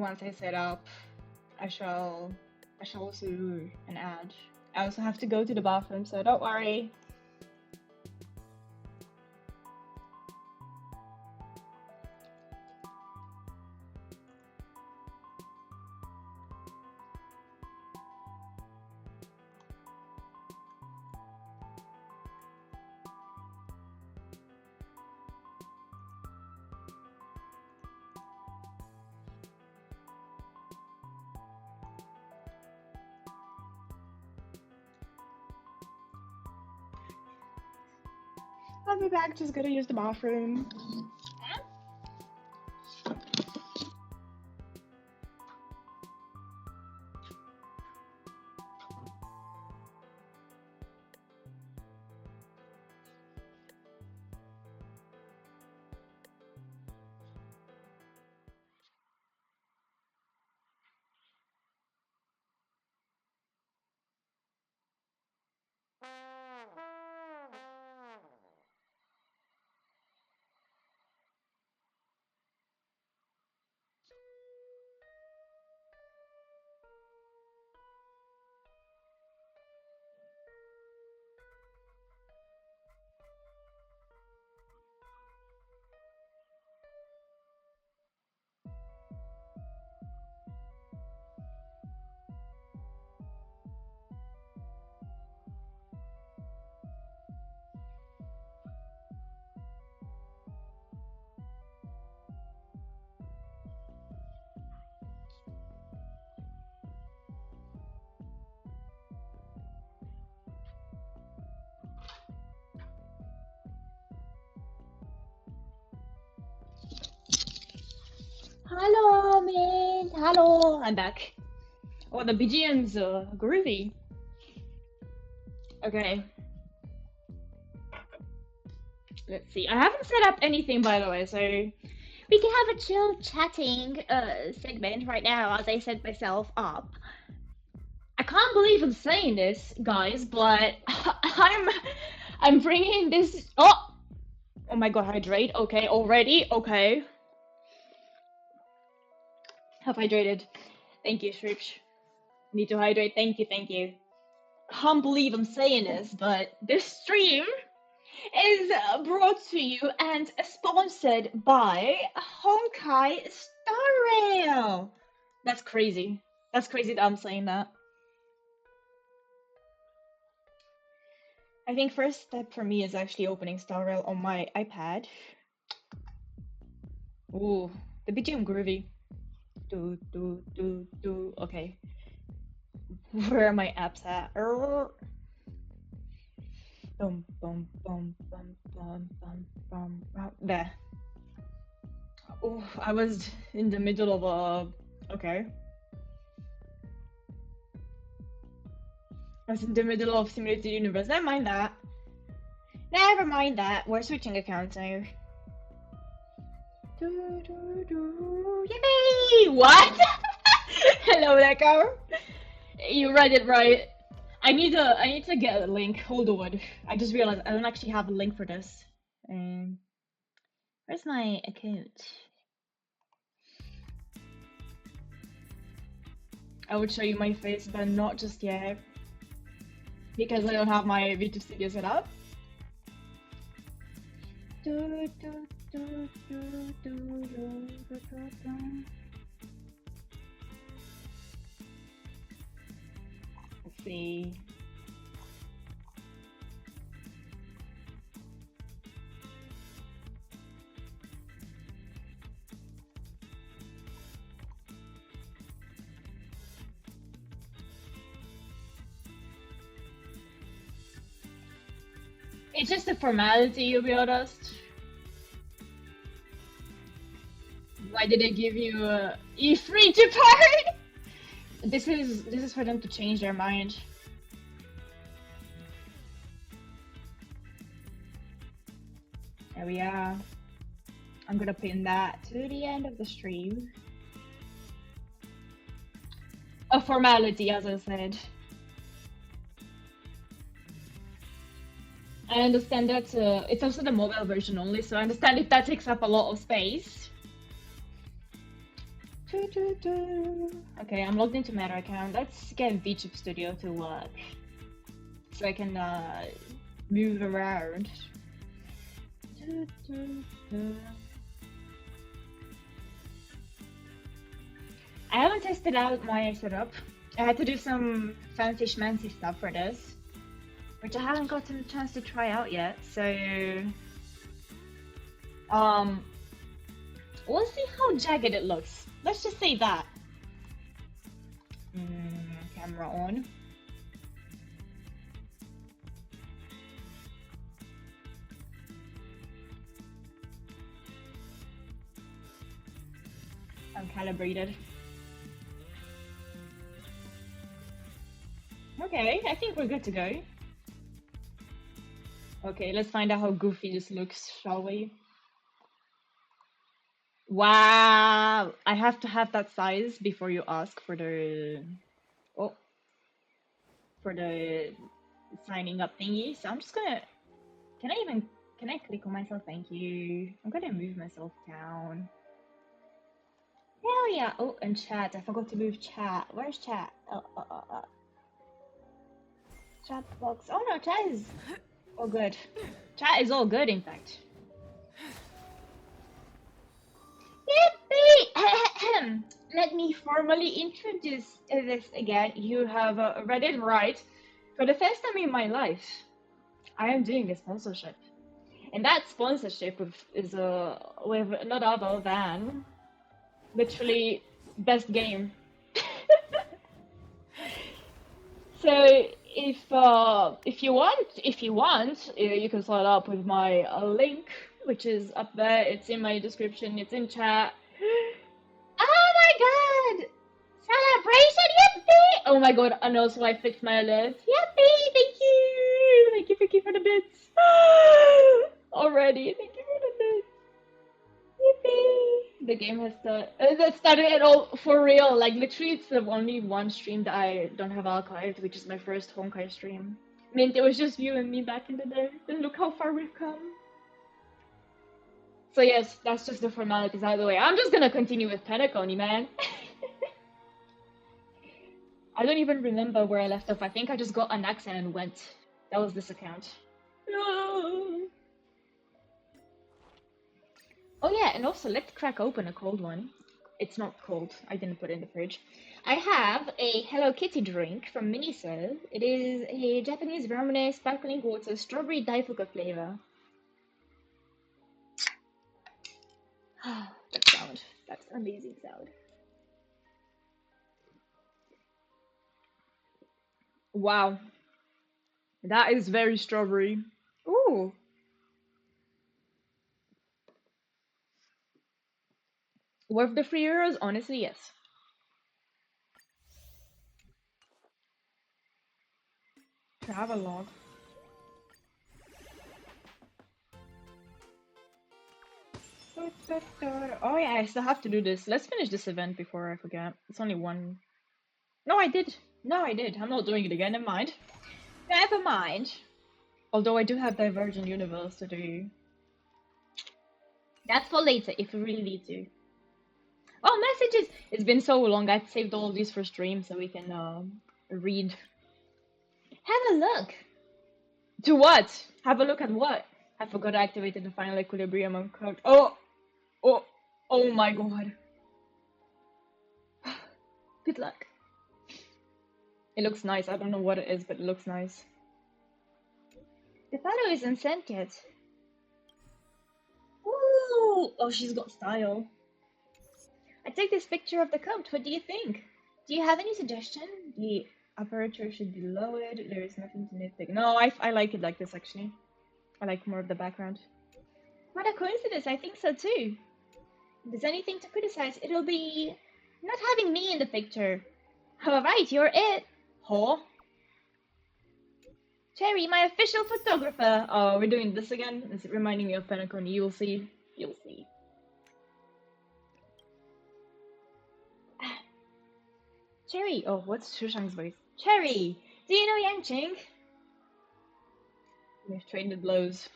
once I set up, I shall also do an ad. I also have to go to the bathroom, so don't worry. I'll be back, just gonna use the bathroom. Hello, man. Hello, I'm back. Oh, the BGM's groovy. Okay. Let's see. I haven't set up anything, by the way, so we can have a chill chatting segment right now as I set myself up. I can't believe I'm saying this, guys, but I'm bringing this. Oh my god, hydrate. Okay, already. Okay. Have hydrated. Thank you, Shrips. Need to hydrate. Thank you, thank you. Can't believe I'm saying this, but this stream is brought to you and sponsored by Honkai Star Rail. That's crazy. That's crazy that I'm saying that. I think first step for me is actually opening Star Rail on my iPad. Ooh, the BGM groovy. Okay. Where are my apps at? There. Oh, I was in the middle of a. Okay. I was in the middle of Simulated Universe. Never mind that. Never mind that. We're switching accounts now. Yippee! What? Hello, Echo. You read it right. I need to get a link. Hold on. I just realized I don't actually have a link for this. Where's my account? I would show you my face, but not just yet. Because I don't have my YouTube studio set up. Let's see. It's just a formality, to be honest. Why did they give you a E3 to part? This is for them to change their mind. There we are. I'm gonna pin that to the end of the stream. A formality, as I said. I understand that it's also the mobile version only, so I understand if that takes up a lot of space. There Okay, I'm logged into my account. Let's get VTube Studio to work so I can move around. I haven't tested out my setup. I had to do some fancy schmancy stuff for this, which I haven't gotten a chance to try out yet. So, we'll see how jagged it looks. Let's just say that. Camera on. Uncalibrated. Okay, I think we're good to go. Okay, let's find out how goofy this looks, shall we? Wow! I have to have that size before you ask for the... Oh. For the signing up thingy. So I'm just gonna... Can I click on myself? Thank you. I'm gonna move myself down. Hell yeah! Oh, and chat. I forgot to move chat. Where's chat? Chat box. Oh no, chat is all good. Chat is all good, in fact. Yippee! Let me formally introduce this again. You have read it right. For the first time in my life, I am doing a sponsorship. And that sponsorship is with none other than literally best game. So if you want, you can sign up with my link, which is up there. It's in my description. It's in chat. Oh my god! Celebration, yippee! Oh my god! And also I fixed my alert. Yippee! Thank you for the bits. Already, thank you for the bits. Yippee! The game has started at all for real. Like literally, it's the only one stream that I don't have archived, which is my first Honkai stream. I mean, it was just you and me back in the day. And look how far we've come. So yes, that's just the formalities out of the way. I'm just gonna continue with Penacony, man. I don't even remember where I left off. I think I just got an accent and went. That was this account. No. Oh yeah, and also let's crack open a cold one. It's not cold. I didn't put it in the fridge. I have a Hello Kitty drink from Miniso. It is a Japanese Ramune sparkling water strawberry daifuka flavor. That sound. That's an amazing sound. Wow. That is very strawberry. Ooh. Worth the €3? Honestly, yes. Travelogue. Oh yeah, I still have to do this. Let's finish this event before I forget. It's only one. No, I did. No, I did. I'm not doing it again. Never mind. Never mind. Although I do have Divergent Universe to do. That's for later, if we really need to. Oh, messages! It's been so long. I've saved all of these for stream so we can read. Have a look! To what? Have a look at what? I forgot to activate the final equilibrium on code. Oh! Oh! Oh my god. Good luck. It looks nice. I don't know what it is, but it looks nice. The fellow isn't sent yet. Ooh! Oh, she's got style. I take this picture of the coat. What do you think? Do you have any suggestion? The aperture should be lowered. There is nothing to nitpick. No, I like it like this actually. I like more of the background. What a coincidence. I think so too. If there's anything to criticize, it'll be not having me in the picture. Alright, you're it. Huh? Cherry, my official photographer. Oh, we're doing this again. It's reminding me of Penacony. You'll see. You'll see. Cherry. Oh, what's Shushang's voice? Cherry, do you know Yangqing? We've traded blows.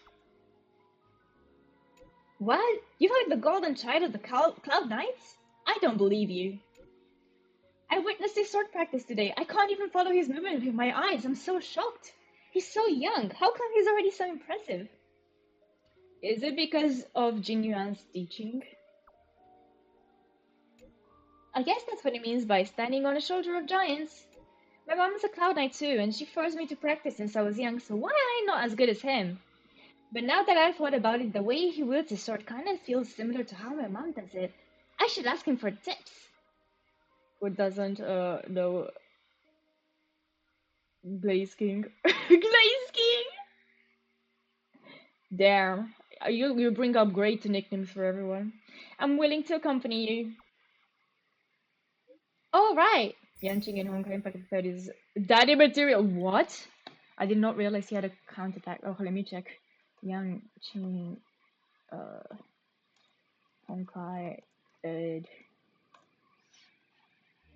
What? You heard the golden child of the Cloud Knights? I don't believe you. I witnessed his sword practice today. I can't even follow his movement with my eyes. I'm so shocked. He's so young. How come he's already so impressive? Is it because of Jinyuan's teaching? I guess that's what it means by standing on the shoulder of giants. My mom is a Cloud Knight too, and she forced me to practice since I was young, so why am I not as good as him? But now that I've thought about it, the way he wields his sword kind of feels similar to how my mom does it. I should ask him for tips. Who doesn't know Blaze King? Blaze King! Damn. You bring up great nicknames for everyone. I'm willing to accompany you. Oh, right. Yanqing in Honkai Impact 30 is daddy material. What? I did not realize he had a counterattack. Oh, let me check. Yanqing, Honkai, third.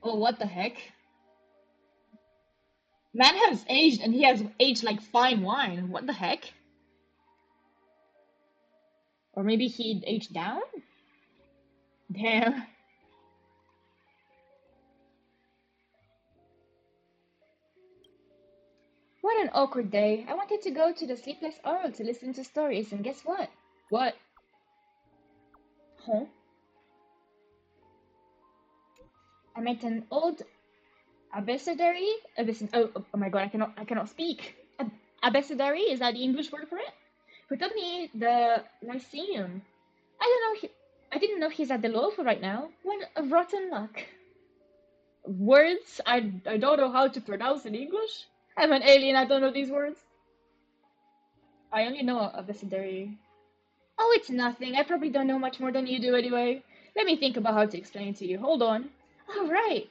Oh, what the heck? Man has aged, and he has aged like fine wine. What the heck? Or maybe he aged down? Damn. What an awkward day. I wanted to go to the Sleepless Owl to listen to stories, and guess what? What? Huh? I met an old abecedary. Oh my god, I cannot speak. Abecedary, is that the English word for it? Who took me the Lyceum. I didn't know he's at the law for right now. What a rotten luck. Words I don't know how to pronounce in English. I'm an alien, I don't know these words. I only know abecedary. Oh, it's nothing. I probably don't know much more than you do anyway. Let me think about how to explain it to you. Hold on. All right.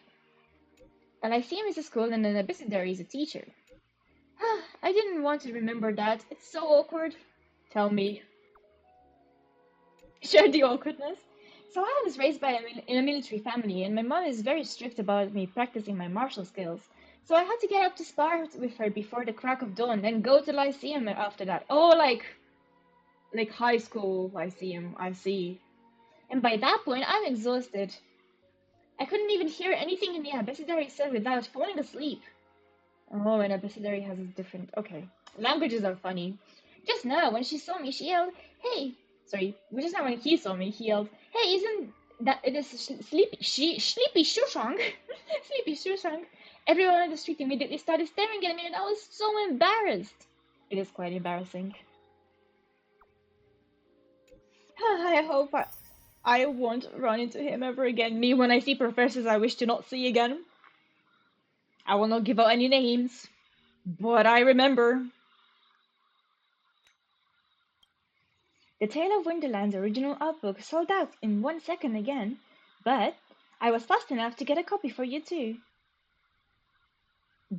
A lyceum is a school and an abecedary is a teacher. I didn't want to remember that. It's so awkward. Tell me. Share the awkwardness. So I was raised in a military family, and my mom is very strict about me practicing my martial skills. So I had to get up to spar with her before the crack of dawn, then go to Lyceum after that. Oh, like high school Lyceum, I see. And by that point, I'm exhausted. I couldn't even hear anything in the abecedary said without falling asleep. Oh, and abecedary has a different... Okay. Languages are funny. Just now, when she saw me, she yelled, "Hey!" Sorry, just now when he saw me, he yelled, "Hey, isn't that... It is Sleepy... Sleepy Shushang!" Sleepy Shushang. Everyone on the street immediately started staring at me, and I was so embarrassed. It is quite embarrassing. I hope I won't run into him ever again. Me when I see professors I wish to not see again. I will not give out any names, but I remember. The Tale of Wonderland's original art book sold out in 1 second again, but I was fast enough to get a copy for you too.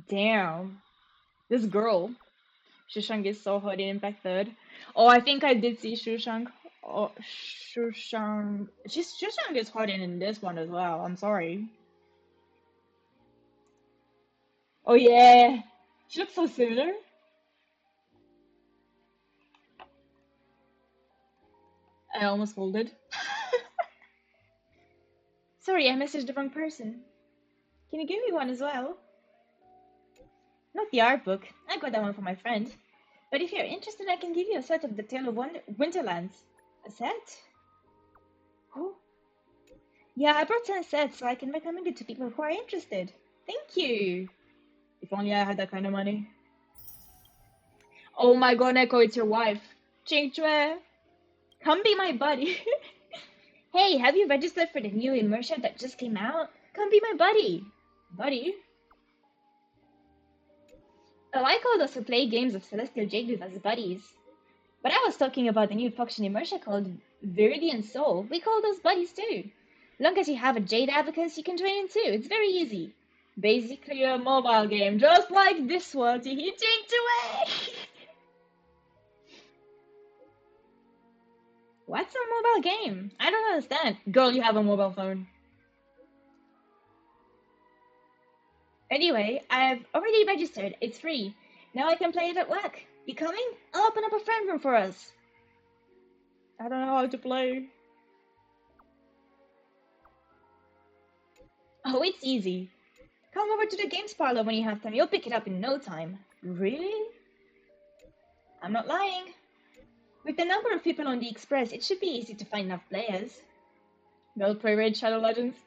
Damn. This girl. Shushang is so hot in Impact 3rd. Oh, I think I did see Shushang. Oh, Shushang. Shushang is hot in this one as well. I'm sorry. Oh yeah. She looks so similar. I almost folded. Sorry, I messaged the wrong person. Can you give me one as well? Not the art book. I got that one for my friend. But if you're interested, I can give you a set of the Tale of Winterlands. A set? Oh. Yeah, I brought 10 sets so I can recommend it to people who are interested. Thank you. If only I had that kind of money. Oh my god, Neko, it's your wife. Ching Chue. Come be my buddy. Hey, have you registered for the new immersion that just came out? Come be my buddy. Buddy? Oh, I call those who play games of Celestial Jade as buddies. But I was talking about the new faction immersion called Viridian Soul. We call those buddies too. Long as you have a Jade Abacus, you can join in too. It's very easy. Basically a mobile game, just like this one. Ching Chue. What's a mobile game? I don't understand. Girl, you have a mobile phone. Anyway, I've already registered. It's free. Now I can play it at work. You coming? I'll open up a friend room for us. I don't know how to play. Oh, it's easy. Come over to the games parlor when you have time. You'll pick it up in no time. Really? I'm not lying. With the number of people on the Express, it should be easy to find enough players. They'll play Raid Shadow Legends.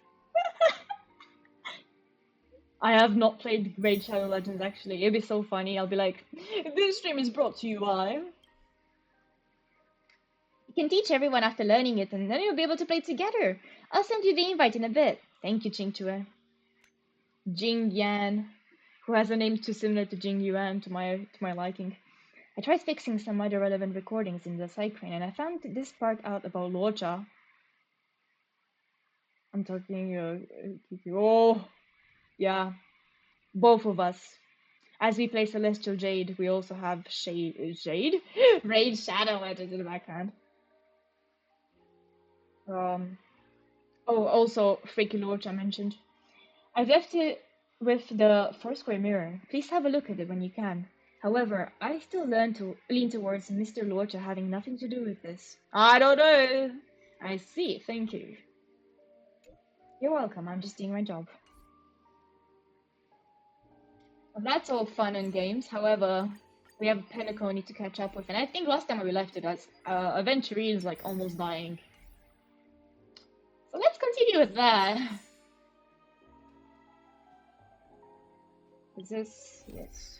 I have not played Raid Shadow Legends actually. It'd be so funny. I'll be like, this stream is brought to you by. You can teach everyone after learning it, and then you'll be able to play together. I'll send you the invite in a bit. Thank you, Chingchue. Jing Yan, who has a name too similar to Jing Yuan to my liking. I tried fixing some other relevant recordings in the Cycrane, and I found this part out about Lorcha. I'm talking, oh, yeah, both of us. As we play Celestial Jade, we also have Jade? Raid Shadow Legends in the background. Oh, also, Freaky Lorcha I mentioned. I've left it with the Foursquare mirror. Please have a look at it when you can. However, I still lean towards Mr. Lorcha having nothing to do with this. I don't know. I see, thank you. You're welcome, I'm just doing my job. Well, that's all fun and games. However, we have Penacony to catch up with, and I think last time we left it as Aventurine is like almost dying. So let's continue with that. Is this? Yes.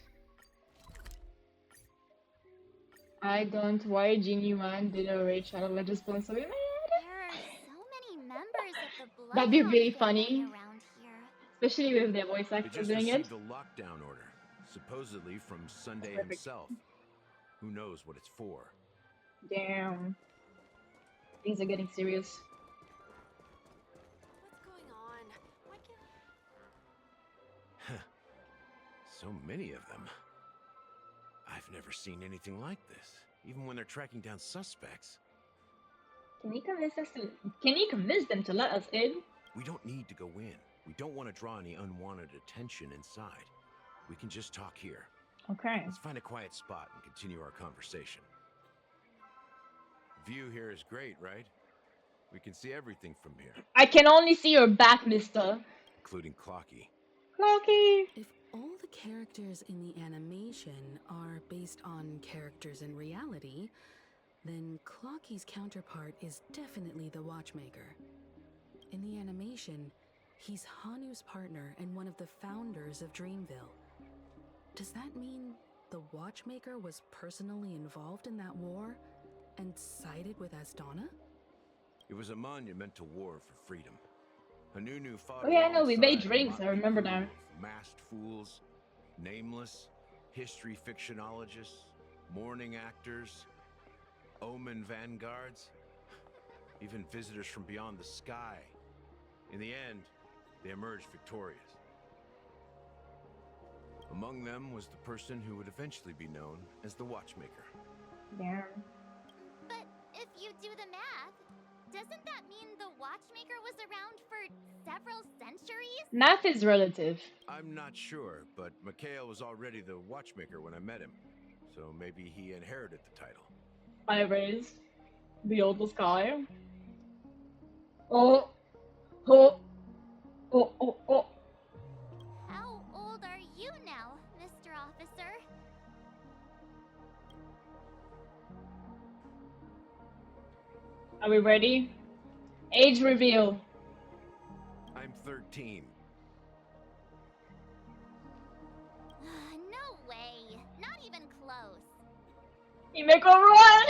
I don't. Why Jin Yuan did a Raid Shadow Legends sponsor? There are so many members of the That'd be really family funny, around here. especially with their voice actor just doing it. received a lockdown order, supposedly from Sunday himself. Who knows what it's for? Damn. Things are getting serious. What's going on? Why can't... So many of them. I've never seen anything like this, even when they're tracking down suspects. Can you convince them to let us in? We don't need to go in. We don't want to draw any unwanted attention inside. We can just talk here. Okay. Let's find a quiet spot and continue our conversation. View here is great, right? We can see everything from here. I can only see your back, mister. Including Clocky. Clocky! If all the characters in the animation are based on characters in reality, then Clocky's counterpart is definitely the Watchmaker. In the animation, he's Hanu's partner and one of the founders of Dreamville. Does that mean the Watchmaker was personally involved in that war and sided with Astana? It was a monument to war for freedom. Hanunu fought. Oh yeah, I know, we made alongside drinks, I remember now. Masked fools, nameless, history fictionologists, mourning actors, omen vanguards, even visitors from beyond the sky. In the end, they emerged victorious. Among them was the person who would eventually be known as the Watchmaker. Damn. But if you do the math, doesn't that mean the Watchmaker was around for several centuries? Math is relative. I'm not sure, but Mikhail was already the Watchmaker when I met him, so maybe he inherited the title. I raised beyond the sky. Oh. Oh. Oh, oh, oh. How old are you now, Mr. Officer? Are we ready? Age reveal. I'm 13. No way. Not even close. You make a run!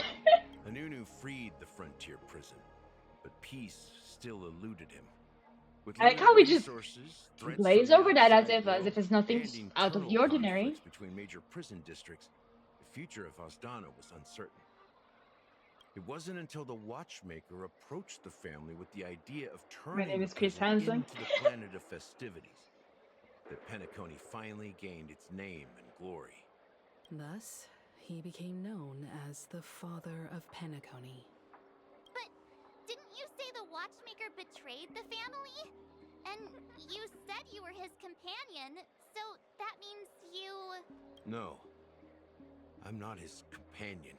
Hanunu freed the frontier prison, but peace still eluded him. With I like how we just resources, glaze threats from over the that outside as if it's nothing and out of the internal ordinary. conflicts between major prison districts, the future of Astana was uncertain. It wasn't until the Watchmaker approached the family with the idea of turning name the is Chris prison Hansen. into the planet of festivities that Penacony finally gained its name and glory. Thus, he became known as the father of Penacony. But didn't you say the Watchmaker betrayed the family? And you said you were his companion, so that means you... No, I'm not his companion,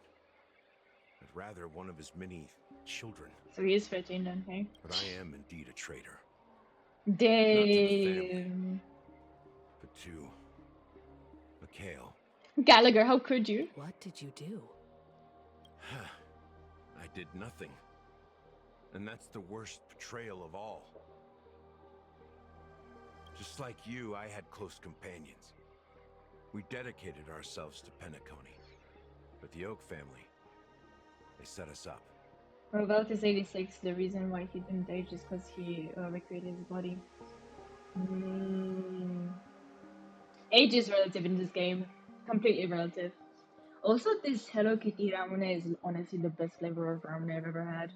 but rather one of his many children. So he is 13 then, okay? But I am indeed a traitor. Damn. but to Mikhail. Gallagher, how could you? What did you do? I did nothing. And that's the worst betrayal of all. Just like you, I had close companions. We dedicated ourselves to Penacony. But the Oak family, they set us up. About is 86. The reason why he didn't age is because he recreated his body. Age is relative in this game. Completely relative. Also, this Hello Kitty ramen is honestly the best flavor of ramen I've ever had.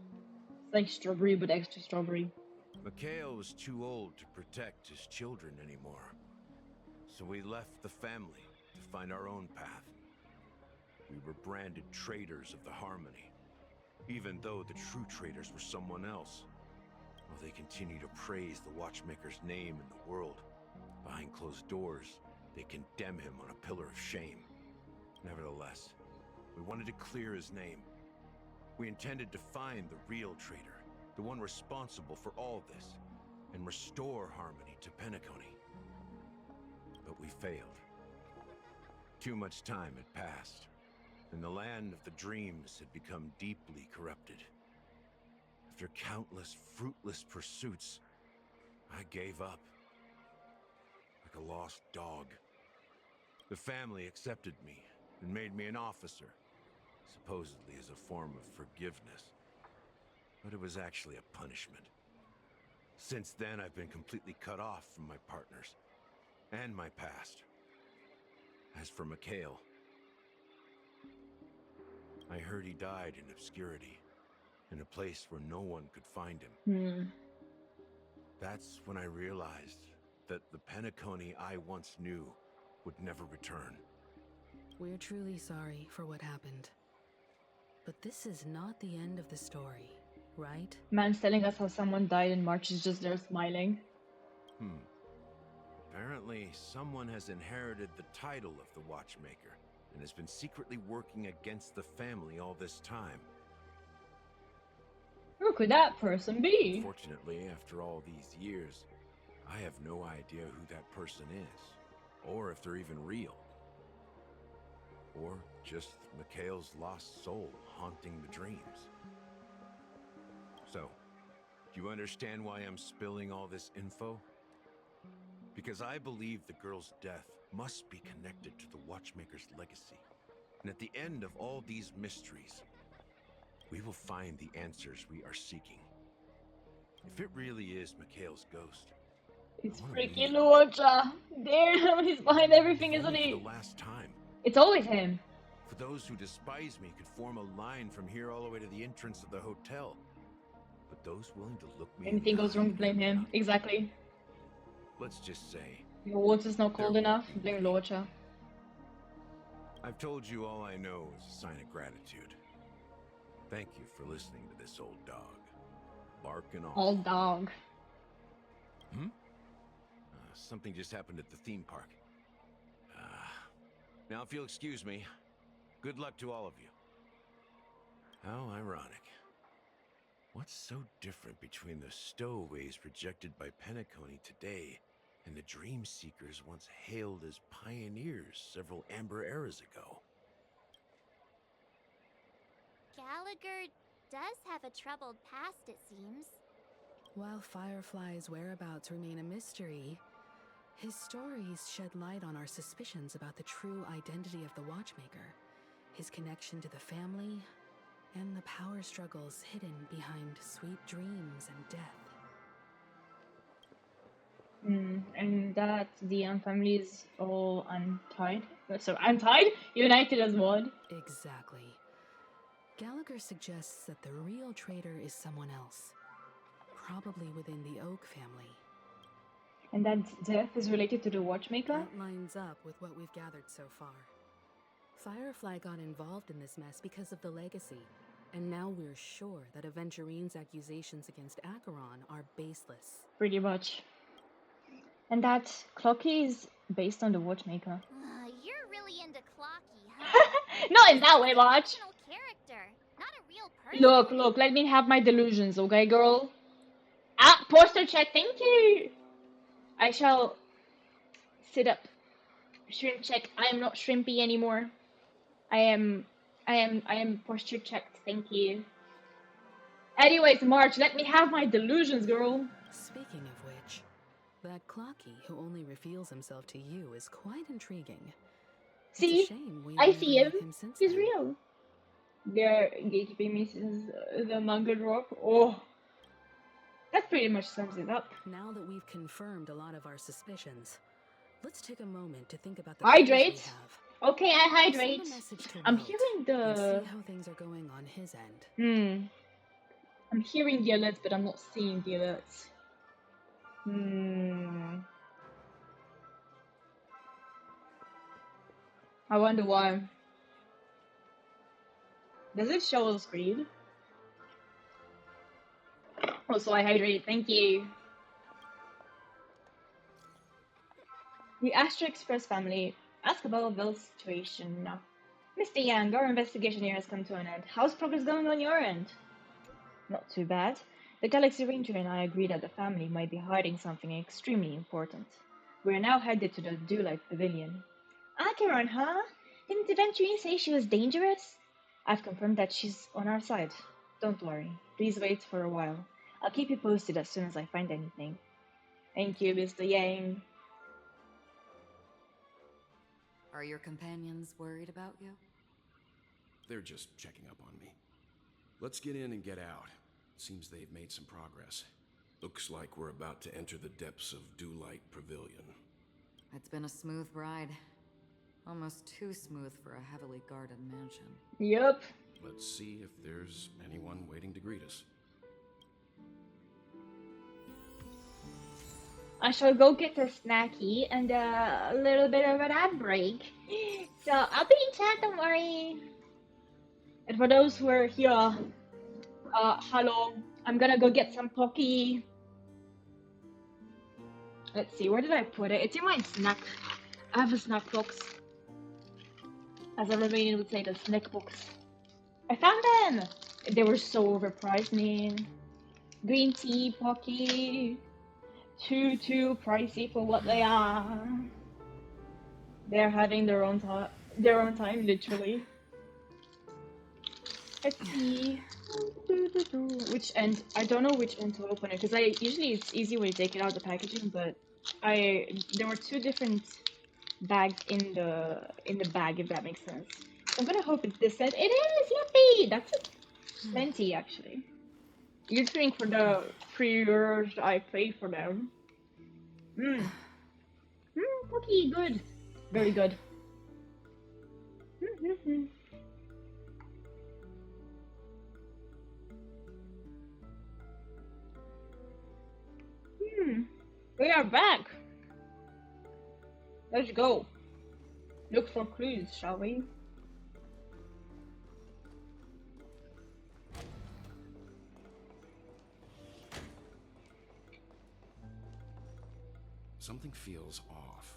It's like strawberry, but extra strawberry. Mikhail was too old to protect his children anymore. So we left the family to find our own path. We were branded traitors of the Harmony, even though the true traitors were someone else. While they continue to praise the Watchmaker's name in the world, behind closed doors, they condemn him on a pillar of shame. Nevertheless, we wanted to clear his name. We intended to find the real traitor, the one responsible for all this, and restore harmony to Penacony. But we failed. Too much time had passed, and the land of the dreams had become deeply corrupted. After countless fruitless pursuits, I gave up. Like a lost dog. The family accepted me and made me an officer, supposedly as a form of forgiveness. But it was actually a punishment. Since then, I've been completely cut off from my partners and my past. As for Mikhail, I heard he died in obscurity, in a place where no one could find him. That's when I realized that the Penacony I once knew would never return. We're truly sorry for what happened. But this is not the end of the story, right? Man's telling us how someone died and March is just there smiling. Apparently, someone has inherited the title of the Watchmaker and has been secretly working against the family all this time. Who could that person be? Fortunately, after all these years, I have no idea who that person is, or if they're even real. Or just Mikhail's lost soul haunting the dreams. So, do you understand why I'm spilling all this info? Because I believe the girl's death must be connected to the Watchmaker's legacy. And at the end of all these mysteries, we will find the answers we are seeking. If it really is Mikhail's ghost, It's I wanna freaking meet him. Luocha. Damn, he's behind everything, If isn't only he? for the last time. It's always him. For those who despise me could form a line from here all the way to the entrance of the hotel. But those willing to look me in Anything the goes eye wrong, blame never him. will. Exactly. Let's just say, If your water's not cold There enough, won't be blame rain. Luocha. I've told you all I know is a sign of gratitude. Thank you for listening to this old dog. Barking off. Old dog. Something just happened at the theme park. Now if you'll excuse me, good luck to all of you. How ironic. What's so different between the stowaways rejected by Penacony today and the dream seekers once hailed as pioneers several amber eras ago? Gallagher does have a troubled past, it seems. While Firefly's whereabouts remain a mystery, his stories shed light on our suspicions about the true identity of the Watchmaker, his connection to the family, and the power struggles hidden behind sweet dreams and death. And that the family is all untied. So untied? United as one. Exactly. Gallagher suggests that the real traitor is someone else, probably within the Oak family. And that death is related to the Watchmaker? That lines up with what we've gathered so far. Firefly got involved in this mess because of the legacy, and now we're sure that Aventurine's accusations against Acheron are baseless. Pretty much. And that Clocky is based on the Watchmaker. You're really into Clocky, huh? Not in that way, March. Fictional character, not a real person. Look, let me have my delusions, okay, girl? Ah, poster chat, thank you! I shall sit up. Shrimp check. I am not shrimpy anymore. I am posture checked. Thank you. Anyways, March, let me have my delusions, girl. Speaking of which, that Clocky who only reveals himself to you is quite intriguing. It's a See, shame we I never see him. met him since He's then. real. They're gatekeeping me since the manga drop. Oh, that pretty much sums it up. Now that we've confirmed a lot of our suspicions, let's take a moment to think about the clues we Hydrate. have. Okay, I Send hydrate. a message to I'm Welt hearing and the. see how things are going on his end. I'm hearing the alerts, but I'm not seeing the alerts. I wonder why. Does it show on screen? Also, I hydrate. Thank you. The Astro Express family. Ask about Bill's situation. Mr. Yang, our investigation here has come to an end. How's progress going on your end? Not too bad. The Galaxy Ranger and I agree that the family might be hiding something extremely important. We are now headed to the Dewlight Pavilion. Acheron, huh? Didn't Eventually say she was dangerous? I've confirmed that she's on our side. Don't worry. Please wait for a while. I'll keep you posted as soon as I find anything. Thank you, Mr. Yang. Are your companions worried about you? They're just checking up on me. Let's get in and get out. Seems they've made some progress. Looks like we're about to enter the depths of Dewlight Pavilion. It's been a smooth ride. Almost too smooth for a heavily guarded mansion. Yup. Let's see if there's anyone waiting to greet us. I shall go get a snacky and a little bit of an ad break. So I'll be in chat, don't worry. And for those who are here, hello. I'm gonna go get some Pocky. Let's see, where did I put it? It's in my snack. I have a snack box. As a Romanian would say, the snack box. I found them! They were so overpriced, man. Green tea, Pocky. Too pricey for what they are. They're having their own time, literally. Let's see. Which end? I don't know which end to open it because usually it's easy when you take it out of the packaging, but there were two different bags in the bag, if that makes sense. So I'm gonna hope it's this end. It is. Yippee! That's plenty actually. You drink for the 3 years I paid for them. Cookie, good. Very good. We are back. Let's go. Look for clues, shall we? Something feels off.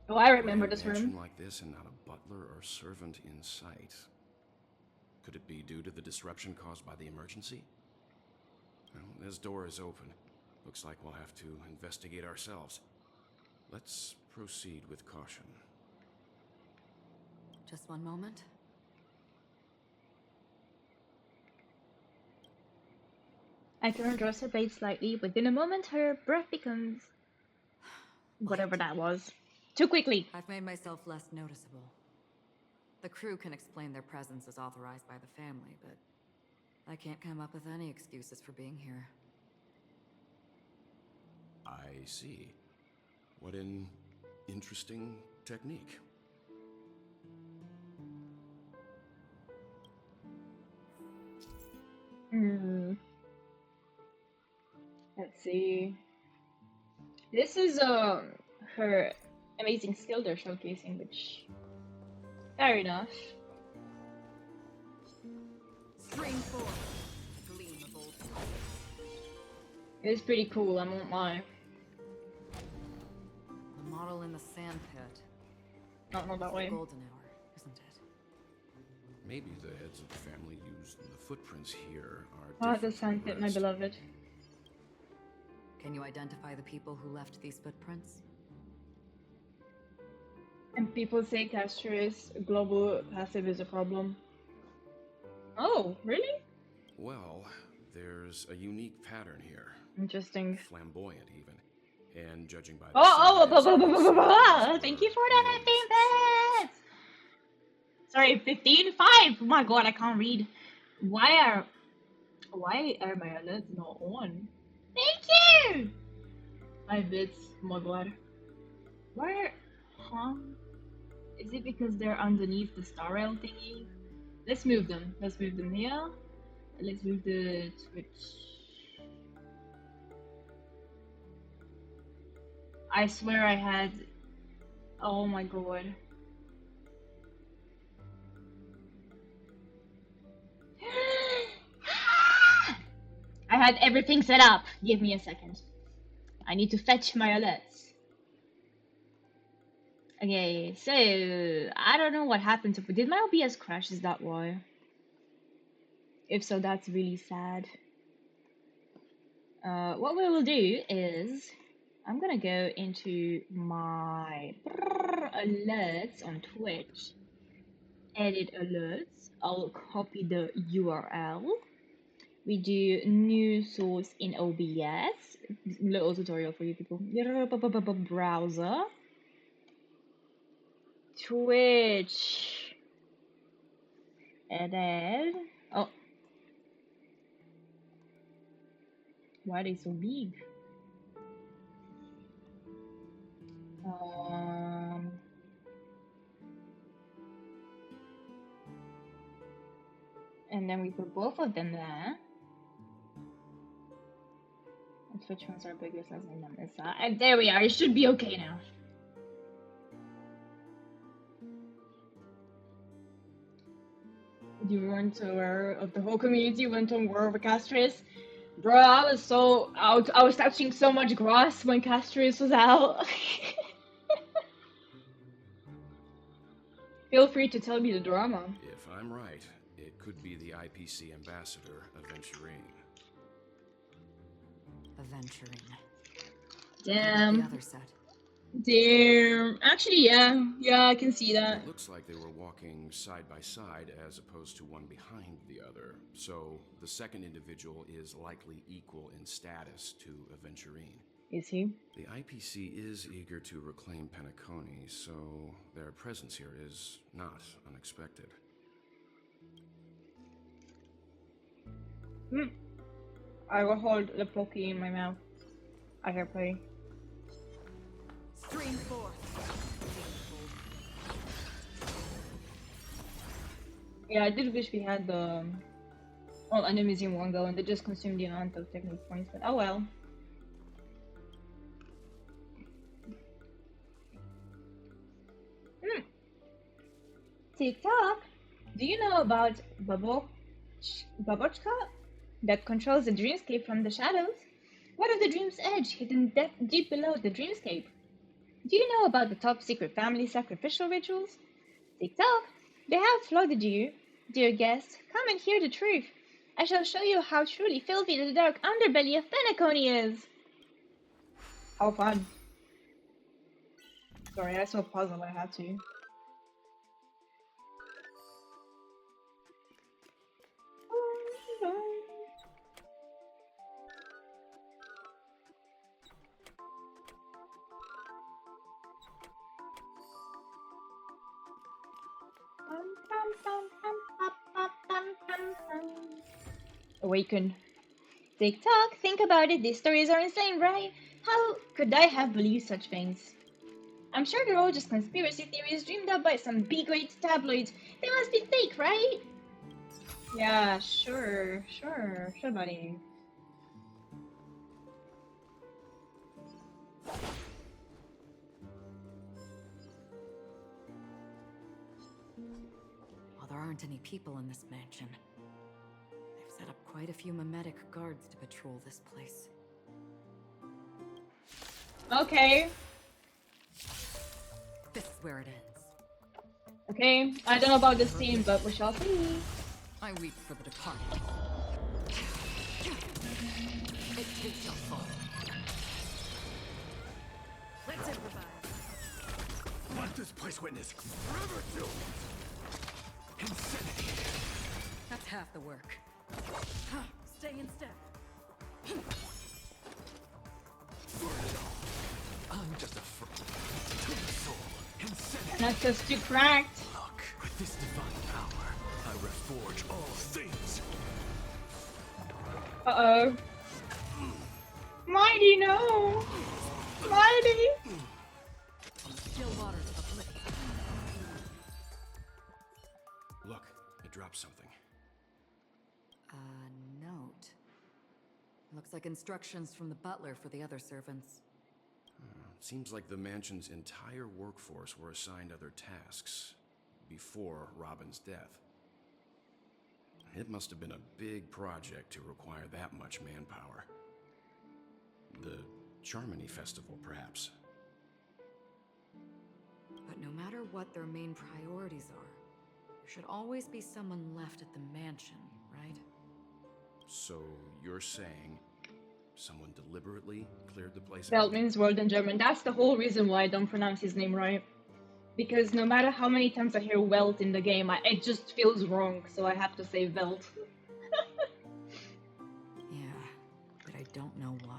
Oh, I remember Why a this mansion room. like this and not a butler or servant in sight. Could it be due to the disruption caused by the emergency? Well, this door is open. Looks like we'll have to investigate ourselves. Let's proceed with caution. Just one moment. Acheron draws her blade slightly. Within a moment, her breath becomes whatever that was. Too quickly. I've made myself less noticeable. The crew can explain their presence as authorized by the family, but I can't come up with any excuses for being here. I see. What an interesting technique. Let's see. This is her amazing skill they're showcasing, which fair enough. Spring forth, gleam of old. It's pretty cool, I won't lie. The model in the sand pit. Not that way. Golden hour, isn't it? Maybe the heads of the family used the footprints here are Ah, the different sand from pit, my rest. beloved. Can you identify the people who left these footprints? And people say Castro's global passive is a problem. Oh, really? Well, there's a unique pattern here. Interesting. Flamboyant, even. And judging by the Thank you for that, David! Sorry, 15.5! Oh my god, I can't read. Why are my alerts not on? Thank you! 5 bits, oh my god. Where? Huh? Is it because they're underneath the star rail thingy? Let's move them. Let's move them here. Let's move the Twitch. I swear I had... Oh my god. I had everything set up. Give me a second. I need to fetch my alerts. Okay, so I don't know what happened to... Did my OBS crash? Is that why? If so, that's really sad. What we will do is I'm gonna go into my alerts on Twitch. Edit alerts. I'll copy the URL. We do new source in OBS. Little tutorial for you people. Browser. Twitch. Edit. Oh. Why are they so big? And then we put both of them there. And which ones are biggest? Let's name them this side. There we are. It should be okay now. You weren't aware of the whole community went on War over Castris. Bro, I was so out. I was touching so much grass when Castris was out. Feel free to tell me the drama. If I'm right, it could be the IPC ambassador, Aventurine. Aventurine. Damn. The other set. Damn. Actually, yeah. Yeah, I can see that. It looks like they were walking side by side as opposed to one behind the other. So the second individual is likely equal in status to Aventurine. Is he? The IPC is eager to reclaim Penacony, so their presence here is not unexpected. I will hold the Pocky in my mouth. I hear play. Stream forth. Yeah, I did wish we had the all enemies in one go and they just consume the amount of technique points, but oh well. TikTok, do you know about Babochka that controls the dreamscape from the shadows? What of the dream's edge hidden deep below the dreamscape? Do you know about the top secret family sacrificial rituals? TikTok, they have flooded you, dear guest. Come and hear the truth. I shall show you how truly filthy the dark underbelly of Penacony is. How fun. Sorry, I saw a puzzle, I had to. Awaken. TikTok, think about it, these stories are insane, right? How could I have believed such things? I'm sure they're all just conspiracy theories dreamed up by some B-grade tabloids. They must be fake, right? Yeah, sure, buddy. Well, there aren't any people in this mansion. They've set up quite a few mimetic guards to patrol this place. Okay. This is where it ends. Okay, I don't know about this team, but we shall see. I weep for the departed. It too shall fall. this place witness forever till insanity. That's half the work. Stay in step. Burn it all. I'm just a to the soul. Insanity. Not just too cracked. Look, with this divine power, I reforge all things. Uh-oh. Mighty, no! Mighty! Still waters ablaze. Look, I dropped something. A note. Looks like instructions from the butler for the other servants. Seems like the mansion's entire workforce were assigned other tasks before Robin's death. It must have been a big project to require that much manpower. The Charmony Festival, perhaps. But no matter what their main priorities are, there should always be someone left at the mansion, right? So you're saying someone deliberately cleared the place Welt out? means world in German. That's the whole reason why I don't pronounce his name right. Because no matter how many times I hear Welt in the game, it just feels wrong, so I have to say Welt. Yeah, but I don't know why.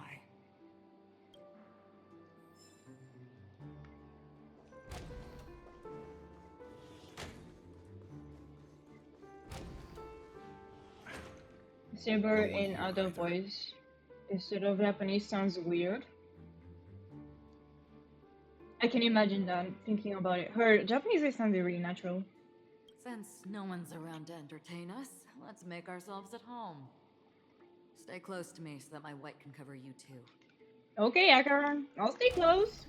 Saber in other voice instead of Japanese sounds weird. I can imagine that, thinking about it. Her Japanese voice sounded really natural. Since no one's around to entertain us, let's make ourselves at home. Stay close to me so that my white can cover you too. Okay, Akar, I'll stay close.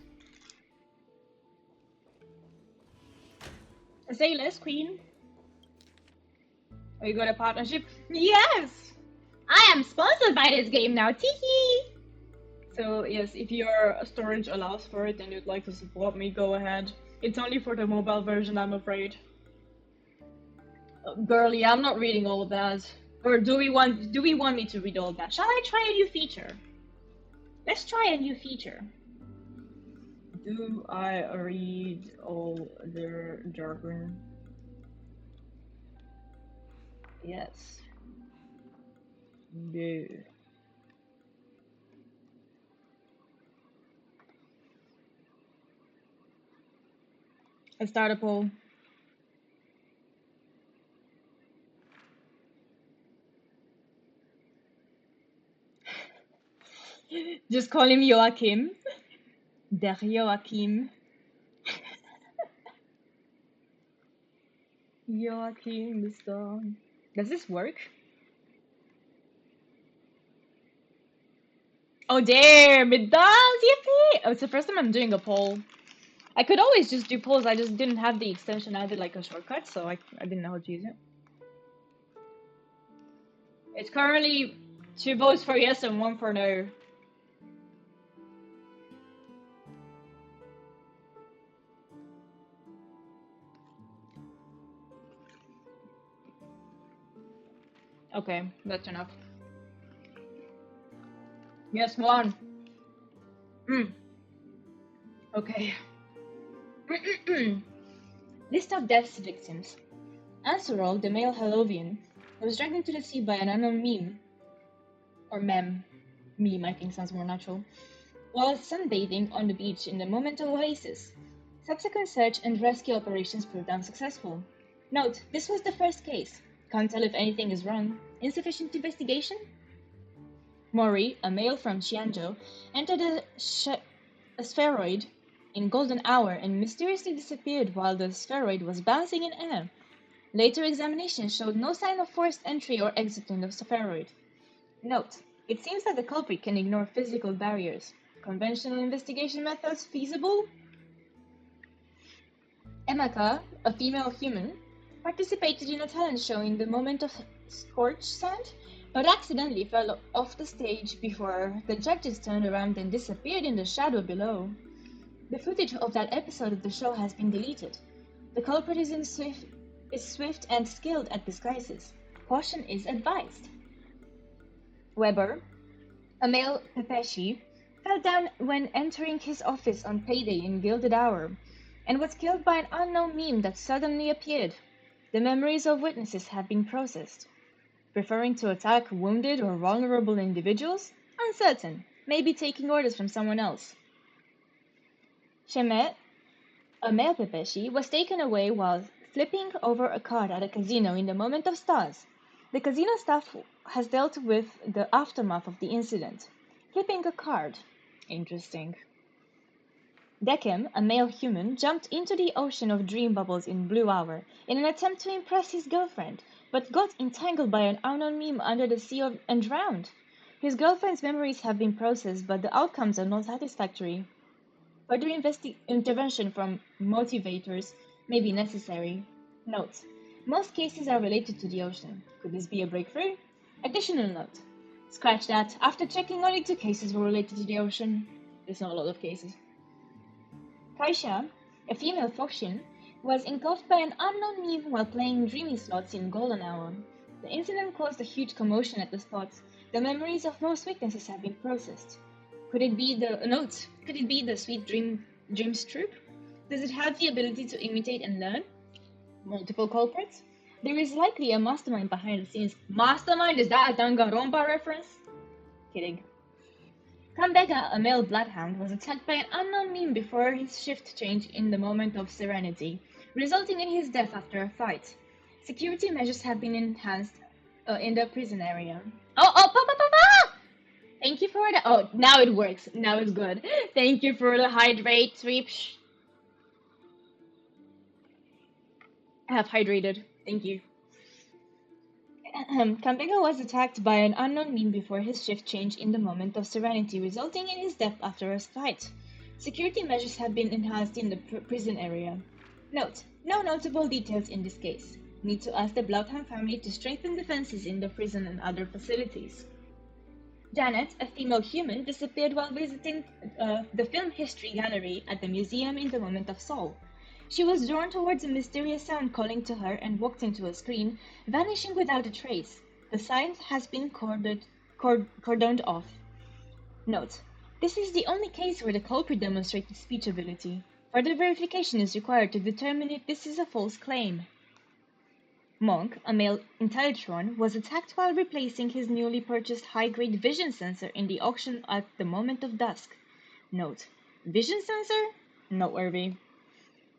Say less, Queen. Oh, you got a partnership? Yes! I am sponsored by this game now, teehee! So yes, if your storage allows for it and you'd like to support me, go ahead. It's only for the mobile version, I'm afraid. Girlie, I'm not reading all of that. Or do we want me to read all of that? Shall I try a new feature? Let's try a new feature. Do I read all their jargon? Yes. No. I start a poll. Just call him Joachim. Der Joachim. Joachim the song. Does this work? Oh damn, it does! Yippee! Oh, it's the first time I'm doing a poll. I could always just do polls, I just didn't have the extension added like a shortcut, so I didn't know how to use it. It's currently 2 votes for yes and 1 for no. Okay, that's enough. Yes, 1. Okay. List of death victims. Ansorol, the male Hallovian, was dragged into the sea by an unknown meme. Or meme. Meme, I think sounds more natural. While sunbathing on the beach in the Momental Oasis. Subsequent search and rescue operations proved unsuccessful. Note, this was the first case. Can't tell if anything is wrong. Insufficient investigation? Mori, a male from Qianzhou, entered a spheroid in golden hour and mysteriously disappeared while the spheroid was bouncing in air. Later examination showed no sign of forced entry or exit in the spheroid. Note, it seems that the culprit can ignore physical barriers. Conventional investigation methods feasible? Emaka, a female human, participated in a talent show in the moment of scorched sand, but accidentally fell off the stage before the judges turned around and disappeared in the shadow below. The footage of that episode of the show has been deleted. The culprit is swift and skilled at disguises. Caution is advised. Weber, a male Pepeshi, fell down when entering his office on payday in Gilded Hour. and was killed by an unknown meme that suddenly appeared. The memories of witnesses have been processed. Preferring to attack wounded or vulnerable individuals? Uncertain. Maybe taking orders from someone else. Shemet, a male Pepeshi, was taken away while flipping over a card at a casino in the moment of stars. The casino staff has dealt with the aftermath of the incident. Flipping a card. Interesting. Decem, a male human, jumped into the ocean of dream bubbles in Blue Hour in an attempt to impress his girlfriend, but got entangled by an unknown meme under the sea and drowned. His girlfriend's memories have been processed, but the outcomes are not satisfactory. Further intervention from motivators may be necessary. Note: most cases are related to the ocean. Could this be a breakthrough? Additional note: scratch that. After checking, only 2 cases were related to the ocean. There's not a lot of cases. Kaisha, a female Foxian, was engulfed by an unknown meme while playing dreamy slots in Golden Hour. The incident caused a huge commotion at the spot. The memories of most witnesses have been processed. Could it be the sweet dreams troop? Does it have the ability to imitate and learn? Multiple culprits? There is likely a mastermind behind the scenes. Mastermind? Is that a Danganronpa reference? Kidding. Kambega, a male bloodhound, was attacked by an unknown meme before his shift change in the moment of serenity, resulting in his death after a fight. Security measures have been enhanced in the prison area. Thank you for the. Oh, now it works. Now it's good. Thank you for the hydrate sweep. I have hydrated. Thank you. Kambega was attacked by an unknown meme before his shift changed in the moment of serenity, resulting in his death after a fight. Security measures have been enhanced in the prison area. Note: no notable details in this case. Need to ask the Bloodhound family to strengthen defenses in the prison and other facilities. Janet, a female human, disappeared while visiting the Film History Gallery at the museum in the moment of Soul. She was drawn towards a mysterious sound calling to her and walked into a screen, vanishing without a trace. The site has been cordoned off. Note: this is the only case where the culprit demonstrated speech ability. Further verification is required to determine if this is a false claim. Monk, a male Intellitron, was attacked while replacing his newly purchased high-grade vision sensor in the auction at the moment of dusk. Note: vision sensor? Noteworthy.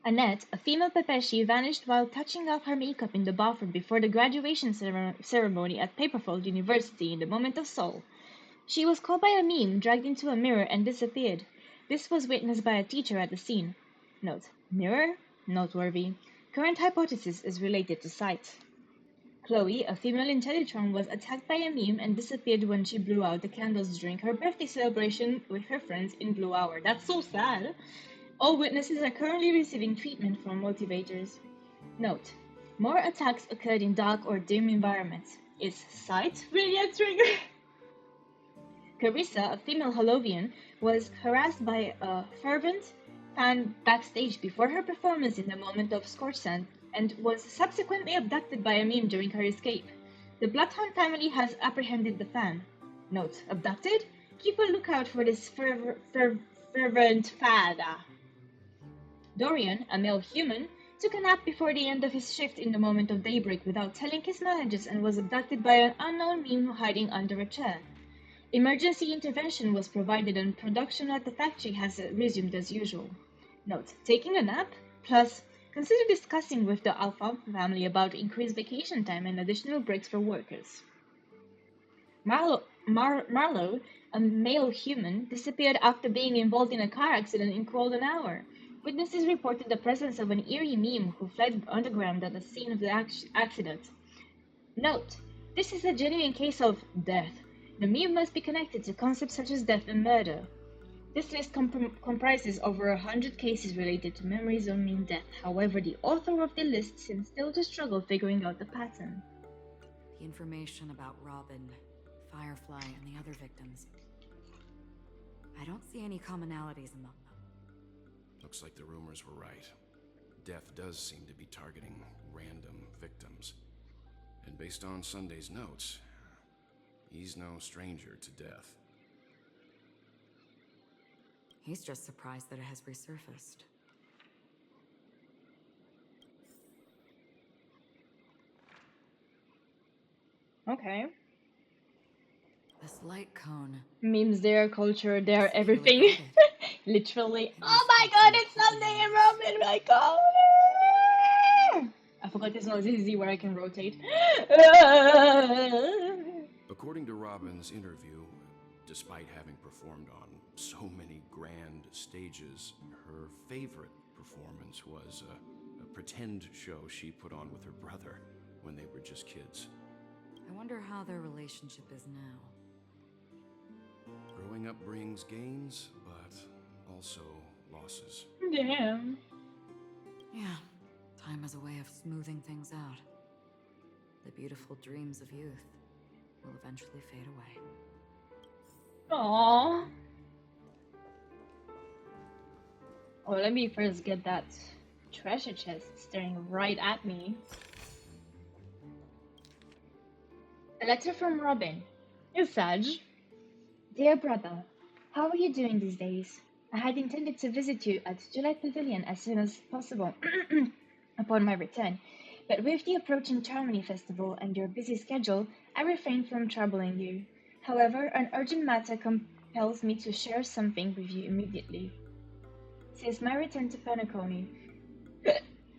Annette, a female Pepeshi, vanished while touching up her makeup in the bathroom before the graduation ceremony at Paperfold University in the moment of Soul. She was caught by a meme, dragged into a mirror, and disappeared. This was witnessed by a teacher at the scene. Note: mirror? Noteworthy. Current hypothesis is related to sight. Chloe, a female Intellitron, was attacked by a meme and disappeared when she blew out the candles during her birthday celebration with her friends in Blue Hour. That's so sad. All witnesses are currently receiving treatment from motivators. Note: more attacks occurred in dark or dim environments. Is sight really a trigger? Carissa, a female Holovian, was harassed by a fervent fan backstage before her performance in the moment of Scorch Sand and was subsequently abducted by a meme during her escape. The Bloodhound family has apprehended the fan. Note: abducted? Keep a lookout for this fervent fada. Dorian, a male human, took a nap before the end of his shift in the moment of daybreak without telling his managers and was abducted by an unknown meme hiding under a chair. Emergency intervention was provided and production at the factory has resumed as usual. Note: taking a nap? Plus, consider discussing with the Alpha family about increased vacation time and additional breaks for workers. Marlowe, a male human, disappeared after being involved in a car accident in Golden Hour. Witnesses reported the presence of an eerie meme who fled underground at the scene of the accident. Note: this is a genuine case of death. The meme must be connected to concepts such as death and murder. This list comprises over 100 cases related to memories of meme death. However, the author of the list seems still to struggle figuring out the pattern. The information about Robin, Firefly, and the other victims. I don't see any commonalities among them. Looks like the rumors were right. Death does seem to be targeting random victims. And based on Sunday's notes, he's no stranger to death. He's just surprised that it has resurfaced. Okay. This light cone. Memes there, culture there, Let's figure what everything. that is. Literally. It Oh must my hold god, some it's important Sunday and memories. Robin, my god! I forgot there's no ZZ where I can rotate. According to Robin's interview, despite having performed on so many grand stages, her favorite performance was a pretend show she put on with her brother when they were just kids. I wonder how their relationship is now. Growing up brings gains, but also losses. Damn. Yeah, time has a way of smoothing things out. The beautiful dreams of youth will eventually fade away. Aww. Oh, let me first get that treasure chest staring right at me. A letter from Robin. You Sag. Dear brother, how are you doing these days? I had intended to visit you at July Pavilion as soon as possible upon my return, but with the approaching Charmony Festival and your busy schedule, I refrained from troubling you. However, an urgent matter compels me to share something with you immediately. Since my return to Penacony,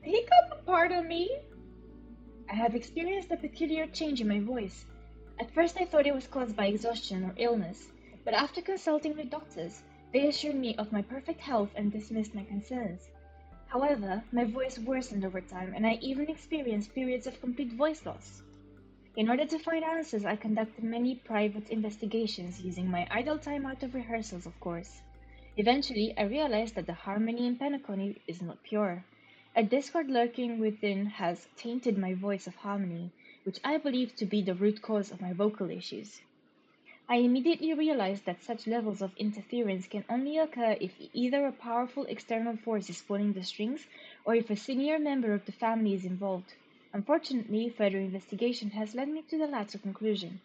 hiccup, pardon me, I have experienced a peculiar change in my voice. At first I thought it was caused by exhaustion or illness, but after consulting with doctors, they assured me of my perfect health and dismissed my concerns. However, my voice worsened over time and I even experienced periods of complete voice loss. In order to find answers, I conducted many private investigations using my idle time out of rehearsals, of course. Eventually, I realized that the harmony in Penacony is not pure. A discord lurking within has tainted my voice of harmony, which I believe to be the root cause of my vocal issues. I immediately realized that such levels of interference can only occur if either a powerful external force is pulling the strings or if a senior member of the family is involved. Unfortunately, further investigation has led me to the latter conclusion.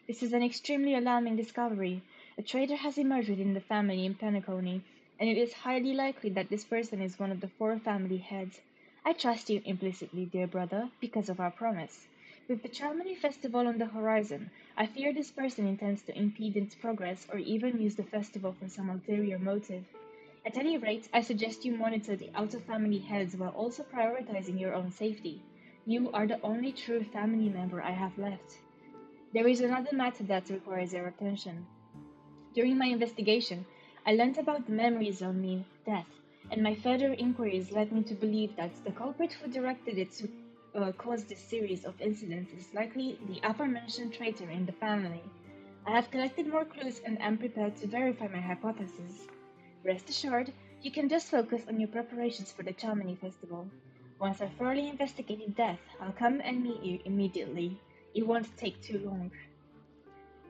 This is an extremely alarming discovery. A traitor has emerged within the family in Penacony, and it is highly likely that this person is one of the 4 family heads. I trust you implicitly, dear brother, because of our promise. With the Charmony Festival on the horizon, I fear this person intends to impede its progress or even use the festival for some ulterior motive. At any rate, I suggest you monitor the outer family heads while also prioritizing your own safety. You are the only true family member I have left. There is another matter that requires your attention. During my investigation, I learned about the memory zone mean death, and my further inquiries led me to believe that the culprit who directed it to cause this series of incidents is likely the aforementioned traitor in the family. I have collected more clues and am prepared to verify my hypothesis. Rest assured, you can just focus on your preparations for the Chamonix Festival. Once I've thoroughly investigated death, I'll come and meet you immediately. It won't take too long.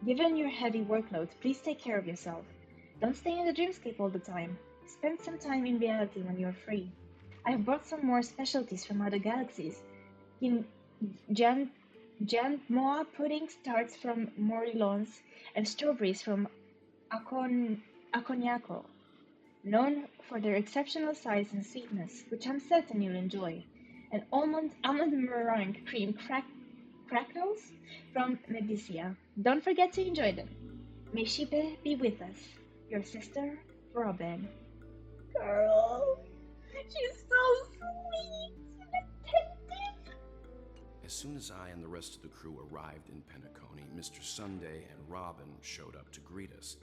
Given your heavy workload, please take care of yourself. Don't stay in the dreamscape all the time. Spend some time in reality when you're free. I've brought some more specialties from other galaxies. In Moa pudding starts from Morilons and strawberries from Aconiaco, known for their exceptional size and sweetness, which I'm certain you'll enjoy. And almond meringue cream crackles from Medicia. Don't forget to enjoy them. May Shibe be with us. Your sister, Robin. Girl, she's so sweet and attentive. As soon as I and the rest of the crew arrived in Penacony, Mr. Sunday and Robin showed up to greet us.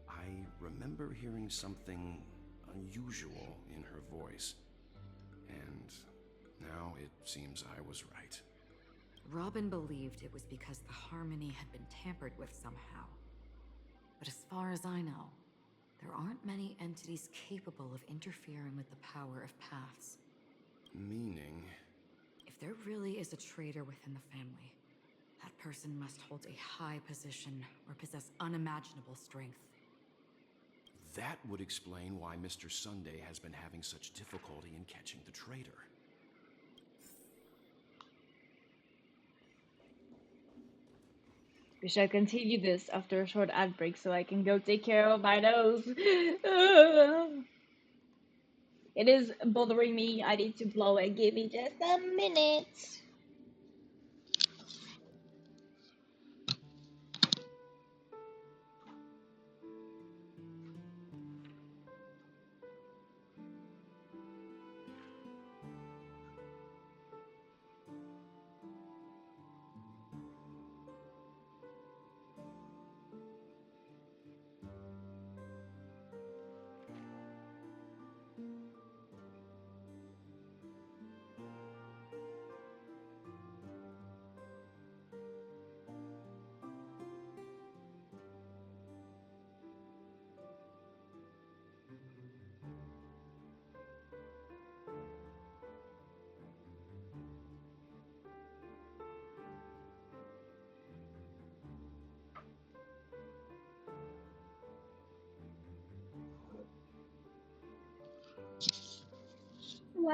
I remember hearing something unusual in her voice, and now it seems I was right. Robin believed it was because the harmony had been tampered with somehow. But as far as I know, there aren't many entities capable of interfering with the power of paths. Meaning? If there really is a traitor within the family, that person must hold a high position or possess unimaginable strength. That would explain why Mr. Sunday has been having such difficulty in catching the traitor. We shall continue this after a short ad break so I can go take care of my nose. It is bothering me. I need to blow it. Give me just a minute.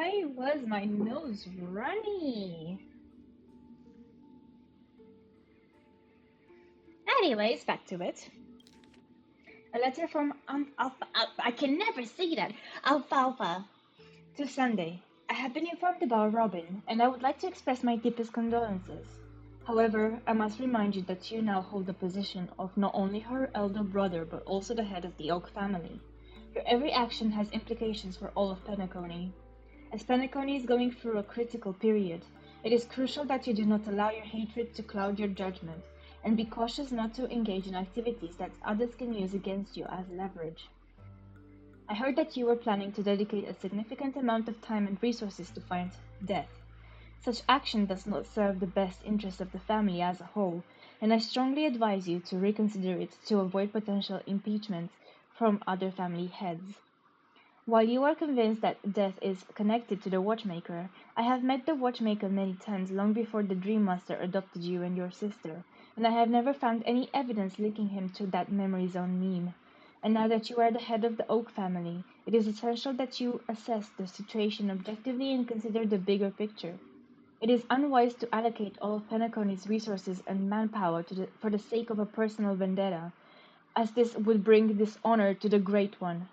Why was my nose runny? Anyways, back to it. A letter from I can never say that. Alfalfa. To Sunday. I have been informed about Robin, and I would like to express my deepest condolences. However, I must remind you that you now hold the position of not only her elder brother, but also the head of the Oak family. Your every action has implications for all of Penacony. As Penacony is going through a critical period, it is crucial that you do not allow your hatred to cloud your judgment, and be cautious not to engage in activities that others can use against you as leverage. I heard that you were planning to dedicate a significant amount of time and resources to find Death. Such action does not serve the best interests of the family as a whole, and I strongly advise you to reconsider it to avoid potential impeachment from other family heads. While you are convinced that Death is connected to the Watchmaker, I have met the Watchmaker many times long before the Dream Master adopted you and your sister, and I have never found any evidence linking him to that memory zone meme. And now that you are the head of the Oak family, it is essential that you assess the situation objectively and consider the bigger picture. It is unwise to allocate all of Penacony's resources and manpower for the sake of a personal vendetta, as this would bring dishonor to the Great One.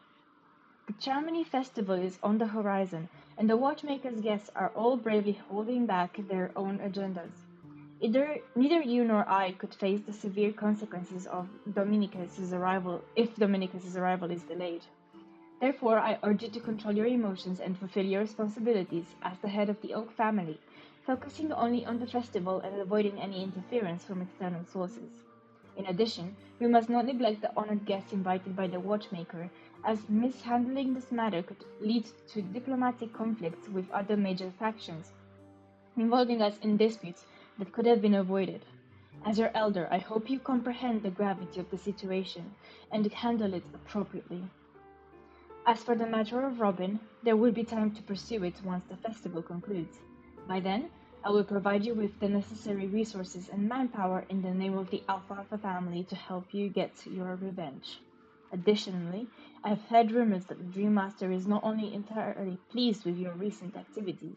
The Charmony Festival is on the horizon, and the Watchmaker's guests are all bravely holding back their own agendas. Neither you nor I could face the severe consequences of Dominicus's arrival if Dominicus's arrival is delayed. Therefore, I urge you to control your emotions and fulfill your responsibilities as the head of the Oak family, focusing only on the festival and avoiding any interference from external sources. In addition, we must not neglect the honored guests invited by the Watchmaker, as mishandling this matter could lead to diplomatic conflicts with other major factions, involving us in disputes that could have been avoided. As your elder, I hope you comprehend the gravity of the situation and handle it appropriately. As for the matter of Robin, there will be time to pursue it once the festival concludes. By then, I will provide you with the necessary resources and manpower in the name of the Alfalfa family to help you get your revenge. Additionally, I have heard rumors that the Dream Master is not only entirely pleased with your recent activities.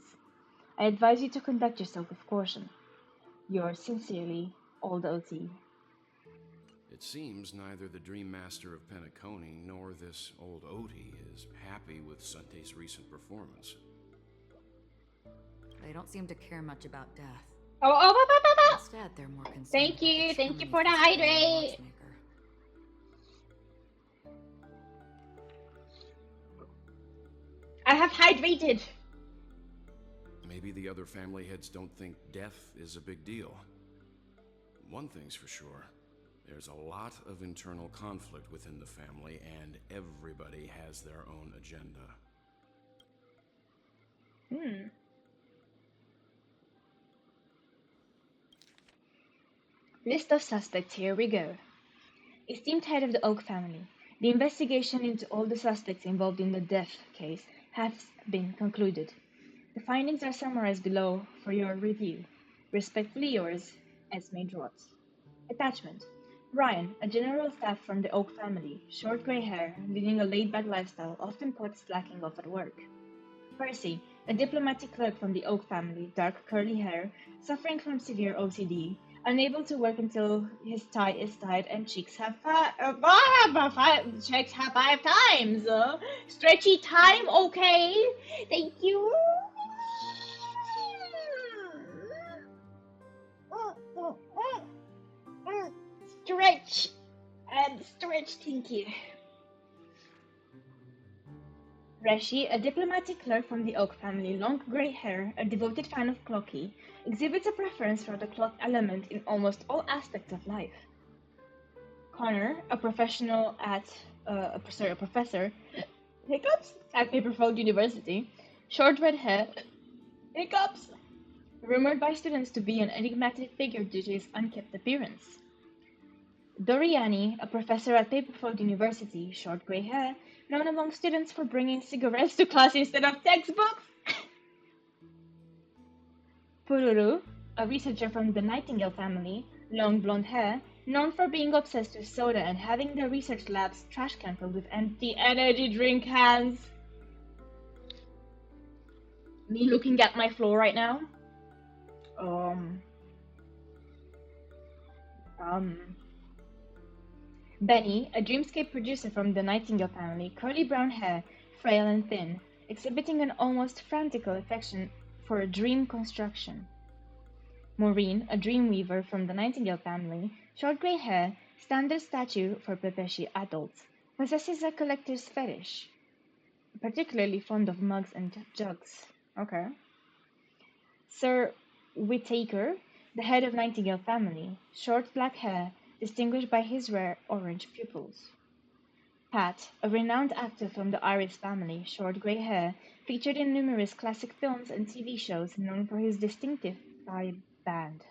I advise you to conduct yourself with caution. Yours sincerely, Old OT. It seems neither the Dream Master of Penacony nor this old Odie is happy with Sunte's recent performance. They don't seem to care much about death. Oh. Instead, they're more concerned Thank about you the for the Charmony Festival and hydrate. Watchmaker. I have hydrated. Maybe the other family heads don't think death is a big deal. One thing's for sure. There's a lot of internal conflict within the family, and everybody has their own agenda. List of suspects, here we go. Esteemed head of the Oak family, the investigation into all the suspects involved in the death case has been concluded. The findings are summarized below for your review. Respectfully yours, Esme Drott. Attachment. Ryan, a general staff from the Oak family, short gray hair, leading a laid-back lifestyle, often caught slacking off at work. Percy, a diplomatic clerk from the Oak family, dark curly hair, suffering from severe OCD, unable to work until his tie is tied and cheeks have checks have 5 times. Stretchy time, okay? Thank you. Stretch and stretch, thank you. Reshi, a diplomatic clerk from the Oak family, long grey hair, a devoted fan of Clocky, exhibits a preference for the clock element in almost all aspects of life. Connor, a professional at, a professor, hiccups, at Paperfold University, short red hair, hiccups, rumored by students to be an enigmatic figure due to his unkempt appearance. Doriani, a professor at Paperfold University, short grey hair, known among students for bringing cigarettes to class instead of textbooks. Pururu, a researcher from the Nightingale family, long blonde hair, known for being obsessed with soda and having the research lab's trash can filled with empty energy drink cans. Me looking at my floor right now. Um, um, Benny, a dreamscape producer from the Nightingale family, curly brown hair, frail and thin, exhibiting an almost frantic affection for dream construction. Maureen, a dream weaver from the Nightingale family, short grey hair, standard statue for Pepeshi adults, possesses a collector's fetish, particularly fond of mugs and jugs. Okay. Sir Whittaker, the head of Nightingale family, short black hair, distinguished by his rare orange pupils. Pat, a renowned actor from the Iris family, short grey hair, featured in numerous classic films and TV shows, known for his distinctive thigh band.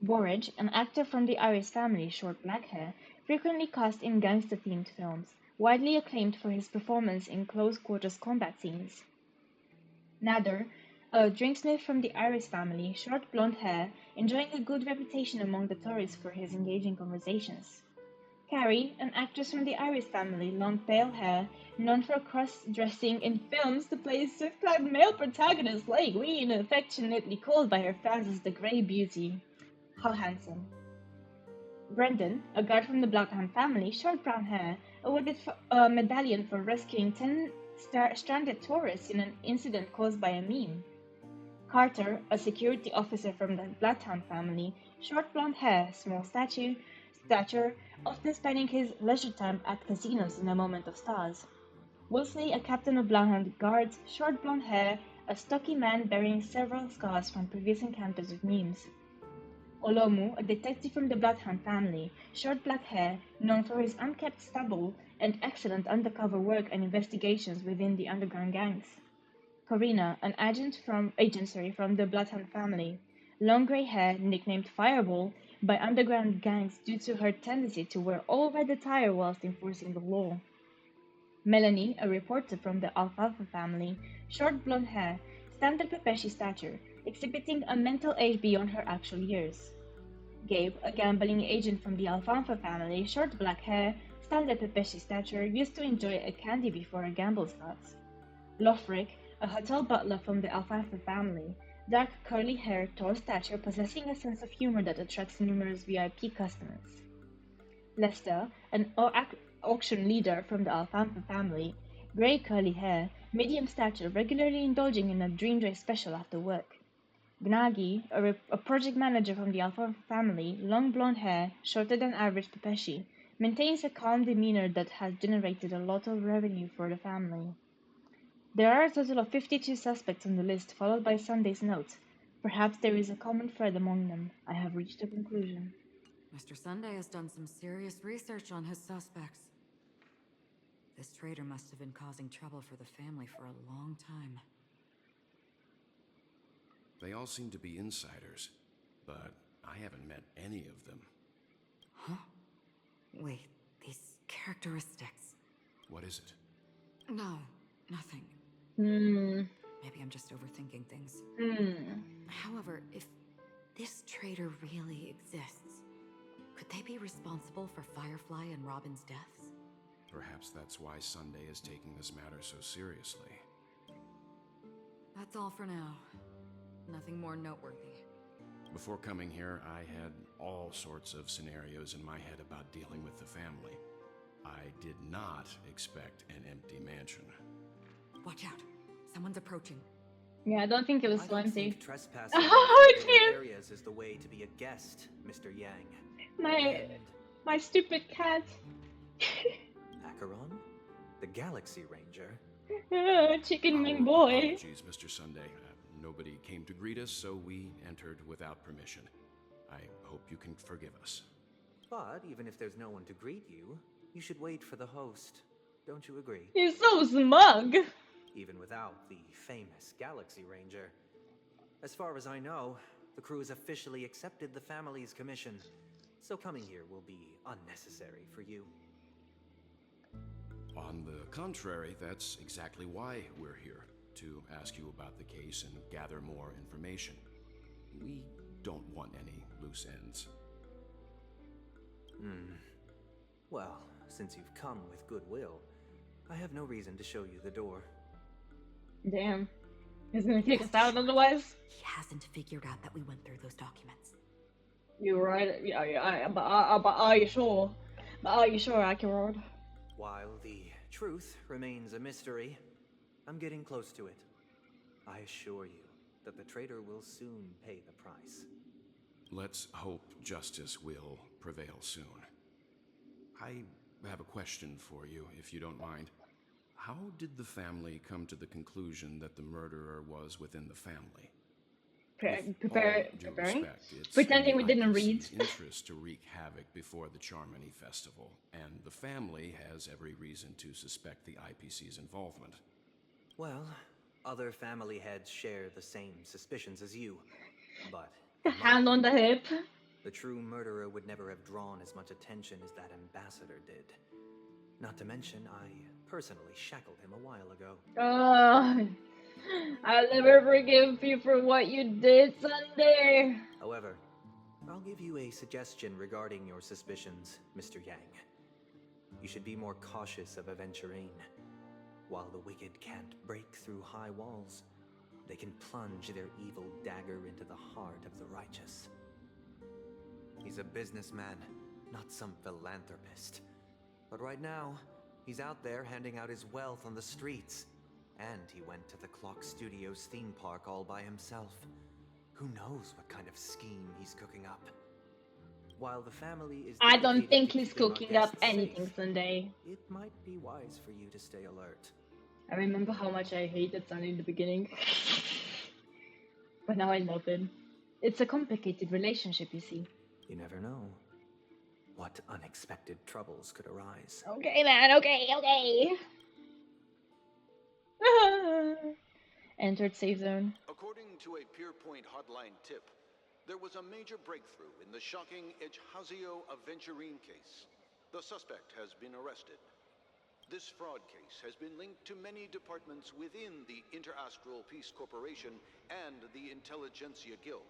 Borage, an actor from the Iris family, short black hair, frequently cast in gangster-themed films, widely acclaimed for his performance in close-quarters combat scenes. Nather, a drinksmith from the Iris family, short blonde hair, enjoying a good reputation among the tourists for his engaging conversations. Carrie, an actress from the Iris family, long pale hair, known for cross-dressing in films to play swift-clad male protagonists like Ween, affectionately called by her fans as the Grey Beauty. How handsome. Brendan, a guard from the Bloodhound family, short brown hair, awarded a medallion for rescuing 10 stranded tourists in an incident caused by a meme. Carter, a security officer from the Bloodhound family, short blonde hair, small stature, often spending his leisure time at casinos in a moment of stars. Wolseley, a captain of Bloodhound guards, short blonde hair, a stocky man bearing several scars from previous encounters with memes. Olomu, a detective from the Bloodhound family, short black hair, known for his unkempt stubble and excellent undercover work and investigations within the underground gangs. Corina, an agent from the Bloodhound family, long grey hair, nicknamed Fireball by underground gangs due to her tendency to wear all red attire whilst enforcing the law. Melanie, a reporter from the Alfalfa family, short blonde hair, standard Pepeshi stature, exhibiting a mental age beyond her actual years. Gabe, a gambling agent from the Alfalfa family, short black hair, standard Pepeshi stature, used to enjoy a candy before a gamble starts. Lofric, a hotel butler from the Alfalfa family, dark curly hair, tall stature, possessing a sense of humor that attracts numerous VIP customers. Lester, an auction leader from the Alfalfa family, grey curly hair, medium stature, regularly indulging in a dream dress special after work. Gnagi, a project manager from the Alpha family, long blonde hair, shorter than average Pepeshi, maintains a calm demeanor that has generated a lot of revenue for the family. There are a total of 52 suspects on the list, followed by Sunday's note. Perhaps there is a common thread among them. I have reached a conclusion. Mr. Sunday has done some serious research on his suspects. This traitor must have been causing trouble for the family for a long time. They all seem to be insiders, but I haven't met any of them. Huh? Wait, these characteristics. What is it? No, nothing. Maybe I'm just overthinking things. However, if this traitor really exists, could they be responsible for Firefly and Robin's deaths? Perhaps that's why Sunday is taking this matter so seriously. That's all for now. Nothing more noteworthy. Before coming here, I had all sorts of scenarios in my head about dealing with the family. I did not expect an empty mansion. Watch out. Someone's approaching. Yeah, I don't think it was I don't empty. think trespassing Oh, in dear. areas is the way to be a guest, Mr. Yang. My stupid cat. Acheron? The Galaxy Ranger? Chicken wing Our boy. apologies, Mr. Sunday. Nobody came to greet us, so we entered without permission. I hope you can forgive us. But even if there's no one to greet you, you should wait for the host. Don't you agree? He's so smug. Even without the famous Galaxy Ranger. As far as I know, the crew has officially accepted the family's commission, so coming here will be unnecessary for you. On the contrary, that's exactly why we're here, to ask you about the case and gather more information. We don't want any loose ends. Well, since you've come with goodwill, I have no reason to show you the door. Damn. He's gonna kick us out otherwise. He hasn't figured out that we went through those documents. You're right. Yeah. But are you sure? But are you sure, Akerod? While the truth remains a mystery, I'm getting close to it. I assure you that the traitor will soon pay the price. Let's hope justice will prevail soon. I have a question for you, if you don't mind. How did the family come to the conclusion that the murderer was within the family? Preparing? It's Pretending in we the didn't read. IPC's interest to wreak havoc before the Charmony Festival, and the family has every reason to suspect the IPC's involvement. Well, other family heads share the same suspicions as you, but The hand on the hip. the true murderer would never have drawn as much attention as that ambassador did. Not to mention, I personally shackled him a while ago. I'll never forgive you for what you did, Sunday. However, I'll give you a suggestion regarding your suspicions, Mr. Yang. You should be more cautious of Aventurine. While the wicked can't break through high walls, they can plunge their evil dagger into the heart of the righteous. He's a businessman, not some philanthropist. But right now, he's out there handing out his wealth on the streets. And he went to the Clock Studios theme park all by himself. Who knows what kind of scheme he's cooking up? While the family is I don't dedicated think to he's keeping our cooking up guests anything, safe, Sunday. it might be wise for you to stay alert. I remember how much I hated Sunday in the beginning. But now I love him. It's a complicated relationship, you see. You never know what unexpected troubles could arise. Okay, man, okay. Entered safe zone. According to a Pierpoint hotline tip, there was a major breakthrough in the shocking Ejhazio Aventurine case. The suspect has been arrested. This fraud case has been linked to many departments within the Interastral Peace Corporation and the Intelligentsia Guild,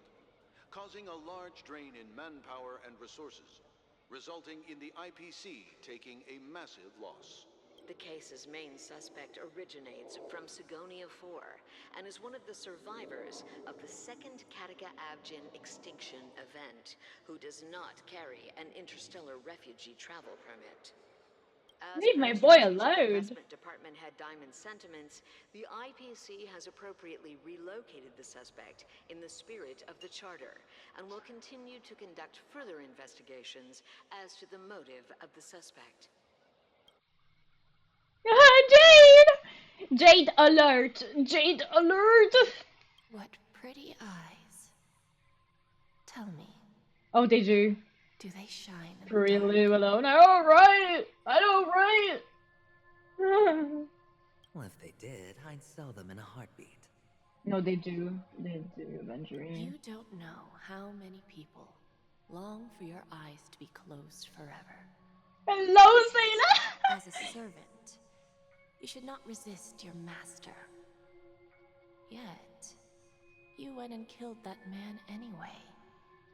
causing a large drain in manpower and resources, resulting in the IPC taking a massive loss. The case's main suspect originates from Sigonia 4 and is one of the survivors of the second Kataka Abjin extinction event, who does not carry an interstellar refugee travel permit. As Leave my per boy Strategic alone. Investment Department head Diamond's sentiments, the IPC has appropriately relocated the suspect in the spirit of the Charter and will continue to conduct further investigations as to the motive of the suspect. Jade! Jade alert! Jade alert! What pretty eyes. Tell me, Oh, they do. do they shine in the Really dark? alone. I know, right? Well, if they did, I'd sell them in a heartbeat. No, they do. They do, Aventurine. You don't know how many people long for your eyes to be closed forever. Hello, Zayna! As a servant, you should not resist your master. Yet, you went and killed that man anyway.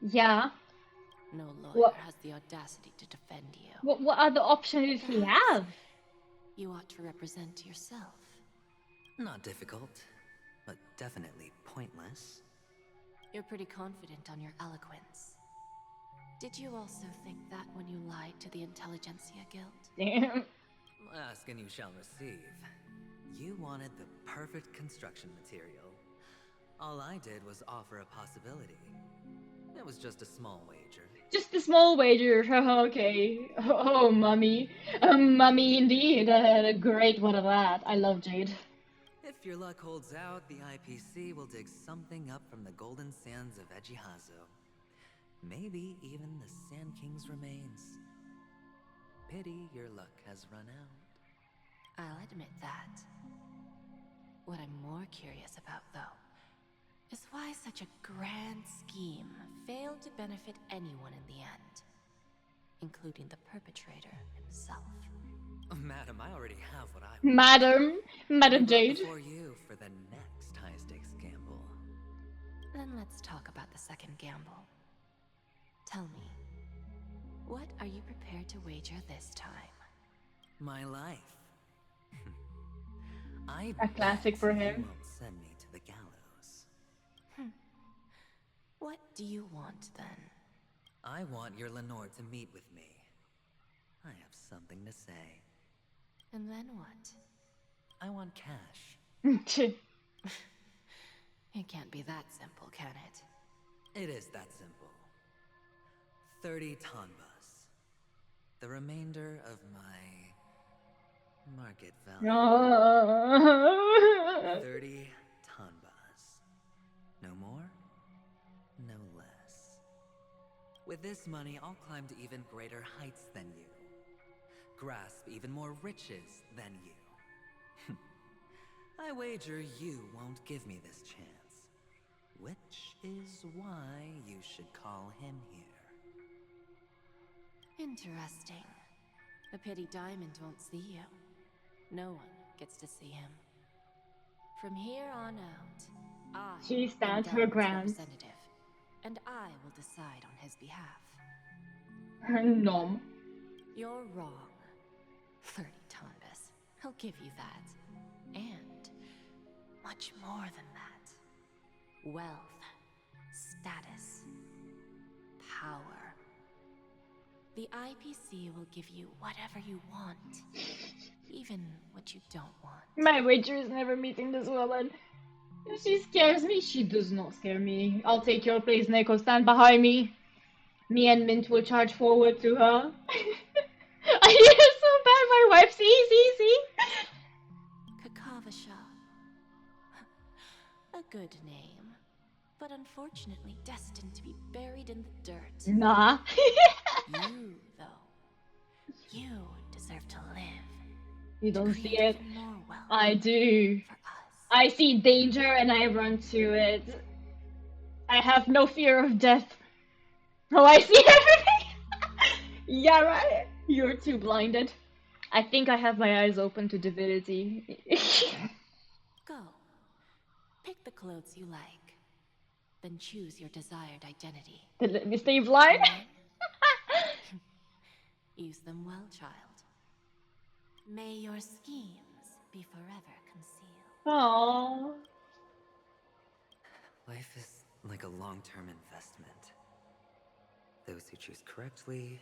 Yeah. No lawyer What? has the audacity to defend you. What other option did he have? You ought to represent yourself. Not difficult, but definitely pointless. You're pretty confident on your eloquence. Did you also think that when you lied to the Intelligentsia Guild? Damn. Ask and you shall receive. You wanted the perfect construction material. All I did was offer a possibility. It was just a small wager. Just a small wager. Okay. Oh, mummy. Mummy, indeed. A great one of that. I love Jade. If your luck holds out, the IPC will dig something up from the golden sands of Ejhazio. Maybe even the Sand King's remains. Pity your luck has run out. I'll admit that. What I'm more curious about, though, is why such a grand scheme failed to benefit anyone in the end, including the perpetrator himself. Madam, I already have what I want. Madam Jade. Before you for the next high-stakes gamble. Then let's talk about the second gamble. Tell me, what are you prepared to wager this time? My life. I A classic bet for you him. won't send me to to the gallows. What do you want then? I want your Lenore to meet with me. I have something to say. And then what? I want cash. It can't be that simple, can it? It is that simple. 30 tanbas. The remainder of my market value. 30 tanbas. No more, no less. With this money, I'll climb to even greater heights than you. Grasp even more riches than you. I wager you won't give me this chance. Which is why you should call him here. Interesting. A pity Diamond won't see you. No one gets to see him. From here on out, I She stands am her Diamond's ground. representative, and I will decide on his behalf. Nom. You're wrong. 30 tanbas. I'll give you that. And much more than that. Wealth, status, power. The IPC will give you whatever you want, even what you don't want. My wager is never meeting this woman. If she scares me, she does not scare me. I'll take your place, Neko. Stand behind me. Me and Mint will charge forward to her. I hear so bad, my wife. See. Kakavasha. A good name, but unfortunately destined to be buried in the dirt. Nah. You, though, you deserve to live. You don't see it. Even more wealth I do. for us. I see danger and I run to it. I have no fear of death. Oh, I see everything. Yeah, right. You're too blinded. I think I have my eyes open to divinity. Go. Pick the clothes you like. Then choose your desired identity. Then let me stay blind. Use them well, child. May your schemes be forever concealed. Aww. Life is like a long-term investment. Those who choose correctly.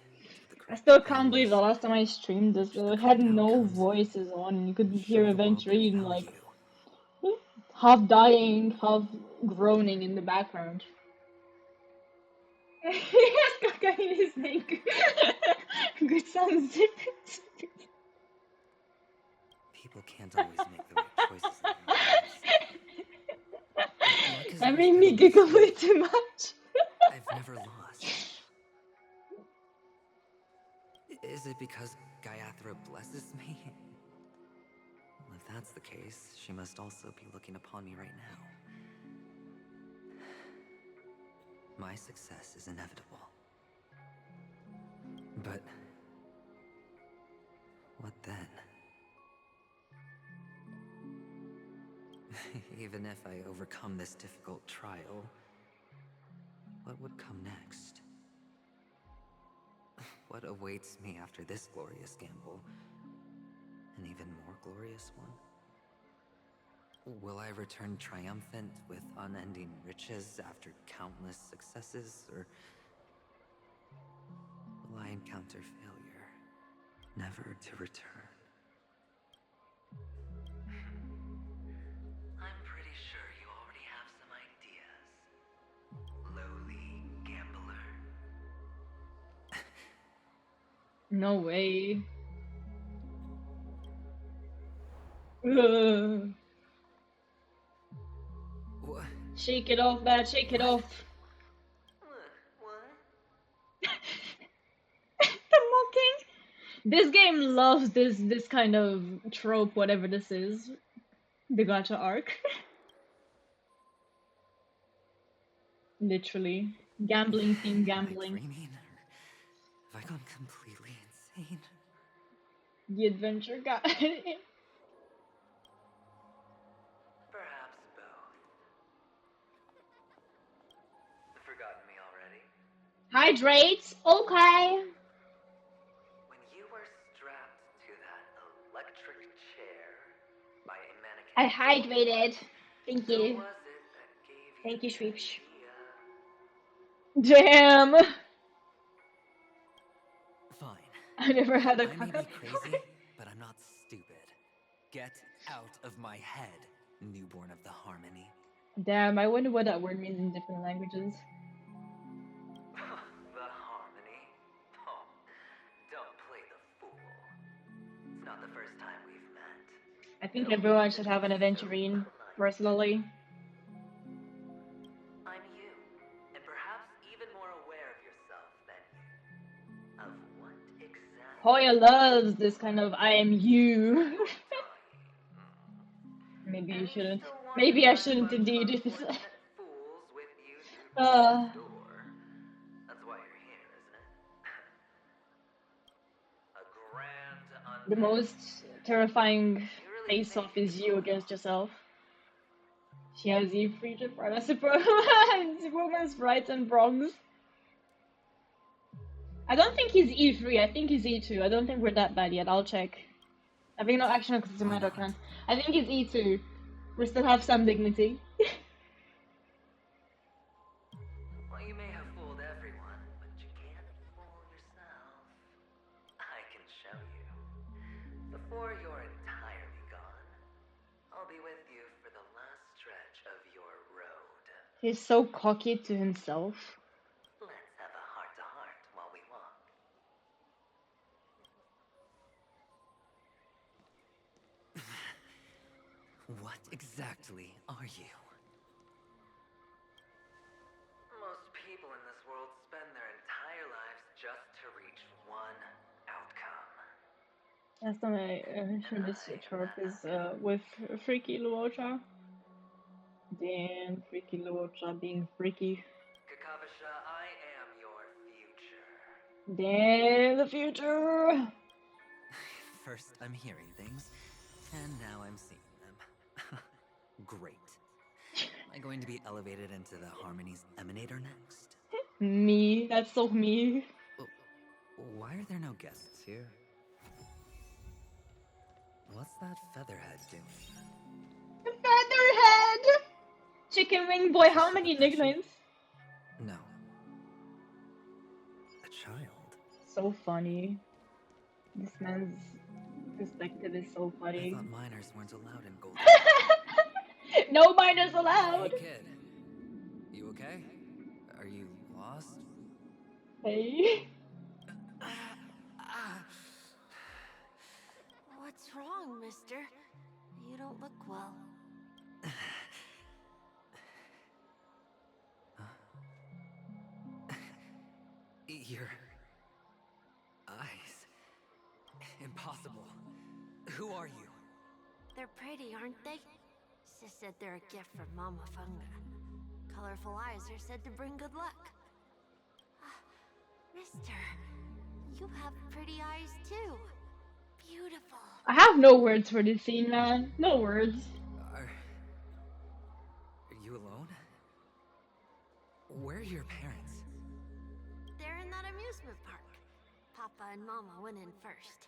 The I correct still can't believe the things, last time I streamed this, the it had correct no outcomes, voices on, and you could show hear the world their Aventurine like value. half dying, half groaning in the background. Yes, cocaine is snake. Good sounds different. People can't always make the right choices in their lives. But luck has That always made been me on my giggle way side. too much. I've never lost. Is it because Gayathra blesses me? Well, if that's the case, she must also be looking upon me right now. My success is inevitable. But what then? Even if I overcome this difficult trial, what would come next? What awaits me after this glorious gamble? An even more glorious one? Will I return triumphant with unending riches after countless successes, or will I encounter failure, never to return? I'm pretty sure you already have some ideas, lowly gambler. No way. Ugh. What? Shake it off, man. Shake it off. What? The mocking. This game loves this kind of trope, whatever this is. The gacha arc. Literally. Gambling theme Am I gambling. dreaming, or have I gone completely insane? The adventure guy. Perhaps both. Forgotten me already? Hydrate. Okay. When you were strapped to that electric chair by a mannequin. I hydrated. Thank Who you. was it that gave Thank you, the Shreeps. idea? Damn! Fine. I never had a I may be crazy, but I'm not stupid. Get out of my head, newborn of the Harmony. Damn, I wonder what that word means in different languages. The Harmony? Oh, don't play the fool. It's not the first time we've met. I think everyone should have an aventurine, personally. I'm you, and perhaps even more aware of yourself than you. Of what exactly? Hoya loves this kind of I am you. Maybe you shouldn't. Maybe I shouldn't indeed. Fools with you through death's door. That's why you're here, isn't it? A grand The most terrifying face-off is you against yourself. She has you free to fight. I suppose Superman's right and wrongs. I don't think he's E3, I think he's E2. I don't think we're that bad yet, I'll check. I think no action because it's a matter can. I think he's E2. We still have some dignity. Well, you may have fooled everyone, but you can't fool yourself. I can show you. Before you're entirely gone, I'll be with you for the last stretch of your road. He's so cocky to himself. Let's have a heart-to-heart while we walk. What exactly are you? Most people in this world spend their entire lives just to reach one outcome. Last time I heard this trope is with Freaky Luocha. Damn, Freaky Luocha being freaky. Kakavasha, I am your future. Damn, the future! First, I'm hearing things, and now I'm seeing them. Great. Am I going to be elevated into the Harmony's Emanator next? Me, that's so me. Why are there no guests here? What's that Featherhead doing? Featherhead! Chicken Wing Boy, how many nicknames? No. A child. So funny. This man's perspective is so I funny. thought minors weren't allowed in Golden. No minors allowed! Hey kid, you okay? Are you lost? Hey. What's wrong, mister? You don't look well. Your eyes. Impossible. Who are you? They're pretty, aren't they? Sis said they're a gift from Mama Funga. Colorful eyes are said to bring good luck. Mister, you have pretty eyes too. Beautiful. I have no words for this scene, man. No words. Are you alone? Where are your parents? They're in that amusement park. Papa and Mama went in first.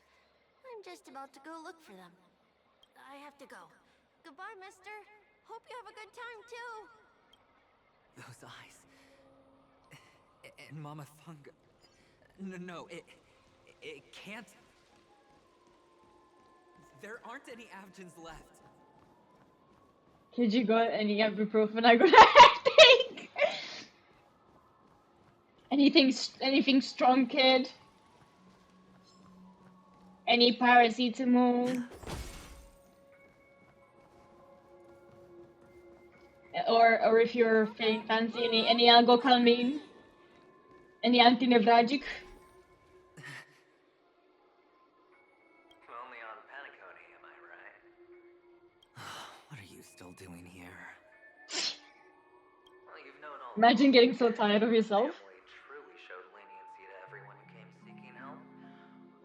I'm just about to go look for them. I have to go. Goodbye, mister. Hope you have a good time, too. Those eyes. And Mama Funga. No, it can't. There aren't any Avgens left. Did you got any ibuprofen? I got a headache. Anything strong, kid? Any paracetamol? Or if you're feeling fancy, any algocalmine? Any antinevralgic? Only on Paniconi, am I right? What are you still doing here? Well, you've known all Imagine getting so tired of yourself. family truly showed leniency to everyone who came seeking help.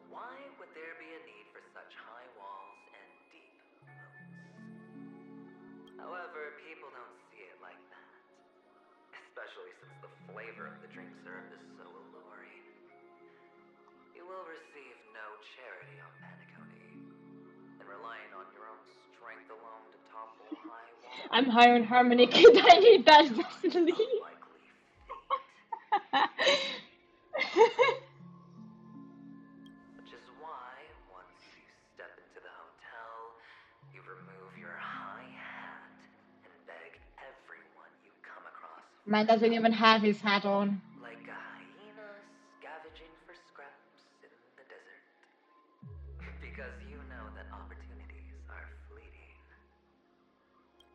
Why would there be a need for such high walls and deep moats? However, people don't see it like that. Especially since the flavor of the drink served is so alluring. You will receive no charity on Paniconi, and relying on your own strength alone to topple high walls. I'm higher on Harmony Kid. I need that desperately. Which is why, once you step into the hotel, you remove your high hat and beg everyone you come across. Man doesn't even have his hat on. Like a hyena scavenging for scraps in the desert. Because you know that opportunities are fleeting.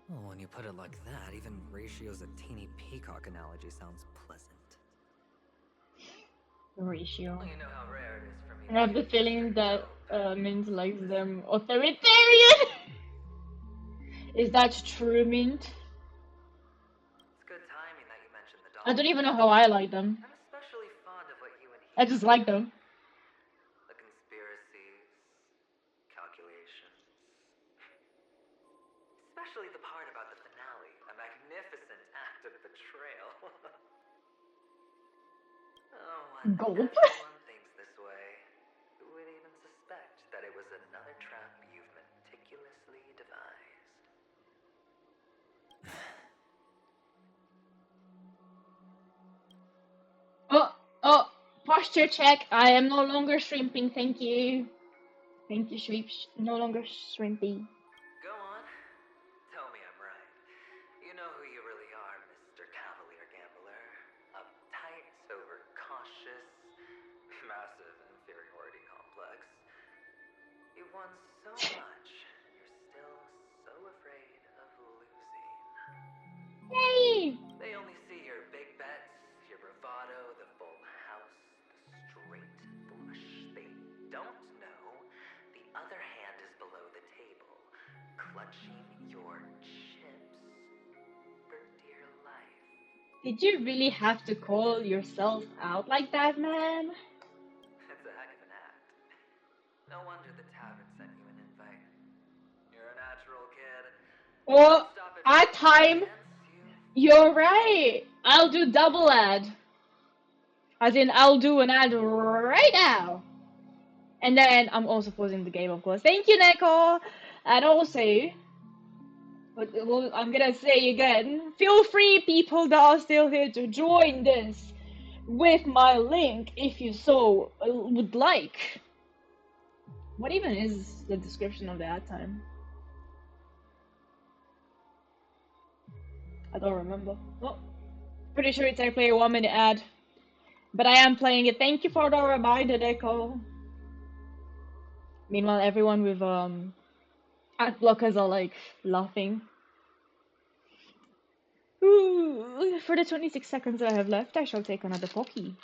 Well, when you put it like that, even Ratio's a teeny peacock analogy sounds pleasant. Ratio. Well, you know how rare it is for me I have the feeling that Mint likes them authoritarian. Is that true, Mint? It's good timing that you mentioned the dog. I don't even know how I like them. I'm especially fond of what you and he I just like them. The conspiracies, calculations. Especially the part about the finale, a magnificent act of betrayal. Oh, when Gulp. everyone thinks this way, who would even suspect that it was another trap you've meticulously devised? Oh, posture check. I am no longer shrimping, thank you. Thank you, Shreeps. No longer shrimpy. Go on. Tell me I'm right. You know who you really are, Mr. Cavalier Gambler. Uptight, overcautious, massive inferiority complex. You've won so much, and you're still so afraid of losing. Yay! They only see your big bets, your bravado, the full house, the straight flush. They don't know the other hand is below the table, clutching your chips for dear life. Did you really have to call yourself out like that, man? It's a heck of an act. No wonder the tavern sent you an invite. You're a natural kid. Oh, Stop it. ad time. You're right. I'll do double ad. As in, I'll do an ad right now. And then I'm also pausing the game, of course. Thank you, Neko. And also, well, I'm gonna say again, feel free, people that are still here, to join this with my link if you so would like. What even is the description of the ad time? I don't remember. Oh, pretty sure it's actually a 1 minute ad. But I am playing it. Thank you for the reminder, Deco. Meanwhile, everyone with ad blockers are like laughing. Ooh, for the 26 seconds I have left, I shall take another Pocky.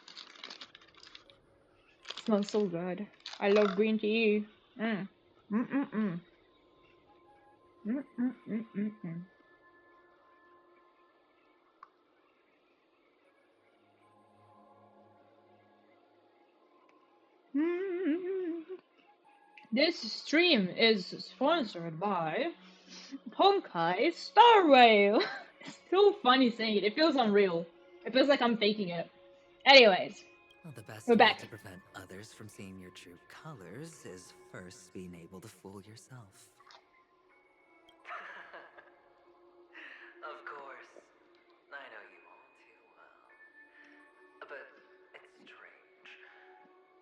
Smells so good. I love green tea. Mm. Mm-mm-mm. Mm-mm-mm-mm-mm. This stream is sponsored by Honkai Star Rail. It's so funny saying it. It feels unreal. It feels like I'm faking it. Anyways, Well, the best we're way back. to prevent others from seeing your true colors is first being able to fool yourself. Of course. I know you all too well. But it's strange.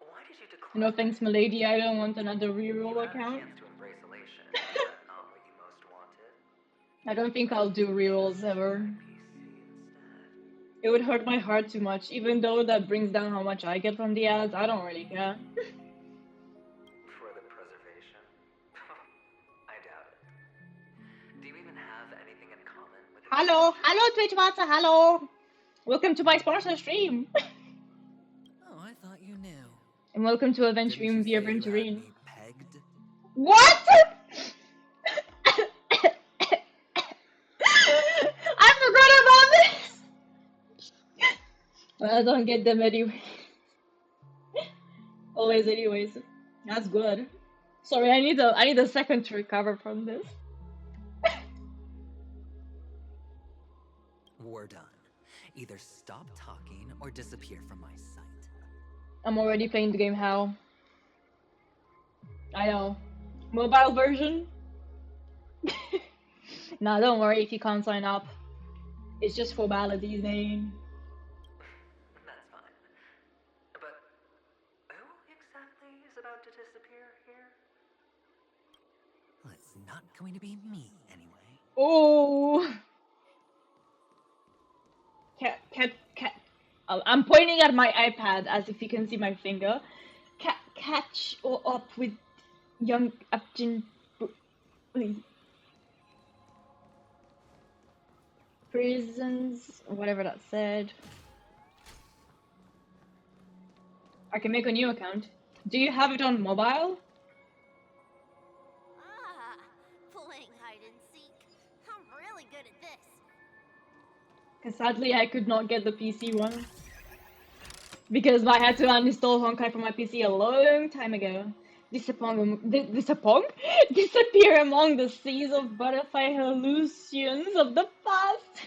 Why did you decline? No thanks, milady. I don't want another You reroll had a account. chance to embrace elation. Was that not what you most wanted? I don't think I'll do rerolls ever. It would hurt my heart too much, even though that brings down how much I get from the ads. I don't really care. For the preservation? I doubt it. Do you even have anything in common with Hello, Twitch Master, hello. Welcome to my sponsor stream. Oh, I thought you knew. And welcome to Didn't you Adventuring say via you had Venturine. me pegged? What? I forgot about this. Well, I don't get them anyway. Always, anyways. That's good. Sorry, I need a second to recover from this. We're done. Either stop talking or disappear from my sight. I'm already playing the game. How? I know. Mobile version. Nah, don't worry if you can't sign up. It's just formalities, name. That's fine. But who exactly is about to disappear here? Well, it's not going to be me, anyway. Oh! Cat. I'm pointing at my iPad as if you can see my finger. Catch or up with young Abjin. Prisons, whatever that said. I can make a new account. Do you have it on mobile? Ah, playing hide and seek. I'm really good at this. Because sadly I could not get the PC one. Because I had to uninstall Honkai from my PC a long time ago. Disappear among the seas of butterfly hallucinations of the past.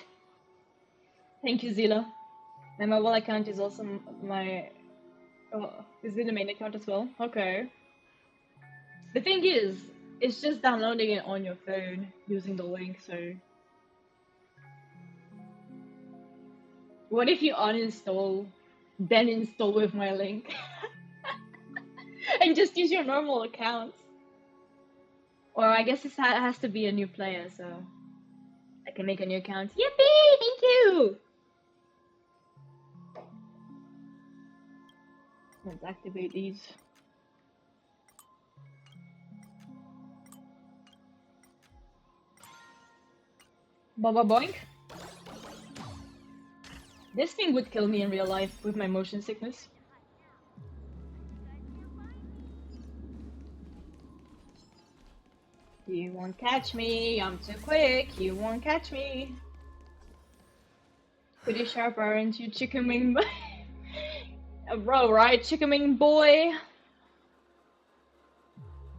Thank you, Zila. My mobile account is also my... Oh, is it the main account as well? Okay. The thing is, it's just downloading it on your phone using the link, so... What if you uninstall, then install with my link? And just use your normal account? Or I guess it has to be a new player, so... I can make a new account. Yippee! Thank you! Let's activate these. Baba boink. This thing would kill me in real life with my motion sickness. You won't catch me, I'm too quick, you won't catch me. Pretty sharp, aren't you, chicken wing boy? Bro, right, chicken wing boy?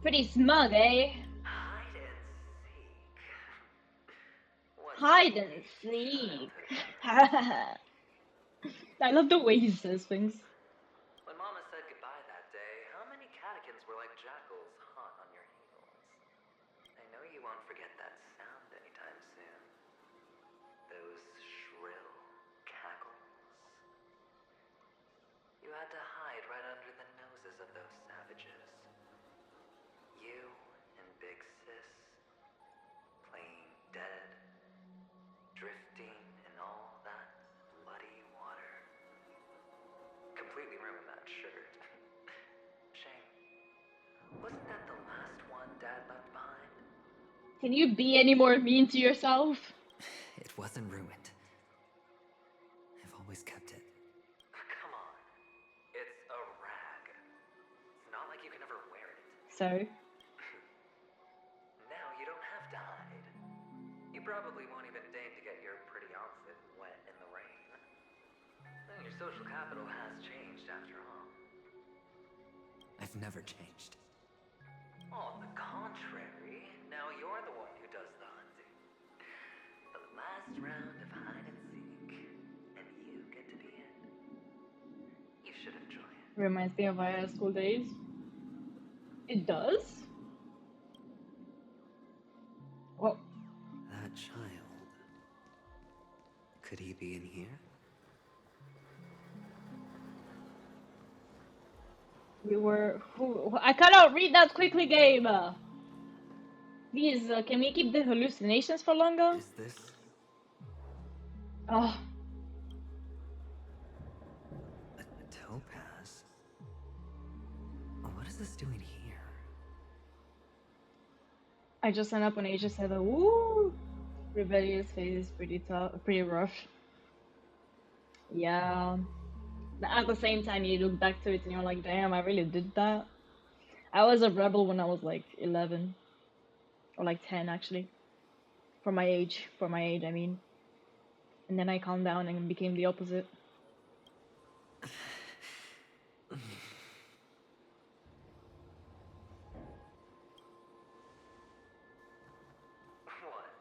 Pretty smug, eh? Hide and seek. I love the way he says things. When Mama said goodbye that day, how many catechins were like jackals hot on your heels? I know you won't forget that sound anytime soon. Those shrill cackles. You had to hide right under the noses of those savages. You and Big Sis, playing dead, drifting in all that bloody water. Completely ruined that shirt. Shame. Wasn't that the last one Dad left behind? Can you be any more mean to yourself? It wasn't ruined. I've always kept it. Come on. It's a rag. It's not like you can ever wear it. So? Now you don't have to hide. You probably won't even deign to get your pretty outfit wet in the rain. Then your social capital has changed after all. I've never changed. On the contrary, now you're the one who does the hunting. The last round of hide and seek, and you get to be it. You should enjoy it. Reminds me of our high school days. It does? Well, That child. Could he be in here? we were... I cannot read that quickly, game! Please, can we keep the hallucinations for longer? Is this Oh, a topaz? What is this doing here? I just signed up on Asia 7. Woo! Rebellious phase, pretty tough, pretty rough. Yeah. But at the same time, you look back to it and you're like, damn, I really did that. I was a rebel when I was like 11. Or like 10, actually. For my age, I mean. And then I calmed down and became the opposite. What?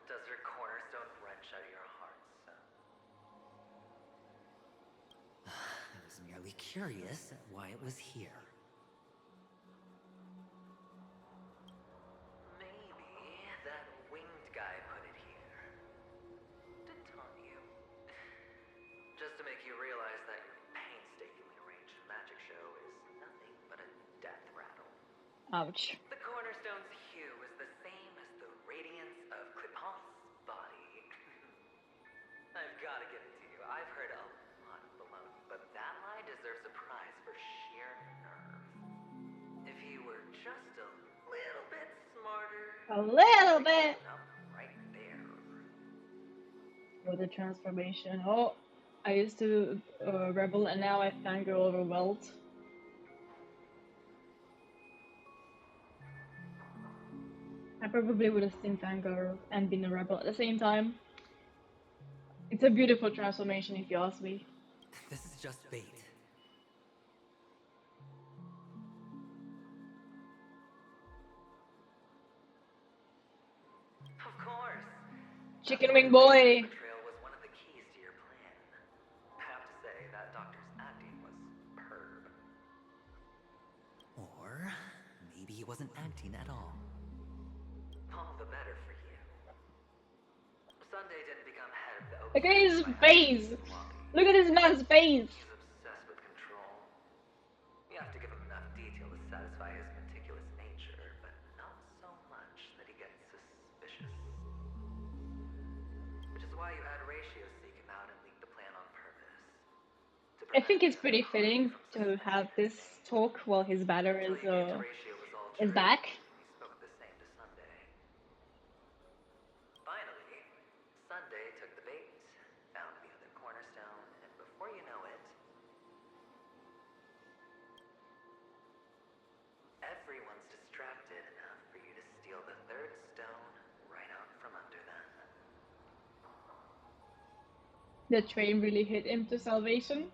Does your cornerstone wrench out your heart, son? I was merely curious at why it was here. Maybe that winged guy put it here. Ouch. The cornerstone's hue is the same as the radiance of Clipant's body. I've got to give it to you. I've heard a lot of baloney, but that lie deserves a prize for sheer nerve. If he were just a little bit smarter, A little bit. up right there. For the transformation. Oh, I used to rebel and now I fangirl over Welt. I probably would have seen fangirl and been a rebel at the same time. It's a beautiful transformation if you ask me. This is just bait. Of course. Chicken wing boy. Betrayal was one of the keys to your plan. I have to say that doctor's acting was superb. Or maybe he wasn't acting at all. All the better for you. Sunday didn't become head of the Look at his face. Look at this man's face. He's obsessed with control. You have to give him enough detail to satisfy his meticulous nature, but not so much that he gets suspicious. Which is why you had Ratio seek him out and leak the plan on purpose. I think it's pretty fitting to have this talk while his banner is back. He spoke the same to Sunday. Finally, Sunday took the bait, found the other cornerstone, and before you know it, everyone's distracted enough for you to steal the third stone right out from under them. The train really hit him to salvation.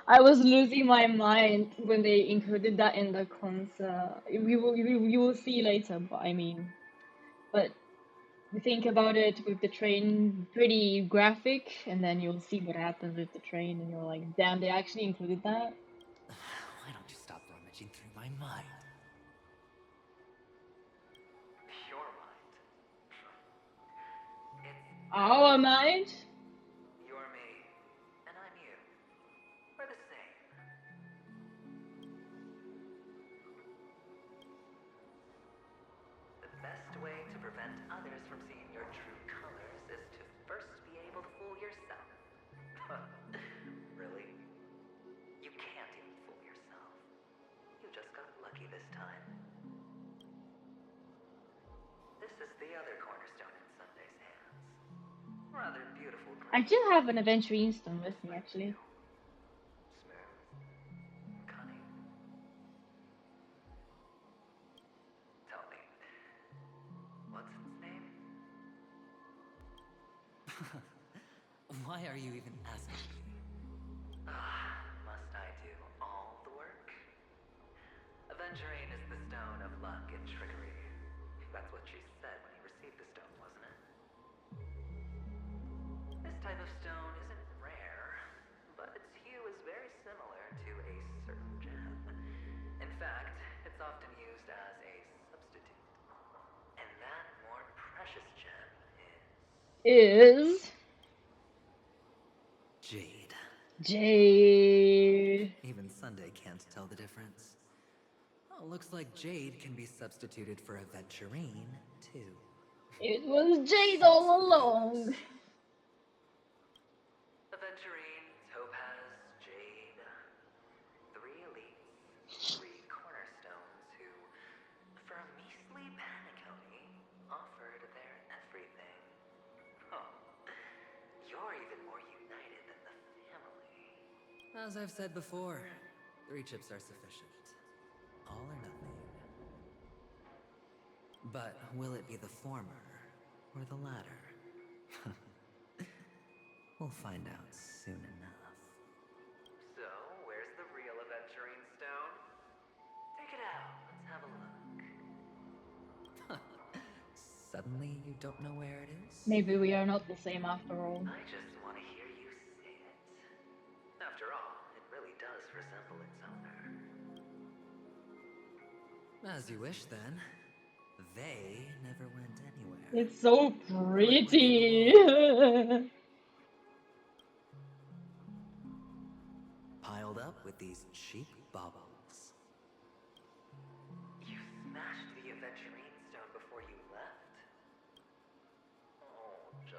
I was losing my mind when they included that in the cons. You will see later, but I mean, but you think about it with the train, pretty graphic, and then you'll see what happens with the train, and you're like, damn, they actually included that. Why don't you stop rummaging through my mind? Your mind. It's Our mind? you're me, and I'm you. We're the same. The best way to prevent others from seeing your true colors is to first be able to fool yourself. Really? You can't even fool yourself. You just got lucky this time. This is the other cornerstone in Sunday's hands. Rather beautiful. I do have an Aventurine stone with me, actually. Smooth. Cunning. Tell me, what's its name? Why are you even asking me? Must I do all the work? Aventurine is the stone of luck and trickery. That's what she said when you received the stone, wasn't it? This type of stone isn't rare, but its hue is very similar to a certain gem. In fact, it's often used as a substitute. And that more precious gem Is Jade. Jade. Even Sunday can't tell the difference. Oh, looks like Jade can be substituted for Aventurine, too. It was Jade all along. Aventurine, Topaz, Jade. 3 elites, 3 cornerstones who, for a measly penny, offered their everything. Oh, you're even more united than the family. As I've said before, 3 chips are sufficient. All or nothing. But will it be the former or the latter? We'll find out soon enough. So, where's the real Aventurine stone? Take it out. Let's have a look. Suddenly you don't know where it is? Maybe we are not the same after all. I just want to hear you say it. After all, it really does resemble its owner. As you wish, then. They never went anywhere. It's so pretty. Piled up with these cheap baubles.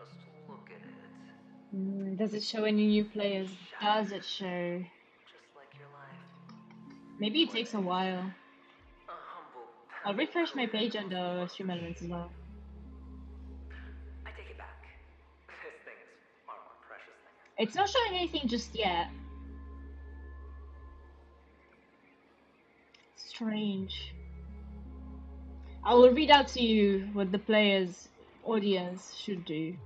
Just look at it. Does it show any new players? Does it show? Just like your life. Maybe it takes a while. A humble I'll refresh my page on the stream elements as well. I take it back. This thing is far more precious than your It's not showing anything just yet. Strange. I will read out to you what the players' audience should do.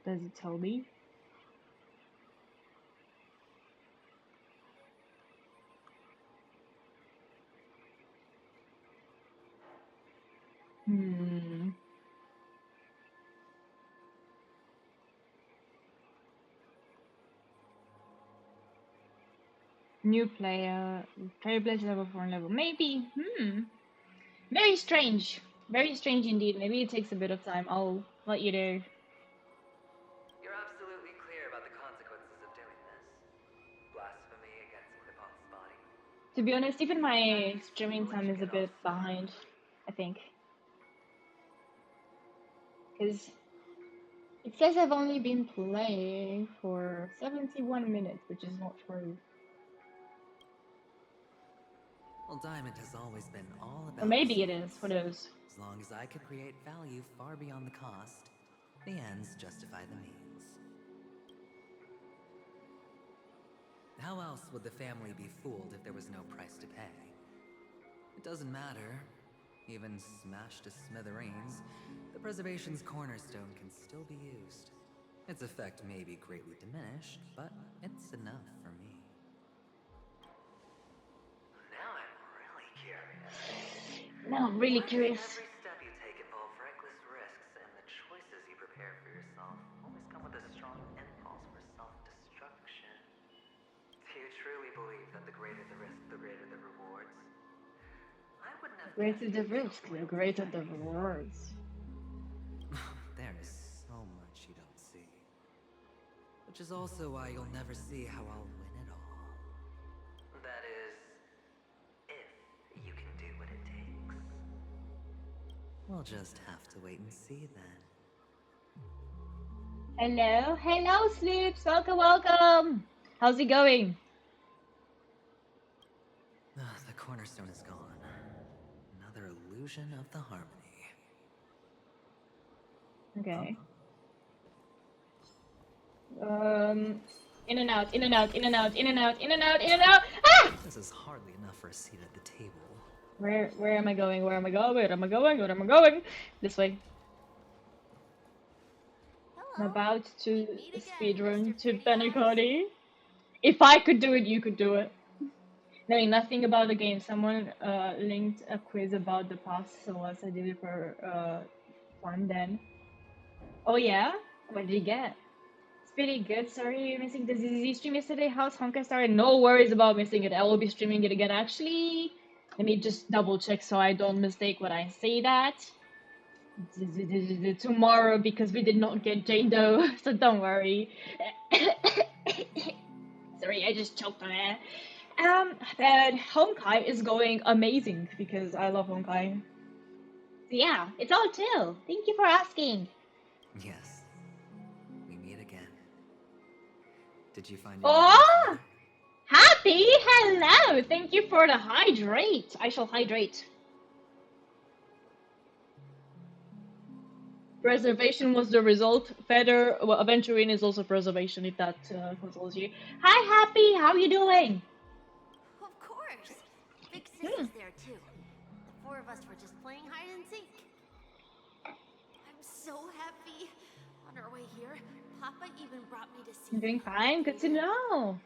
Does it tell me? New player, player plays level 4 level. Maybe. Very strange. Very strange indeed. Maybe it takes a bit of time. I'll let you know. You're absolutely clear about the consequences of doing this. Blasphemy against Clip-On's body. To be honest, even my streaming time is a bit behind, I think. Because it says I've only been playing for 71 minutes, which is not true. Well, Diamond has always been all about Or maybe it is, who knows. As long as I could create value far beyond the cost, the ends justify the means. How else would the family be fooled if there was no price to pay? It doesn't matter. Even smashed to smithereens, the preservation's cornerstone can still be used. Its effect may be greatly diminished, but it's enough for me. Now I'm really curious. Now I'm really curious. Every step you take involves reckless risks, and the choices you prepare for yourself always come with a strong impulse for self-destruction. Do you truly believe that the greater the risk, the greater the rewards? I wouldn't have The greater the risk, the greater the rewards. There is so much you don't see. Which is also why you'll never see how I'll win it all. That is, if you can do what it takes. We'll just have to wait and see then. Hello, hello, Sloops. Welcome, welcome. How's it going? The cornerstone is gone. Another illusion of the harmony. Okay. In and out, in and out, in and out, in and out, in and out, in and out. Ah! This is hardly enough for a seat at the table. Where am I going? Where am I going? Where am I going? Where am I going? This way. I'm about to speedrun to Beniconi. If I could do it, you could do it. Knowing nothing about the game, someone linked a quiz about the past, so once I did it for fun then. Oh yeah? What did you get? It's pretty good. Sorry you're missing the ZZ stream yesterday. How's Honkai started? No worries about missing it. I will be streaming it again. Actually, let me just double check so I don't mistake when I say that. Tomorrow, because we did not get Jane Doe, so don't worry. Sorry, I just choked on air. But Honkai is going amazing because I love Honkai. So yeah, it's all chill. Thank you for asking. Yes. We meet again. Did you find Oh! Happy! Hello! Thank you for the hydrate. I shall hydrate. Preservation was the result. Feather, well, Aventurine is also preservation, if that consoles you. Hi, Happy! How are you doing? Of course. Big Sis is there too. The four of us were just playing hide and seek. I'm so happy. On our way here, Papa even brought me to see. I'm doing fine. Good to know.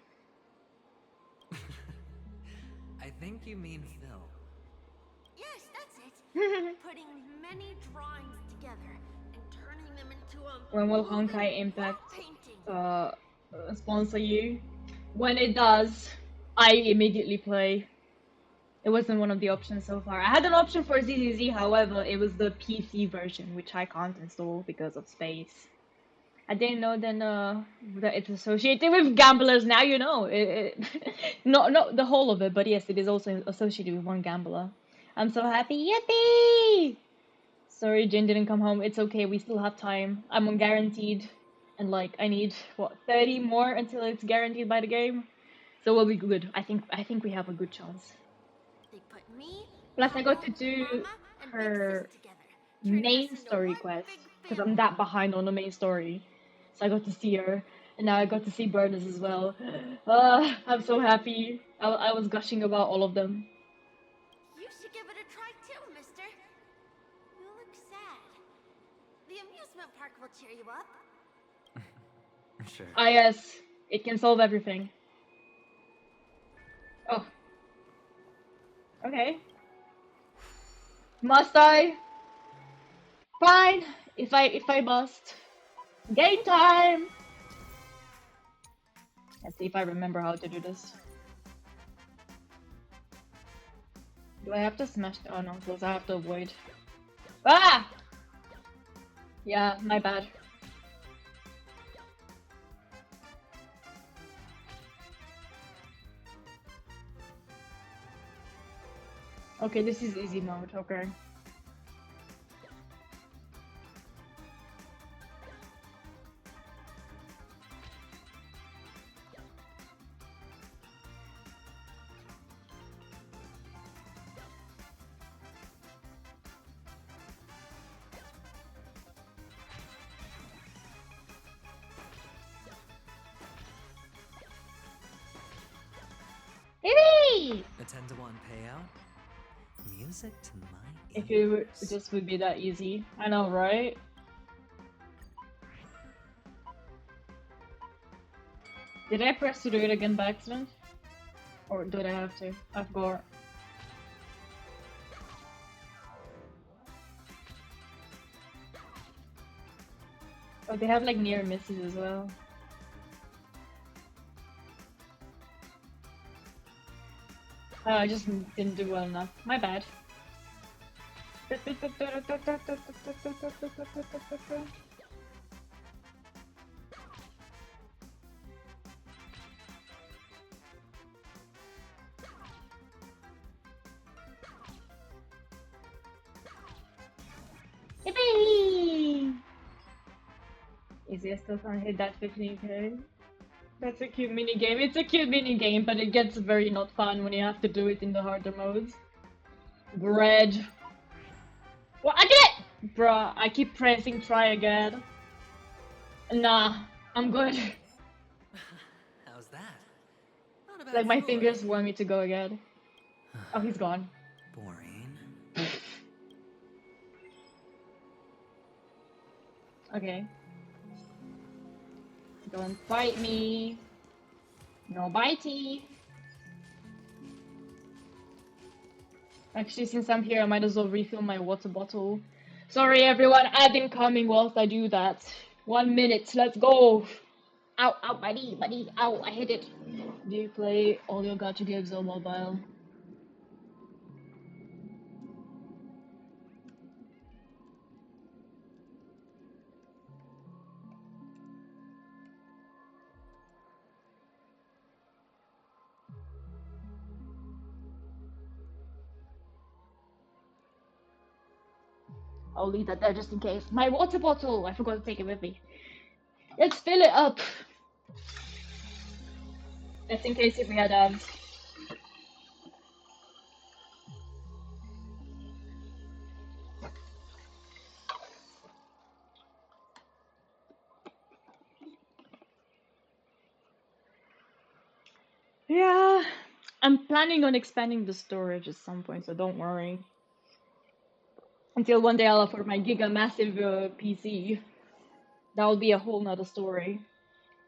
I think you mean Phil. Yes, that's it. Putting many drawings together and turning them into a When will Honkai Impact sponsor you? When it does, I immediately play. It wasn't one of the options so far. I had an option for ZZZ, however, it was the PC version, which I can't install because of space. I didn't know then that it's associated with gamblers. Now you know. Not the whole of it, but yes, it is also associated with one gambler. I'm so happy. Yippee! Sorry, Jin didn't come home. It's okay. We still have time. I'm on guaranteed, and like I need what 30 more until it's guaranteed by the game. So we'll be good. I think we have a good chance. They put me, Plus, I got Papa, to do Mama, and Big her Sis together, turning us main into story one quest big because I'm family. that behind on the main story. So I got to see her, and now I got to see Burners as well. I'm so happy. I was gushing about all of them. You should give it a try too, mister. You look sad. The amusement park will cheer you up. Sure. Ah yes, it can solve everything. Oh, okay. Must I? Fine. If I must. Game time. Let's see if I remember how to do this. Do I have to smash? Oh no, because I have to avoid. Ah! Yeah, my bad. Okay, this is easy mode, okay. Yippee! A 10 to 1 payout. Music to my If ears. it just would be that easy. I know, right? Did I press to do it again by accident? Or did I have to? I forgot. Oh, they have like near misses as well. Oh, I just didn't do well enough. My bad. Yippee! Easy, I still can't hit that 15k. That's a cute mini game. It's a cute mini game, but it gets very not fun when you have to do it in the harder modes. Bread. Well, I did it! Bruh, I keep pressing try again. Nah, I'm good. How's that? Not a bad Like my score. fingers want me to go again. Oh, he's gone. Boring. Okay. Don't bite me. No bitey. Actually, since I'm here, I might as well refill my water bottle. Sorry, everyone. I've been coming whilst I do that. 1 minute. Let's go. Ow, ow, buddy. Ow, I hit it. Do you play all your gacha games on mobile? I'll leave that there just in case. My water bottle! I forgot to take it with me. Let's fill it up! Just in case if we had Yeah, I'm planning on expanding the storage at some point, so don't worry. Until one day I'll afford my giga massive PC. That'll be a whole nother story.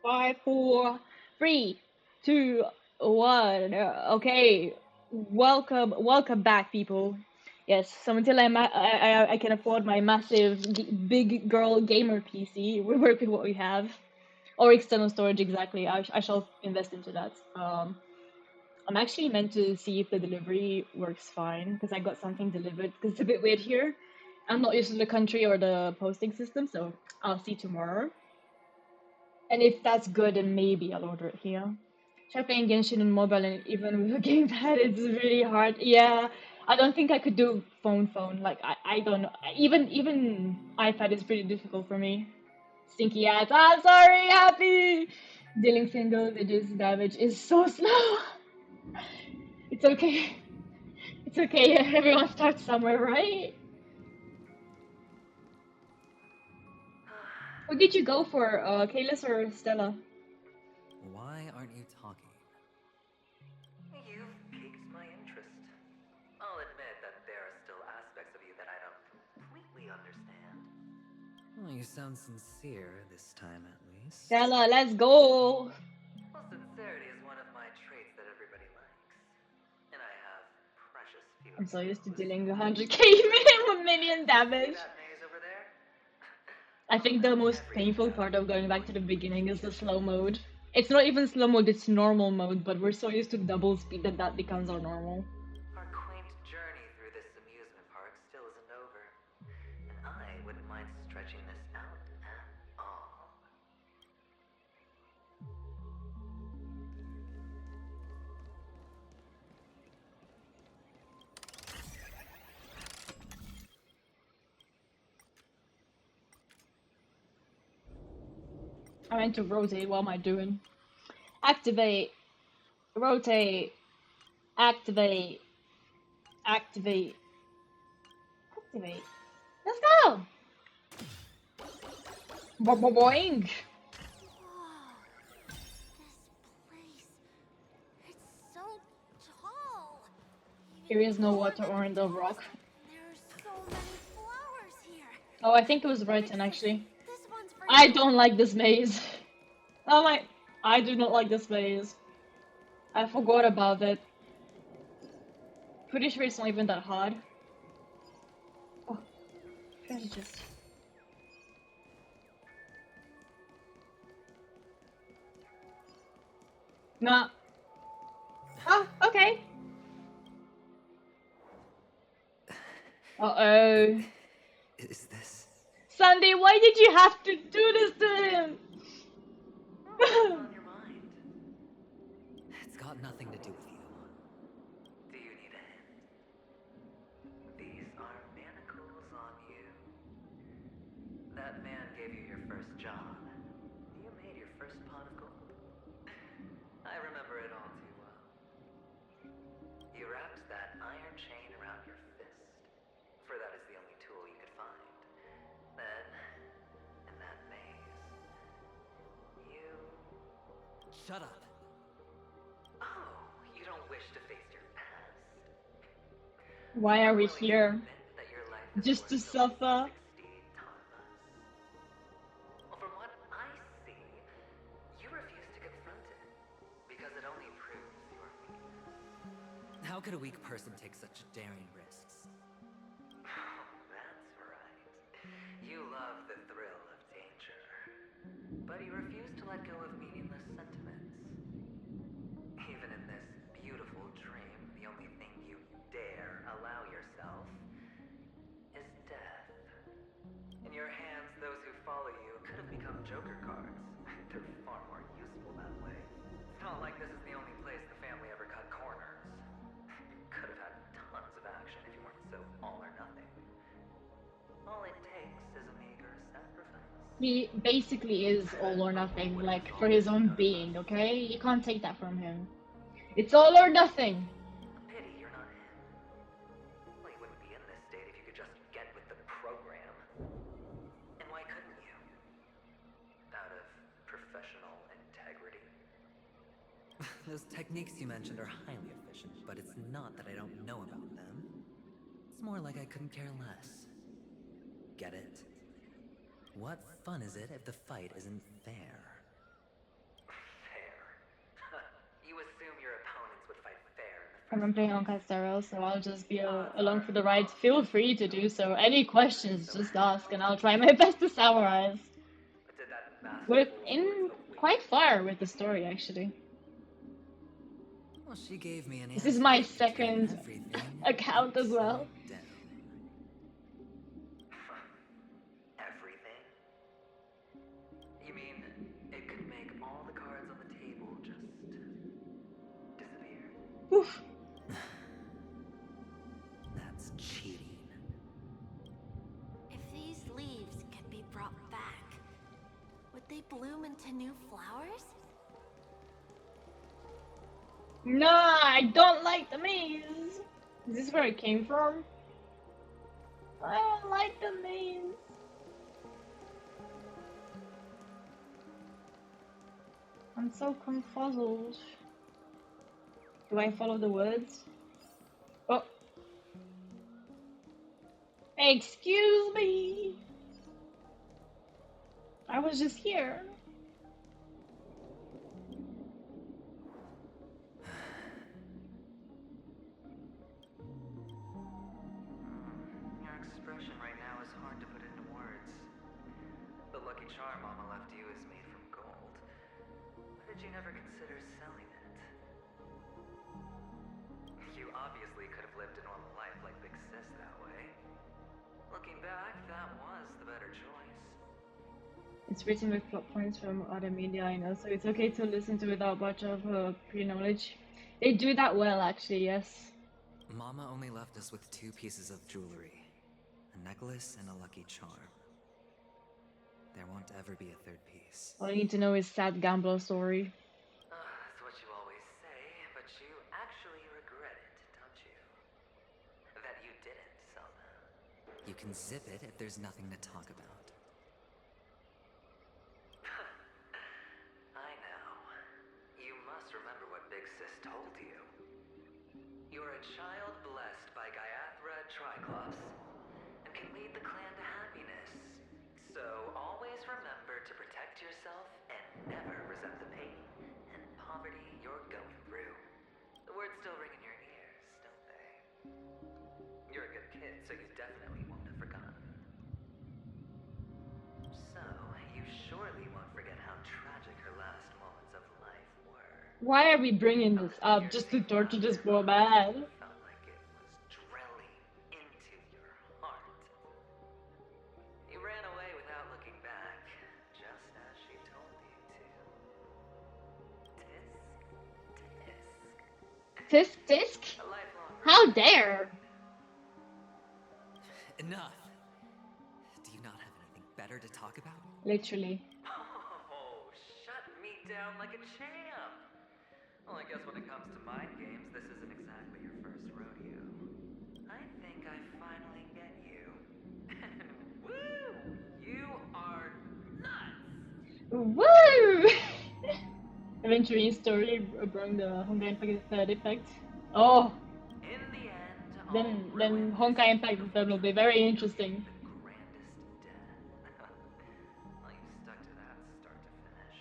5, 4, 3, 2, 1. Okay, welcome back, people. Yes, so until I can afford my massive big girl gamer PC, we work with what we have, or external storage exactly. I shall invest into that. I'm actually meant to see if the delivery works fine because I got something delivered because it's a bit weird here. I'm not used to the country or the posting system, so I'll see tomorrow. And if that's good, then maybe I'll order it here. Try playing Genshin on mobile, and even with a gamepad, it's really hard. Yeah, I don't think I could do phone. Like I don't know. Even iPad is pretty difficult for me. Stinky ass. I'm sorry, happy. Dealing single digits damage is so slow. It's okay. It's okay. Everyone starts somewhere, right? What did you go for, Kalis or Stella? Why aren't you talking? You've piqued my interest. I'll admit that there are still aspects of you that I don't completely understand. Well, you sound sincere this time, at least. Stella, let's go. Well, sincerity is one of my traits that everybody likes. And I have precious feelings. I'm so used to dealing 100k minion damage. See that maze over there? I think the most painful part of going back to the beginning is the slow mode. It's not even slow mode, it's normal mode, but we're so used to double speed that that becomes our normal. Our quaint journey through this amusement park still isn't over. And I wouldn't mind stretching this out at all. I meant to rotate, what am I doing? Activate, rotate, activate, activate, activate. Let's go! Boing! Whoa. This place. It's so tall. Here is no water or in the rock. There's so many flowers here. Oh, I think it was Brighton actually. This one's for I you. don't like this maze. Oh my, I do not like this maze. I forgot about it. Pretty sure it's not even that hard. Oh, treasure chest. Nah. Oh, okay. Uh-oh. Is this? Sunday, why did you have to do this to him? What's on your mind? It's got nothing to do with you. Do you need a hint? These are manacles on you. That man gave you your first job. You made your first pot of gold. I remember it all too well. You wrapped that iron chain around your fist, for that is the only tool you could find. Then, in that maze, you... Shut up! Oh, you don't wish to face your past? Why are we Willing to here? admit that your life is Just to worth the suffer? 60 times? Well, from what I see, you refuse to confront it, because it only proves your weakness. How could a weak person take such daring risks? That's right. You love the thrill of danger. But you refuse to let go of meaningless sentiments. Even in this beautiful dream, the only thing you dare allow yourself is death. In your hands, those who follow you could have become Joker cards. They're far more useful that way. It's not like this is the only place the family ever cut corners. Could have had tons of action if you weren't so all or nothing. All it takes is a meager sacrifice. He basically is all or nothing, like for his own being, okay? You can't take that from him. It's all or nothing. Pity you're not him. Well, you wouldn't be in this state if you could just get with the program. And why couldn't you? Out of professional integrity? Those techniques you mentioned are highly efficient, but it's not that I don't know about them. It's more like I couldn't care less. Get it? What fun is it if the fight isn't fair? Fair? You assume your opponents would fight fair in the I'm playing Honkai Star, so I'll just be along for the ride. Feel free to do so. Any questions, just ask, and I'll try my best to summarize. But did that master We're bull in voice quite far with the story, actually. Well, she gave me an This is my answer to turn second everything account as well. upside down. Everything? You mean it could bloom into new flowers? Nah, I don't like the maze. Is this where it came from? I don't like the maze. I'm so confuzzled. Do I follow the words? Oh. Excuse me. I was just here. Your expression right now is hard to put into words. The lucky charm Mama left you is made from gold. Why did you never consider selling it? You obviously could have lived a normal life like Big Sis that way. Looking back, that was the better choice. It's written with plot points from other media, I know, so it's okay to listen to without much of pre-knowledge. They do that well, actually, yes. Mama only left us with 2 pieces of jewelry. A necklace and a lucky charm. There won't ever be a 3rd piece. All you need to know is sad gambler story. That's what you always say, but you actually regret it, don't you? That you didn't sell them. You can zip it if there's nothing to talk about. I know. You must remember what Big Sis told you. You're a child blessed by Gaiathra Triclops, and can lead the clan to happiness. So always remember to protect yourself and never resent the pain and poverty you're going through. The words still ring in your ears, don't they? You're a good kid, so you definitely won't have forgotten. So, you surely won't forget how tragic her last moments of life were. Why are we bringing this up? Just to torture this poor man? Felt like it was drilling into your heart. You ran away without looking back, just as she told you to. Tisk, tisk. Tisk tisk? A lifelong How dare! Enough! Do you not have anything better to talk about? Literally. Oh, shut me down like a champ! Well, I guess when it comes to mind games, this isn't exactly your first rodeo. I think I finally get you. Woo! You are nuts! Woo! Adventuring story brought the Honkai Impact third effect. Oh! In the end, Then Honkai Impact third will be very interesting. the grandest death. Well, you stuck to that start to finish.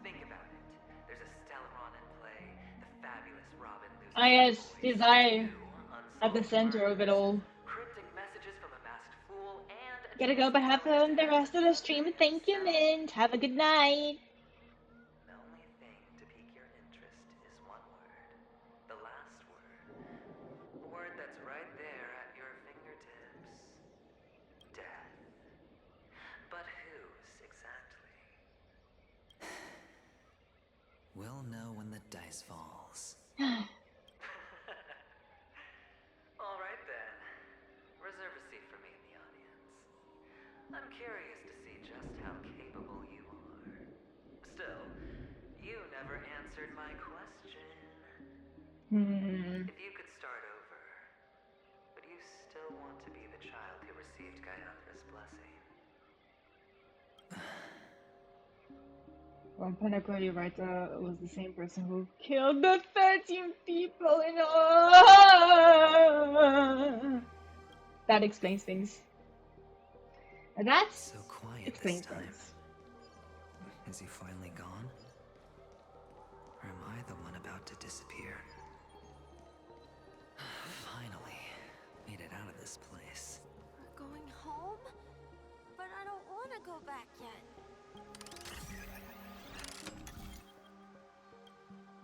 Think about it. There's a Stellaron in play, the fabulous Robin loses Ah yes, his eye two at the center of it all. cryptic messages from a masked fool, and a Gotta go, but have fun the rest of the stream. Thank you, Mint. Have a good night. The only thing to pique your interest is one word. The last word. A word that's right there at your fingertips. Death. But whose exactly? We'll know when the dice falls. All right then. Reserve a seat for me in the audience. I'm curious to see just how capable you are. Still, you never answered my question. If you could start over, would you still want to be the child who received Gaiathra's blessing? Well, Pinnacle, you're right, was the same person who killed the 13 people in That explains things. And that's So quiet this explains time. things. Is he finally gone? Or am I the one about to disappear? Finally, made it out of this place. We're going home? But I don't want to go back yet.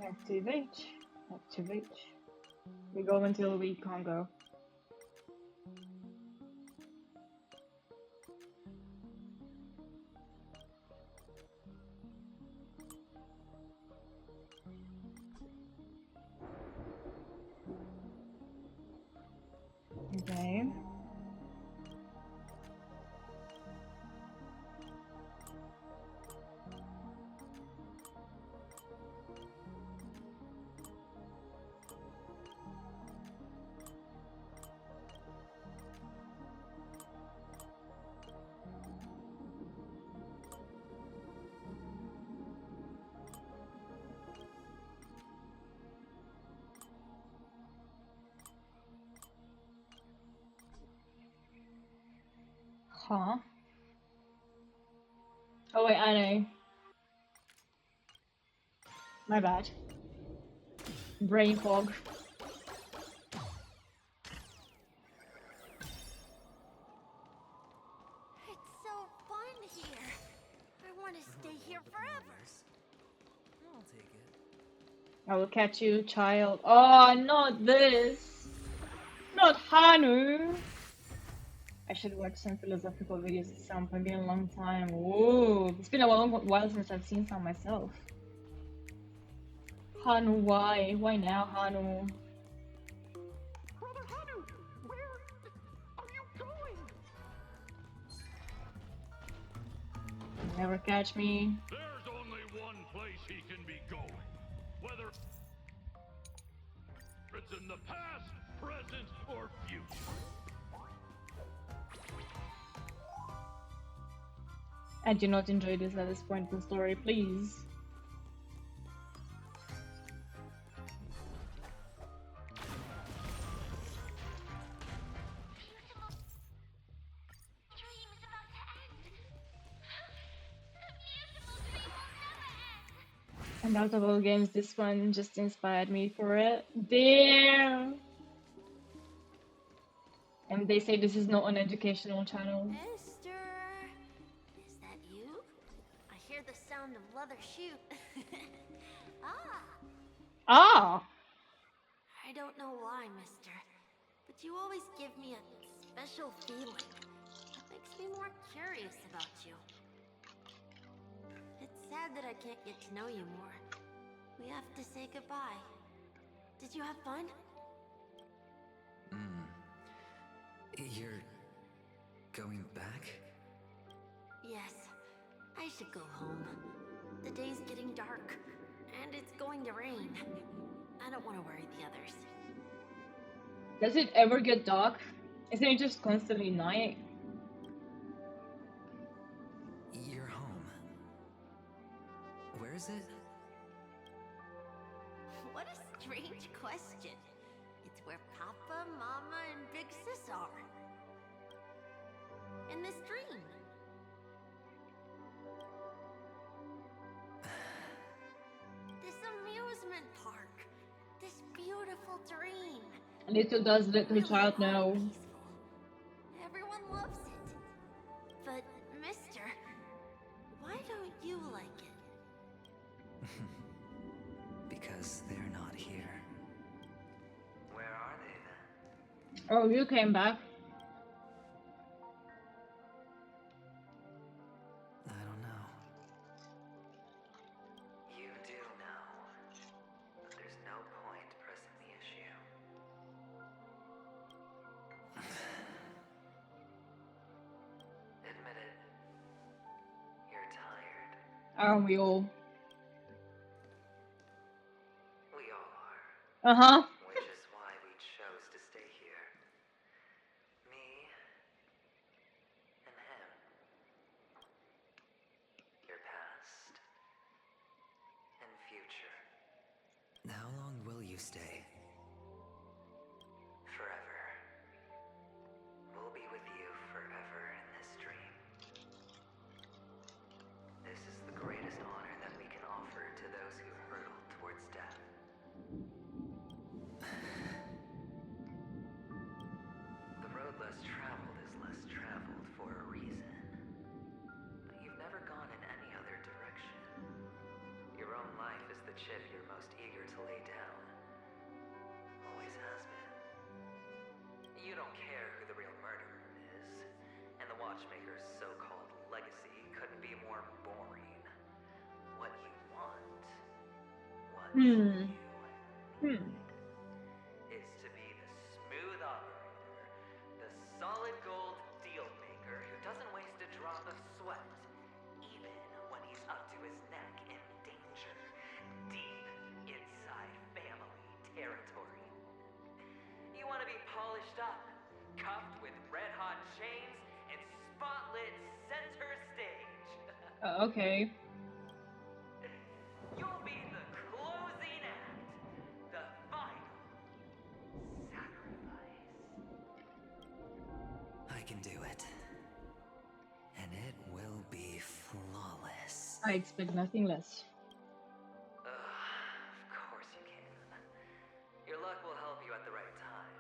Activate. Activate. We go until we can't go. Okay. Huh? Oh wait, I know. My bad. Brain fog. It's so fun here. I want to stay here forever. I'll take it. I will catch you, child. Oh, not this. Not Hanu. I should watch some philosophical videos at some point. Been a long time. Whoa, it's been a while since I've seen some myself. Hanu, why? Why now, Hanu? Brother Hanu, where are you going? Never catch me. There's only one place he can be going. Whether it's in the past, present, or future. I do not enjoy this at this point in the story, please. And out of all games, this one just inspired me for it. Damn! And they say this is not an educational channel. Mister, is that you? I hear the sound of leather shoot. Ah! I don't know why, mister, but you always give me a special feeling. It makes me more curious about you. It's sad that I can't get to know you more. We have to say goodbye. Did you have fun? You're going back? Yes. I should go home. The day's getting dark, and it's going to rain. I don't want to worry the others. Does it ever get dark? Isn't it just constantly night? You're home. Where is it? What a strange question. It's where Papa, Mama, and Big Sis are. In this dream. This amusement park. This beautiful dream. Little does little child know. Peaceful. Everyone loves it. But, mister, why don't you like it? Because they're not here. Where are they then? Oh, you came back. I don't know. You do know. But there's no point pressing the issue. Admit it. You're tired. Aren't we all? We all are. Uh-huh. Which is why we chose to stay here. Me and him. Your past and future. How long will you stay? Forever. We'll be with you forever in this dream. This is the greatest honor that we can offer to those who hurtle towards death. The road less traveled is less traveled for a reason. But you've never gone in any other direction. Your own life is the chip you're most eager to lay down. Always has been. You don't care who the real murderer is, and the Watchmaker's so-called legacy couldn't be more boring. What you want, what you is to be the smooth operator, the solid gold deal maker who doesn't waste a drop of sweat, even when he's up to his neck in danger, deep inside family territory. You want to be polished up, cuffed with red-hot chains, and spotlit center stage. Okay. You'll be the closing act, the final sacrifice. I can do it. I expect nothing less. Of course you can. Your luck will help you at the right time.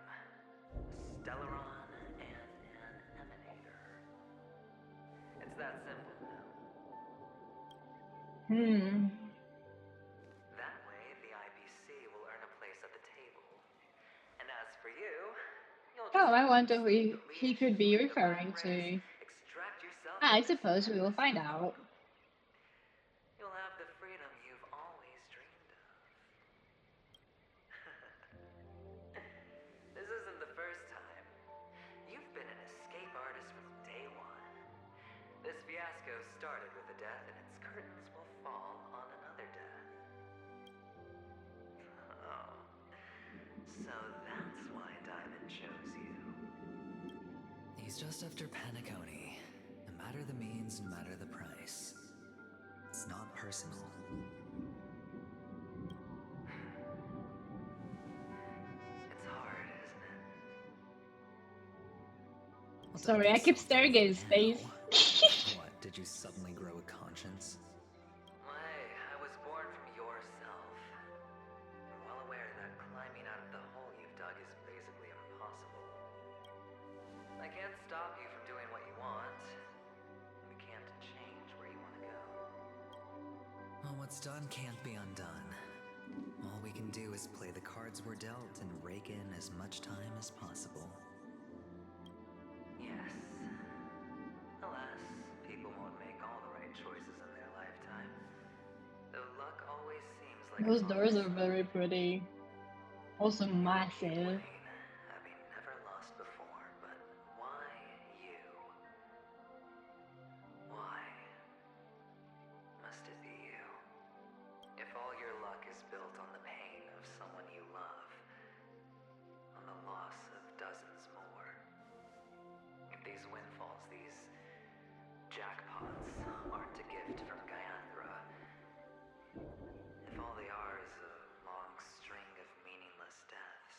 Stellaron and an emanator. It's that simple now. That way, the IPC will earn a place at the table. And as for you, you'll Oh, just I wonder who take he could leadership be of the referring rat to. race, extract yourself I from the suppose we will status find quo. out. You'll have the freedom you've always dreamed of. This isn't the first time. You've been an escape artist from day one. This fiasco started with a death, and its curtains will fall on another death. Oh. So that's why Diamond chose you. He's just after Paniconi. No matter the means, no matter the price. It's not personal. It's hard, isn't it? Well, Sorry, don't I be keep so staring at his face. What, did you suddenly grow a conscience? I was born from yourself. I'm well aware that climbing out of the hole you've dug is basically impossible. I can't stop you from doing what you want. We can't change where you want to go. Well, what's done can't be undone. All we can do is play the cards we're dealt and rake in as much time as possible. Yes. Alas, people won't make all the right choices in their lifetime. Though luck always seems like Those it's on doors their are very side. pretty. Also massive. Having never lost before, but why you? Why must it be you? If all your luck is built on the pain of someone you love, on the loss of dozens more, if these windfalls, these jackpots, aren't a gift from Gayandra, if all they are is a long string of meaningless deaths,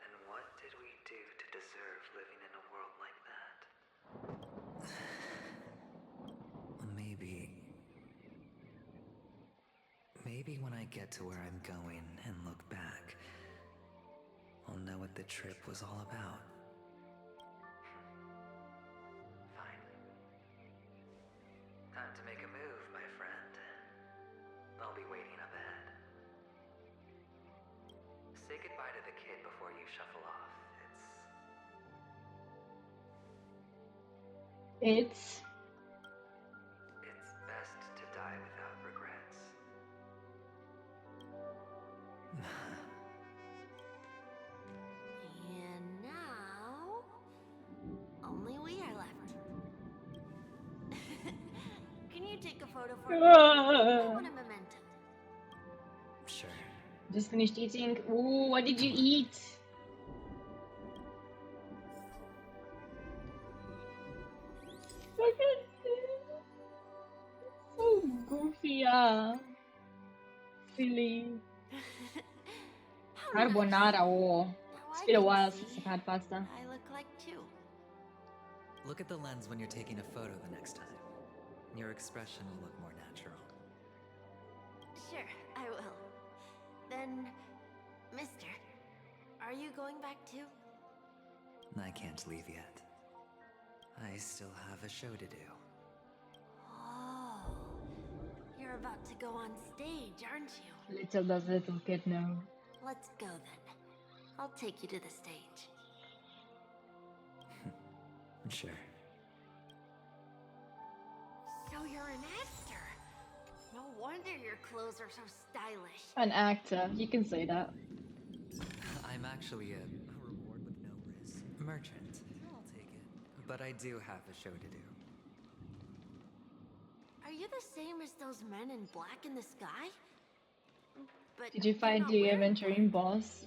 then what did we do to deserve living in a world like that? Maybe when I get to where I'm going and look back, I'll know what the trip was all about. Fine. Time to make a move, my friend. I'll be waiting up ahead. Say goodbye to the kid before you shuffle off. It's best to die without regrets. And now, only we are left. Can you take a photo for me? I want a memento. Sure. just finished eating. Ooh, what did you eat? Look at this. So goofy, silly. How nice. Carbonara, oh. Now It's I been a can while see since I've had pasta. I look like two. Look at the lens when you're taking a photo the next time. Your expression will look more natural. Sure, I will. Then, mister, are you going back too? I can't leave yet. I still have a show to do. Oh, you're about to go on stage, aren't you? Little does little kid know. Let's go then. I'll take you to the stage. Sure. So you're an actor. No wonder your clothes are so stylish. An actor, you can say that. I'm actually a reward with no risk merchant. I'll take it. But I do have a show to do. Are you the same as those men in black in the sky? But Did you you're find not the wearing adventuring boss?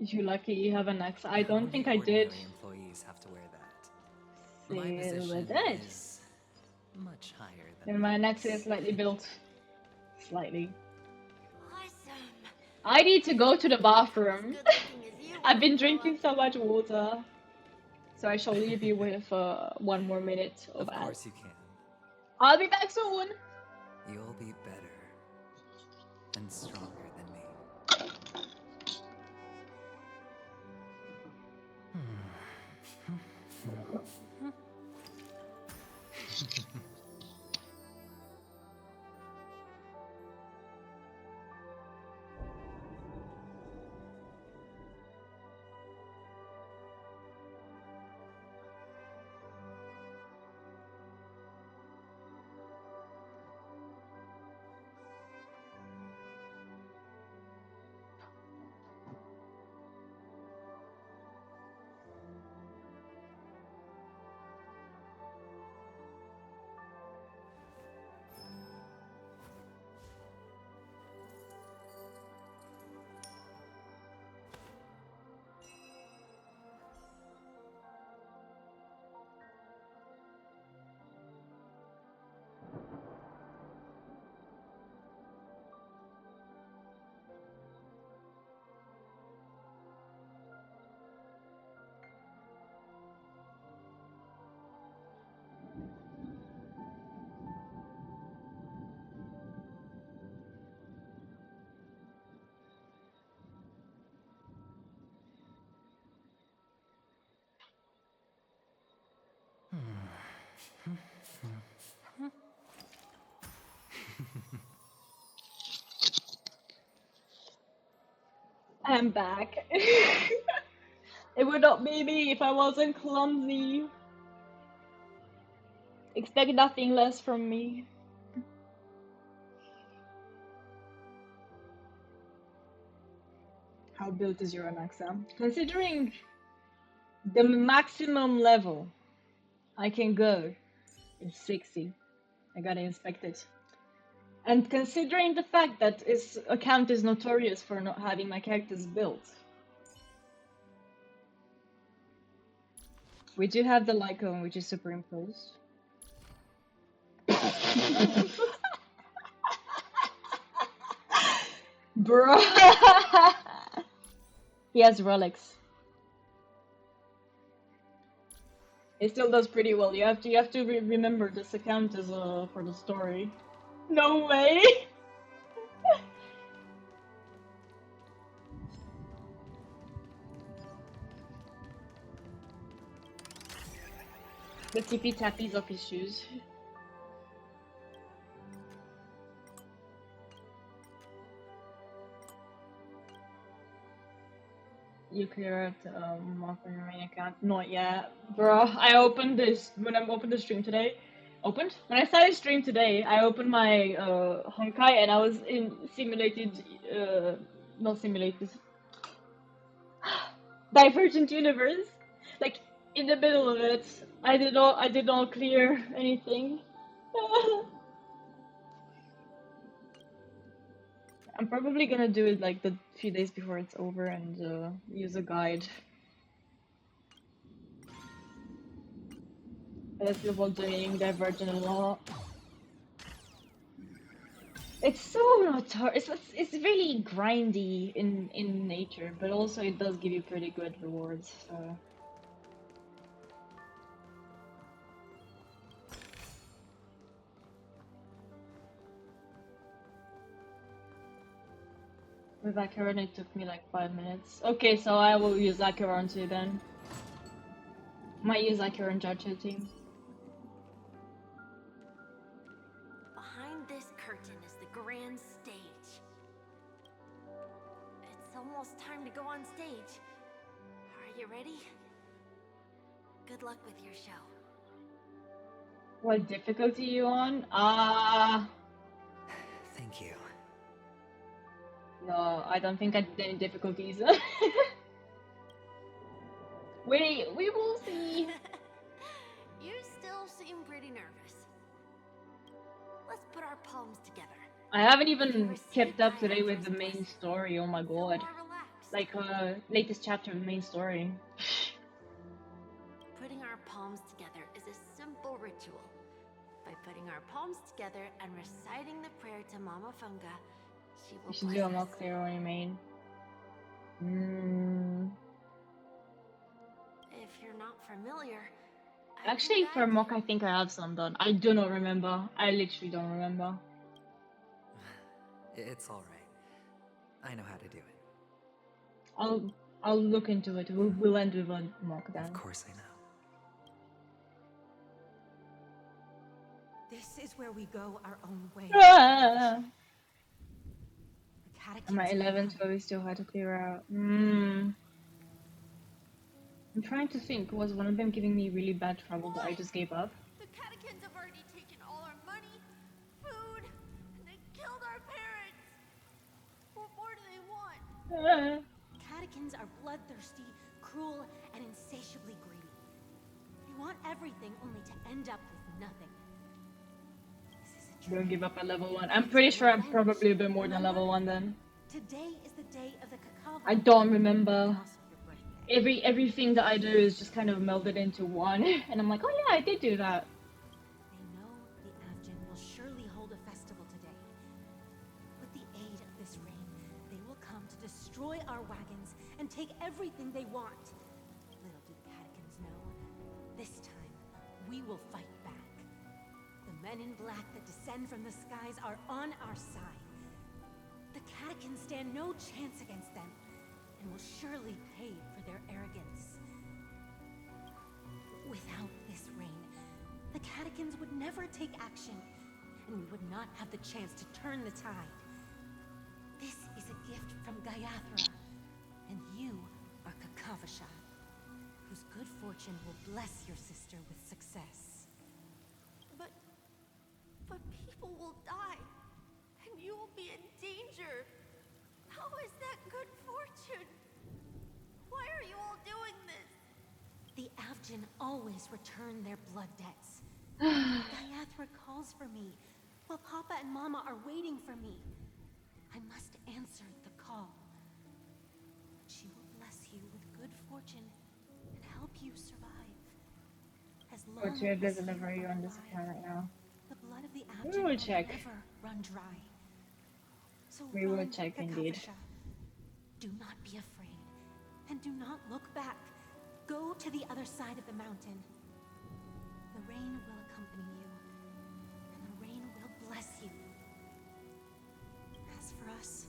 You're lucky you have an axe. I don't Only think I did. ordinary employees have to wear that. See, My we position did. is much higher than And my theirs. axe is slightly built. Slightly. Awesome. I need to go to the As bathroom. good looking as you I've when been you grow drinking up. so much water. So I shall leave you with 1 more minute Of of ads. course you can. I'll be back soon. You'll be better and stronger than me. I'm back. It would not be me if I wasn't clumsy. Expect nothing less from me. How built is your Anaxa? Considering the maximum level I can go is 60. I gotta inspect it. And considering the fact that its account is notorious for not having my characters built. We do have the Lycone, which is superimposed. Bro. He has relics. It still does pretty well. You have to remember this account is for the story. No way. The tippy tappies of his shoes. You clear out open your main account? Not yet, bro. I opened this when I opened the stream today. Opened? When I started stream today, I opened my Honkai and I was in simulated, not simulated, Divergent Universe. Like in the middle of it, I did not clear anything. I'm probably gonna do it like the few days before it's over and use a guide. That's people doing Divergent a lot. It's so notorious. It's really grindy in nature, but also it does give you pretty good rewards. So. With Acheron it took me like 5 minutes. Okay, so I will use Acheron too then. Might use Acheron judge team. Behind this curtain is the grand stage. It's almost time to go on stage. Are you ready? Good luck with your show. What difficulty you on? Thank you. No, I don't think I did any difficulties. Wait, we will see. You still seem pretty nervous. Let's put our palms together. I haven't even kept up today with the main story, oh my god. Like, latest chapter of the main story. Putting our palms together is a simple ritual. By putting our palms together and reciting the prayer to Mama Funga, she will You should bless do a us. mock clear on your main. If you're not familiar, Actually, for mock, I think I have some done. I do not remember. I literally don't remember. It's alright. I know how to do it. I'll look into it. We'll end with a mock then. Of course I know. This is where we go our own way. Ah! The catacombs I'm at are 11, behind. so we still had to clear out. I'm trying to think. Was one of them giving me really bad trouble that I just gave up? The catechins have already taken all our money, food, and they killed our parents. What more do they want? Catechins are bloodthirsty, cruel, and insatiably greedy. They want everything only to end up with nothing. This is a Don't give dream. up at level 1. I'm pretty sure I'm probably a bit more than level 1 then. Today is the day of the cacao. I don't remember. Also your birthday. Everything that I do is just kind of melded into one, and I'm like, oh yeah, I did do that. They know the Avgin will surely hold a festival today. With the aid of this rain, they will come to destroy our wagons and take everything they want. Little do the catechins know, this time we will fight back. The men in black that descend from the skies are on our side. The catechins stand no chance against them, and will surely pay for their arrogance. Without this rain, the catechins would never take action, and we would not have the chance to turn the tide. This is a gift from Gaiathra, and you are Kakavasha, whose good fortune will bless your sister with success. But people will die, and you will be in danger. How is that good fortune? Why are you all doing this? The Avgin always return their blood debts. Gaiathra calls for me, while Papa and Mama are waiting for me. I must answer the call. She will bless you with good fortune and help you survive. As long What's your as you delivery are on this alive, account right now? the blood of the We Avgin will will check. never run dry. So We will run, check indeed. Kakavasha. Do not be afraid, and do not look back. Go to the other side of the mountain. The rain will accompany you, and the rain will bless you. As for us,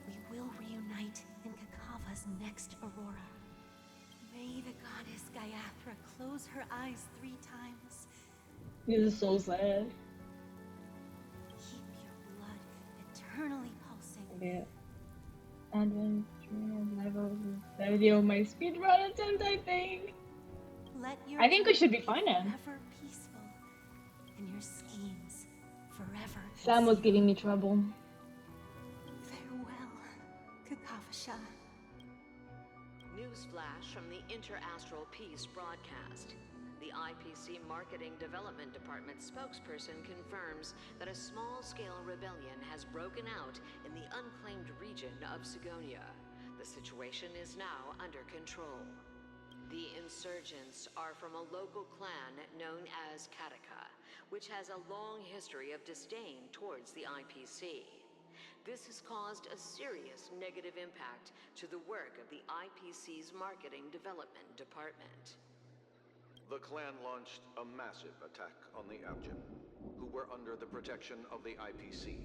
we will reunite in Kakava's next aurora. May the goddess Gaiathra close her eyes 3 times. This is so sad. Keep your blood eternally pulsing. Yeah. And then levels video my speedrun attempt, I think. Let your I think we should be journey fine then. forever peaceful, and your schemes forever Sam was concealed. giving me trouble. Farewell, Kakavasha. Newsflash from the Interastral Peace broadcast. The IPC Marketing Development Department spokesperson confirms that a small-scale rebellion has broken out in the unclaimed region of Sigonia. The situation is now under control. The insurgents are from a local clan known as Kataka, which has a long history of disdain towards the IPC. This has caused a serious negative impact to the work of the IPC's Marketing Development Department. The clan launched a massive attack on the Avgin, who were under the protection of the IPC,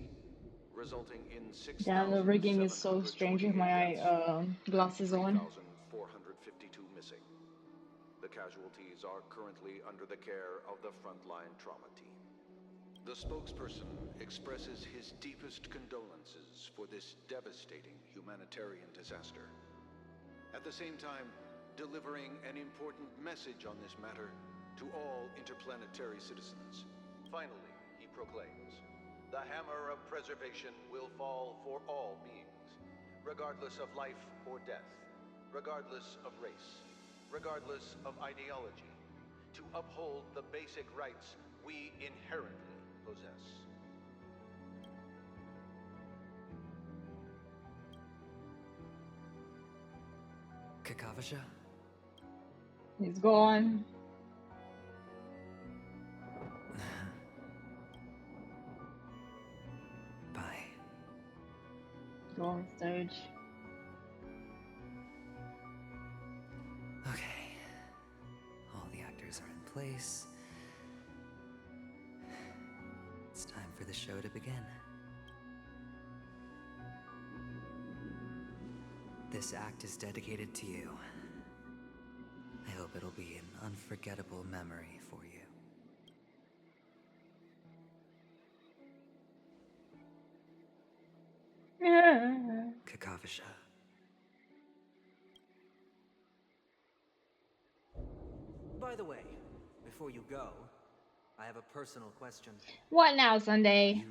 resulting in 6,752 Damn, the rigging is so strange with my glasses on. 3,452 missing. The casualties are currently under the care of the frontline trauma team. The spokesperson expresses his deepest condolences for this devastating humanitarian disaster. At the same time, delivering an important message on this matter to all interplanetary citizens. Finally, he proclaims, the hammer of preservation will fall for all beings, regardless of life or death, regardless of race, regardless of ideology, to uphold the basic rights we inherently possess. Kakavasha? He's gone. Bye. Go on stage. Okay. All the place. It's time for the show to begin. This act is dedicated to you. I hope it'll be an unforgettable memory for you. Kakavasha. By the way, before you go, I have a personal question. What now, Sunday?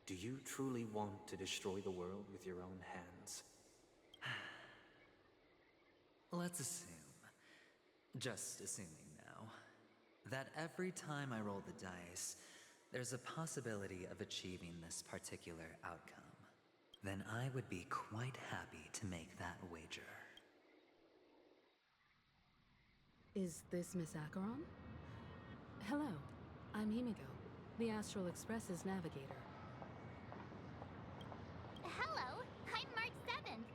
Do you truly want to destroy the world with your own hands? Let's assume, just assuming now, that every time I roll the dice, there's a possibility of achieving this particular outcome. Then I would be quite happy to make that wager. Is this Miss Acheron? Hello, I'm Himiko, the Astral Express's navigator. Hello, I'm March 7th.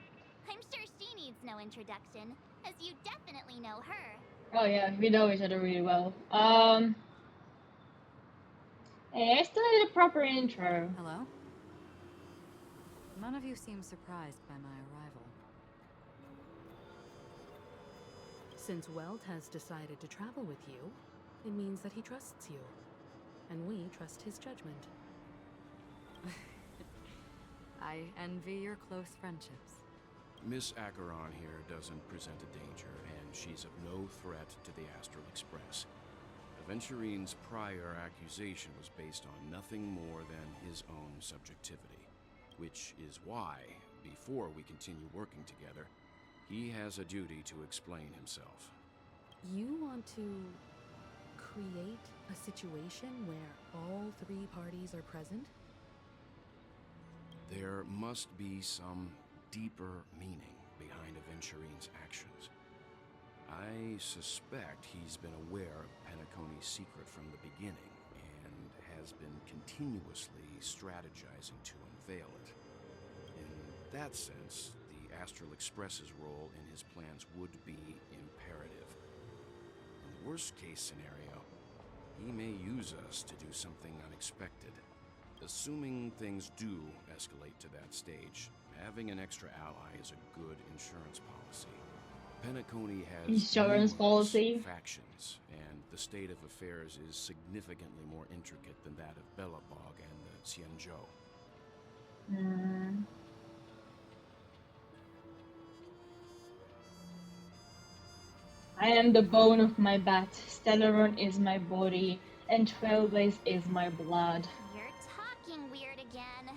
I'm sure she needs no introduction, as you definitely know her. Oh yeah, we know each other really well. Hey, I still need a proper intro. Hello? None of you seem surprised by my arrival. Since Welt has decided to travel with you, it means that he trusts you. And we trust his judgment. I envy your close friendships. Miss Acheron here doesn't present a danger, and she's of no threat to the Astral Express. Aventurine's prior accusation was based on nothing more than his own subjectivity, which is why, before we continue working together, he has a duty to explain himself. You want to create a situation where all three parties are present? There must be some deeper meaning behind Aventurine's actions. I suspect he's been aware of Penacony's secret from the beginning and has been continuously strategizing to unveil it. In that sense, the Astral Express's role in his plans would be imperative. In the worst-case scenario, he may use us to do something unexpected. Assuming things do escalate to that stage, having an extra ally is a good insurance policy. Penacony has Insurance policy factions, and the state of affairs is significantly more intricate than that of Belobog and the Xianzhou. I am the bone of my bat, Stellaron is my body, and Trailblaze is my blood. You're talking weird again.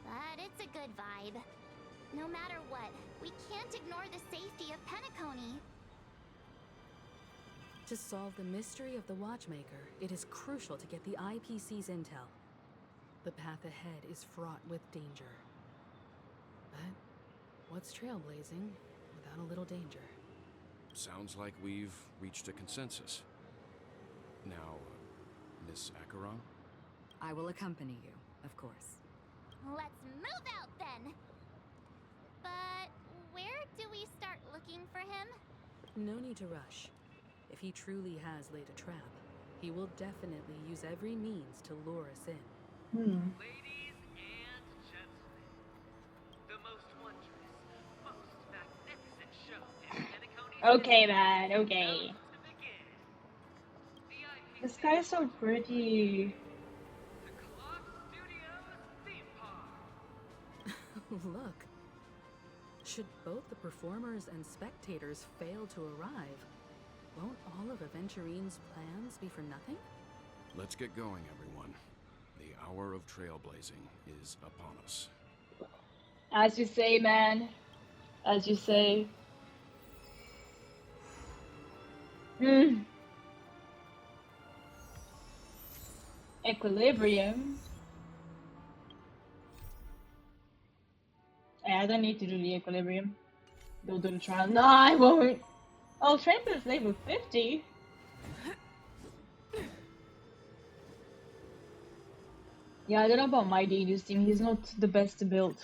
But it's a good vibe. No matter what, we can't ignore the safety of Penacony. To solve the mystery of the Watchmaker, it is crucial to get the IPC's intel. The path ahead is fraught with danger. But what's trailblazing without a little danger? Sounds like we've reached a consensus. Now, Miss Acheron? I will accompany you, of course. Let's move out then! But where do we start looking for him? No need to rush. If he truly has laid a trap, he will definitely use every means to lure us in. Ladies and gentlemen, the most wondrous, most magnificent show in Penacony's Okay, man, okay. This guy is so pretty. Look. Should both the performers and spectators fail to arrive, won't all of Aventurine's plans be for nothing? Let's get going, everyone. The hour of trailblazing is upon us. As you say, man. As you say. Equilibrium. Yeah, I don't need to do the equilibrium. Go do the trial. No, I won't. Oh, Trample is level 50. Yeah, I don't know about my D&D's team. He's not the best to build.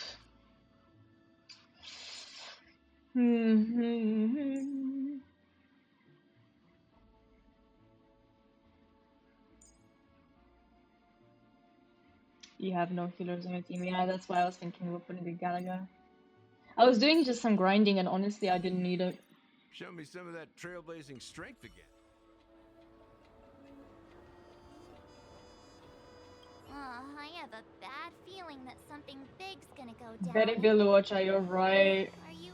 You have no healers on your team. Yeah, that's why I was thinking of putting the Galaga. I was doing just some grinding, and honestly, I didn't need it. Show me some of that trailblazing strength again. I have a bad feeling that something big's gonna go down. Better build a watcher, you're right. Are you?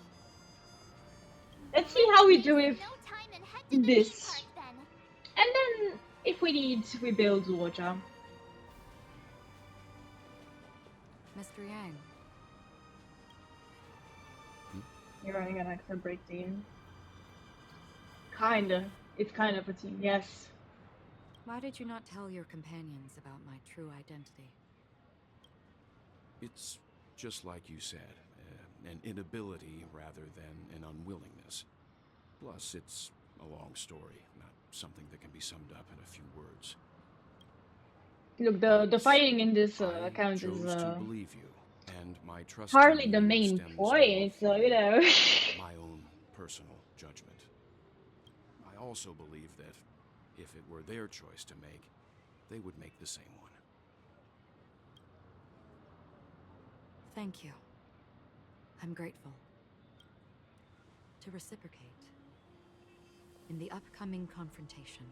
Let's see how we do No with time and head to the this. theme park then. And then, if we need, we build watcher. Mr. Yang. You're running an accent break team. Kinda. It's kind of a team, yes. Why did you not tell your companions about my true identity? It's just like you said, an inability rather than an unwillingness. Plus, it's a long story, not something that can be summed up in a few words. Look, the fighting in this account is to believe you, and my trust hardly in the you main stems point, so you know. my own personal judgment. I also believe that if it were their choice to make, they would make the same one. Thank you. I'm grateful. To reciprocate, in the upcoming confrontation,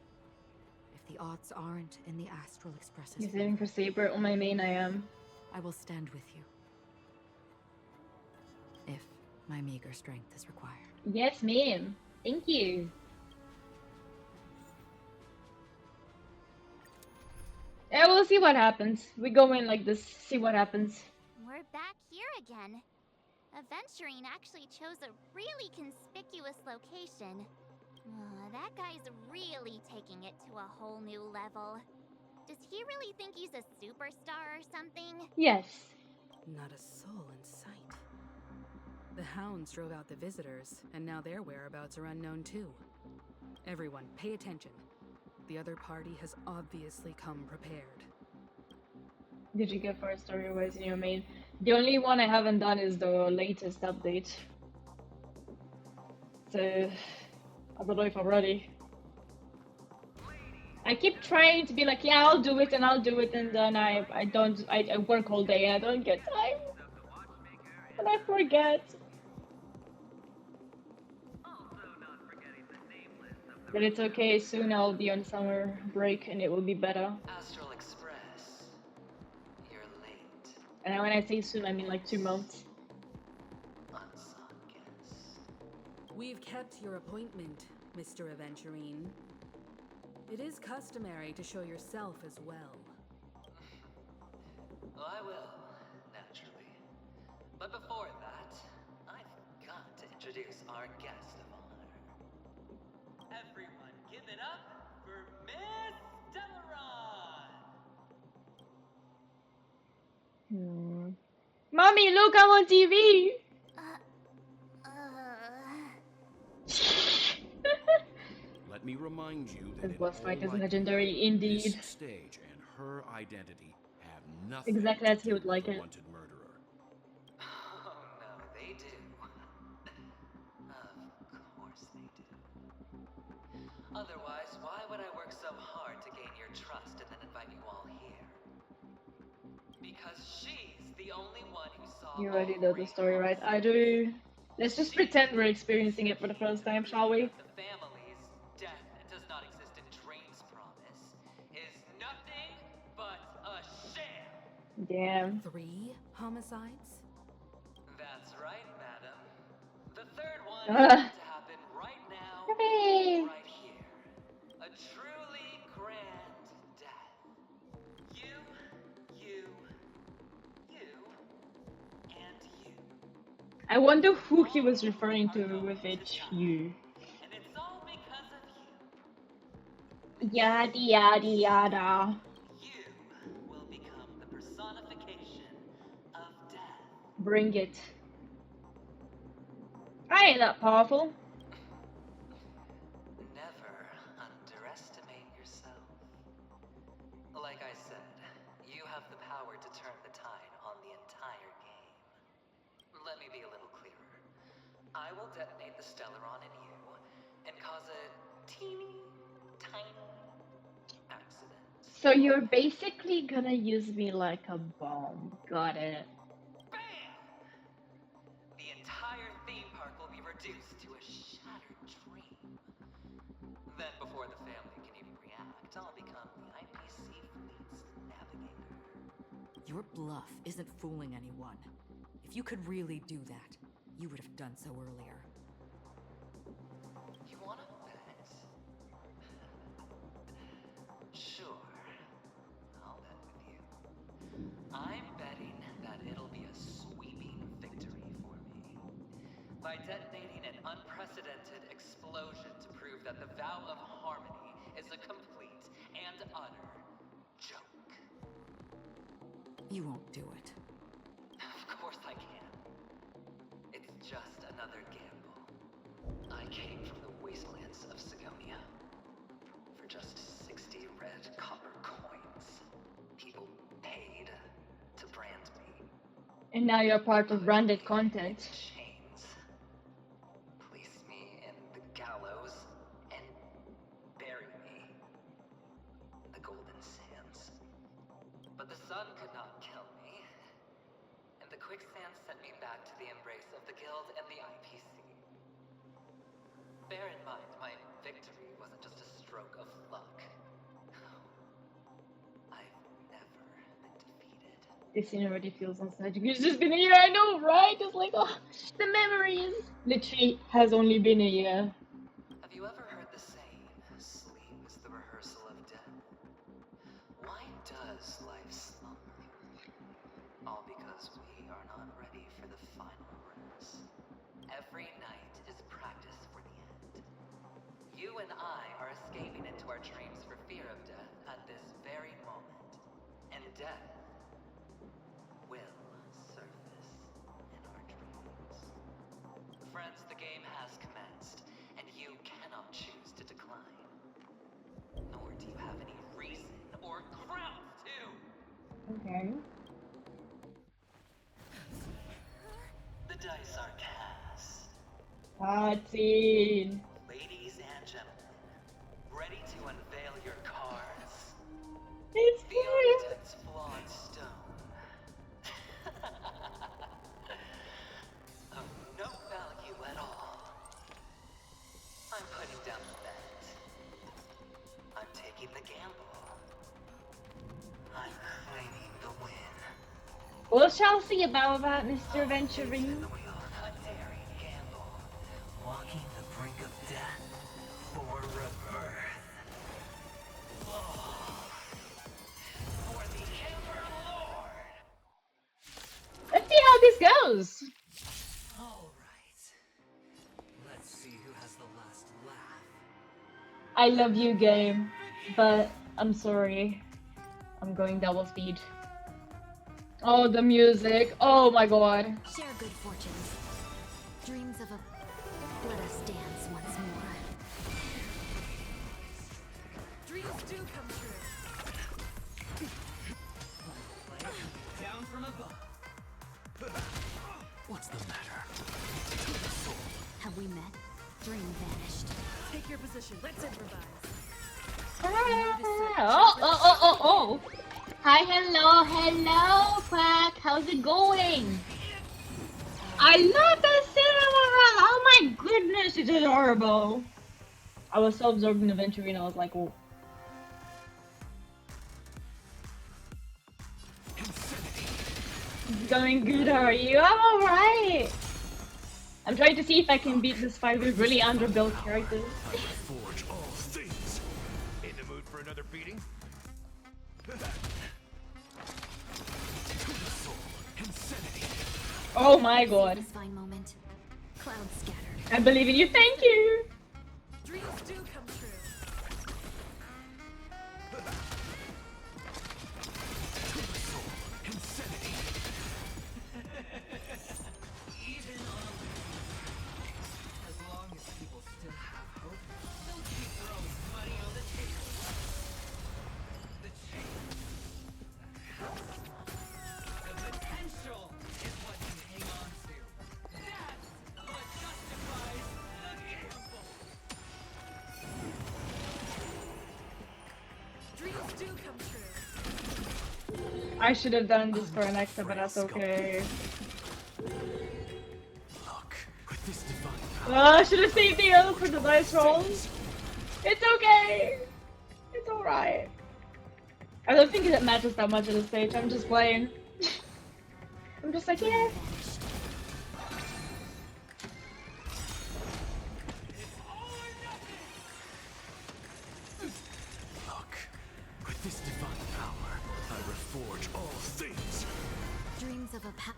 if the odds aren't in the Astral Express's You're saving for Saber. On my main, I am. I will stand with you. If my meager strength is required. Yes, ma'am. Thank you. Yeah, we'll see what happens. We go in like this, see what happens. We're back here again. Aventurine actually chose a really conspicuous location. That guy's really taking it to a whole new level. Does he really think he's a superstar or something? Yes. Not a soul in sight. The hounds drove out the visitors, and now their whereabouts are unknown too. Everyone, pay attention. The other party has obviously come prepared. Did you get for story-wise in your main? The only one I haven't done is the latest update. So I don't know if I'm ready. I keep trying to be like, yeah, I'll do it, and then I work all day and I don't get time. And I forget. But it's okay, soon I'll be on summer break and it will be better. Astral Express, you're late. And when I say soon, I mean like 2 months. Unsung guest. We've kept your appointment, Mr. Aventurine. It is customary to show yourself as well. Well, I will, naturally. But before that, I've got to introduce our guest of honor. Everyone, give it up for Miss Delaron! Mommy, look, I'm on TV! Let me remind you that This boss fight is all legendary indeed. this stage and her identity have nothing Exactly to as he do would like with the it. wanted murderer. Oh no, they do. Of course they do. Otherwise, why would I work so hard to gain your trust and then invite you all here? Because she's the only one who saw. You already know the story, right? I do. Let's just pretend we're experiencing it for the first time, shall we? The family's death does not exist in Drain's promise is nothing but a sham. Damn. 3 homicides? That's right, madam. The third one is going to happen right now, Hooray! right here. A truly grand death. You, and you. I wonder who he was referring to with it, you. And it's all because of you. Yada yada yada. You will become the personification of death. Bring it. I ain't that powerful. Never underestimate yourself. Like I said, you have the power to turn the tide on the entire game. Let me be a little clearer. I will detonate the Stellaron in you and cause a teeny, tiny accident. So you're basically gonna use me like a bomb. Got it. The entire theme park will be reduced to a shattered dream. Then, before the family can even react, I'll become the IPC fleet's navigator. Your bluff isn't fooling anyone. If you could really do that, you would have done so earlier. You wanna bet? Sure. I'll bet with you. I'm betting that it'll be a sweeping victory for me. By detonating an unprecedented explosion to prove that the vow of harmony is a complete and utter joke. You won't do it. Of course I can. It's just another gamble. I came from the wastelands of Sigonia. For just 60 red copper coins, people paid to brand me. And now you're part of branded content. Chains. Place me in the gallows and bury me in the golden sands. But the sun could not kill me, and the quicksand sent me back to the embrace of the guild and the IPC. Bear in mind, my victory wasn't just a stroke of luck. I've never been defeated. This scene already feels nostalgic. It's just been a year, I know, right? It's like, oh, the memories. Literally has only been a year. Have you ever heard the saying, sleep is the rehearsal of death? Why does life slumber? All because we are not ready for the final rest. Every night is practice for the end. You and I are escaping into our dreams for fear of death at this very moment. And death will surface in our dreams. Friends, the game has commenced, and you cannot choose to decline. Nor do you have any reason or grounds to. Okay. The dice are cast. Cutscene. Ladies and gentlemen, ready to unveil your cards? It's The architect's flawed stone. Of no value at all. I'm putting down the bet. I'm taking the gamble. I'm claiming the win. What shall see about that, Mr. Venturing? A daring gamble. Walking the brink of death for rebirth. For the Ember Lord. Let's see how this goes. All right. Let's see who has the last laugh. I love you, game, but I'm sorry. I'm going double speed. Oh, the music. Oh my god. Share good fortunes. Dreams of a... Let us dance once more. Dreams do come true. Down from above. What's the matter? Have we met? Dream vanished. Take your position. Let's improvise. Oh. Hi, hello, Quack. How's it going? I love the cinema. Oh my goodness, it's adorable. I was so absorbed in the venture and I was like, oh. It's going good, how are you? I'm alright. I'm trying to see if I can beat this fight with really underbuilt characters. Forge all things. In the mood for another beating? Oh my god. Satisfying moment. Clouds scattered. I believe in you, thank you! Dreams do come true. Even on a as long as people still have hope, they'll keep throwing money on the table. The change. The potential is what you hang on to. That's what justifies the gamble. I should have done this for an extra, but that's okay. Look, with this divine I should have saved the other for the dice rolls. It's okay. It's alright. I don't think it matters that much at this stage. I'm just playing. I'm just like, yeah. Look, with this divine power, I reforge all things. Dreams of a pa-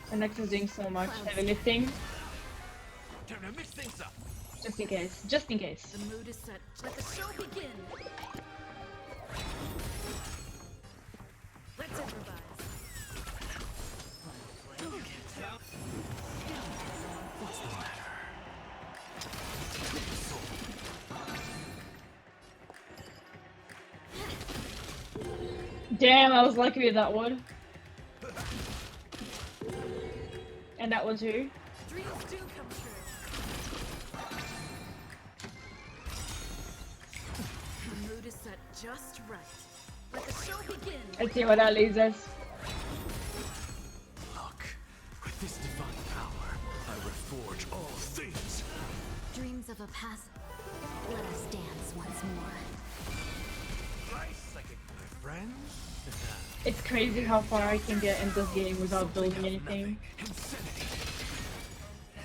The next is doing so much heavy lifting. Time to mix things up. Just in case. Just in case. The mood is set. Let the show begin. Let's improvise. What's the matter? Damn, I was lucky with that one. And that one too. Dreams do come true. The mood is set just right. Let the show begin. Let's see what that leads us. Look, with this divine power, I reforge all things. dreams of a past. Let us dance once more. Psychic, my friend. It's crazy how far I can get in this game without building anything.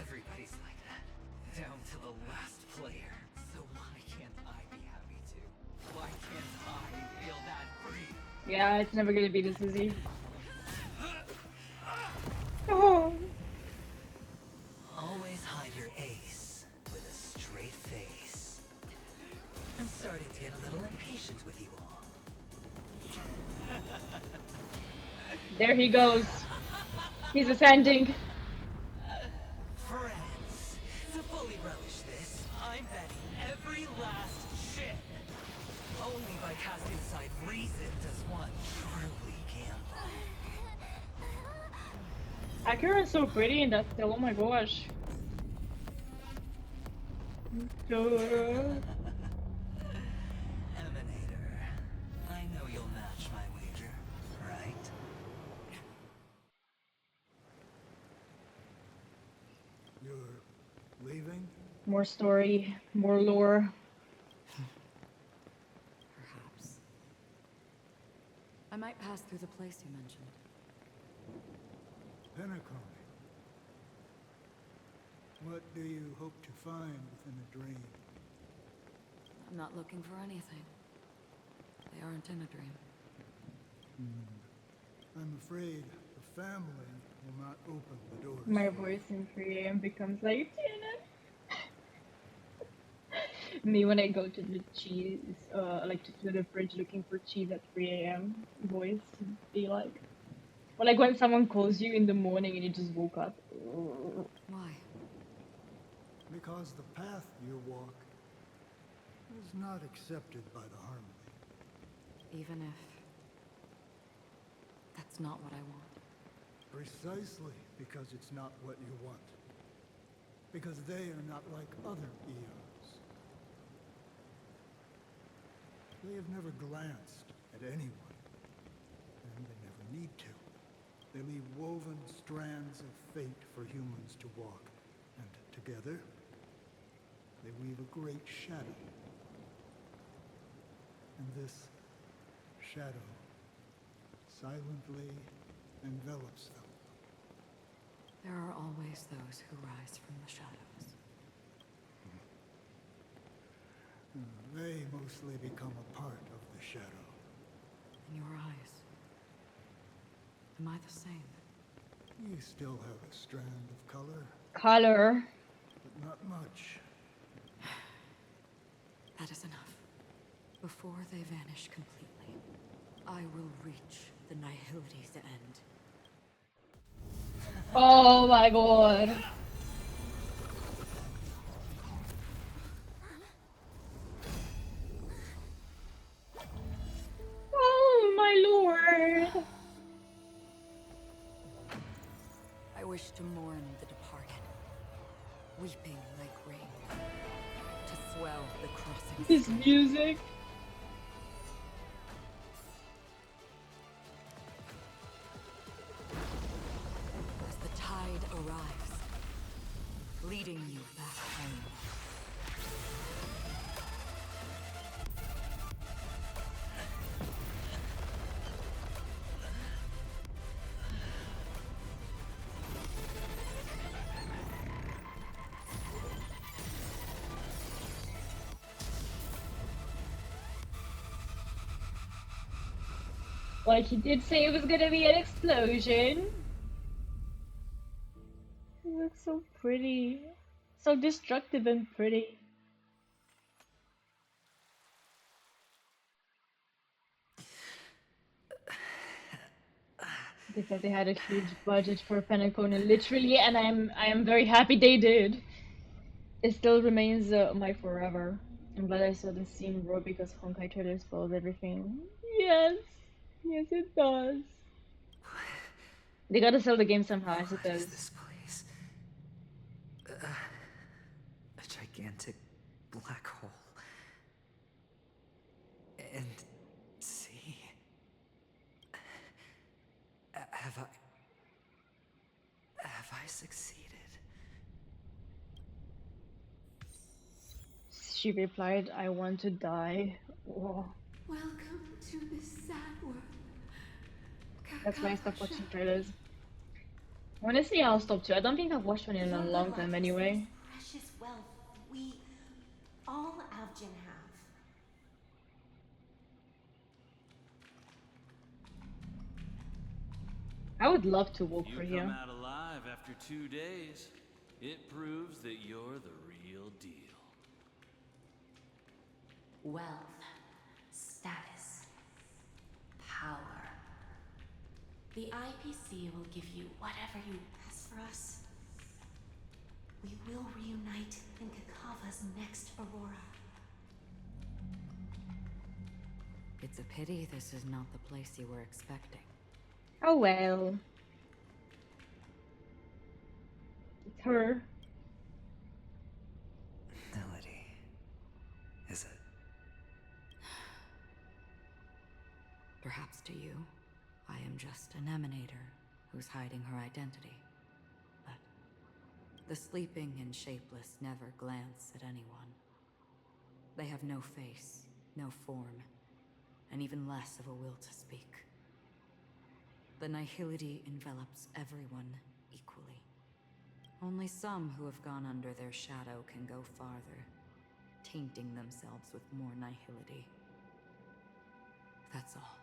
Everybody's like that, down to the last player. So why can't I be happy too? Why can't I feel that free? Yeah, it's never gonna be this easy. Oh. Always hide your ace with a straight face. I'm starting to get a little impatient with you all. There he goes. He's ascending. Friends, to fully relish this, I'm betting every last shit. Only by casting aside reason does one truly gamble. Akira's so pretty in that still, oh my gosh. Emanator, I know you'll match my wager, right? You're leaving? More story, more lore. Perhaps. I might pass through the place you mentioned. Penacony. What do you hope to find within a dream? I'm not looking for anything. They aren't in a dream. I'm afraid the family will not open the doors. My voice in 3 AM becomes like, me when I go to the cheese, like to the fridge looking for cheese at 3 AM voice be like. Or like when someone calls you in the morning and you just woke up. Why? Because the path you walk is not accepted by the Harmony. Even if that's not what I want. Precisely because it's not what you want. Because they are not like other eons. They have never glanced at anyone. And they never need to. They leave woven strands of fate for humans to walk. And together, they weave a great shadow. And this shadow silently envelops them. There are always those who rise from the shadows. They mostly become a part of the shadow. In your eyes, am I the same? You still have a strand of color, Color. but not much. That is enough. Before they vanish completely, I will reach the Nihility's end. Oh my god. Oh my lord. I wish to mourn the departed, weeping like rain, to swell the crossing This stream. music. As the tide arrives, leading you back home. Like, he did say it was gonna be an explosion. It looks so pretty. So destructive and pretty. They said they had a huge budget for Penacona, literally, and I am very happy they did. It still remains my forever. I'm glad I saw the scene raw because Honkai trailer spoiled everything. Yes, yes it does. They gotta sell the game somehow, I suppose. What is this place? A gigantic black hole. And see. Have I succeeded? She replied, I want to die. Whoa. Welcome to this sad world. That's why I stopped watching trailers. Honestly, I'll stop too. I don't think I've watched one in a long time anyway. Precious wealth we all Avgin have. I would love to walk for You here. come out alive after 2 days. It proves that you're the real deal. Wealth, status, power. The IPC will give you whatever you... As for us, we will reunite in Kakava's next Aurora. It's a pity this is not the place you were expecting. Oh well. It's her. Melody. Is it? Perhaps to you, I am just an emanator who's hiding her identity. But the sleeping and shapeless never glance at anyone. They have no face, no form, and even less of a will to speak. The nihility envelops everyone equally. Only some who have gone under their shadow can go farther, tainting themselves with more nihility. That's all.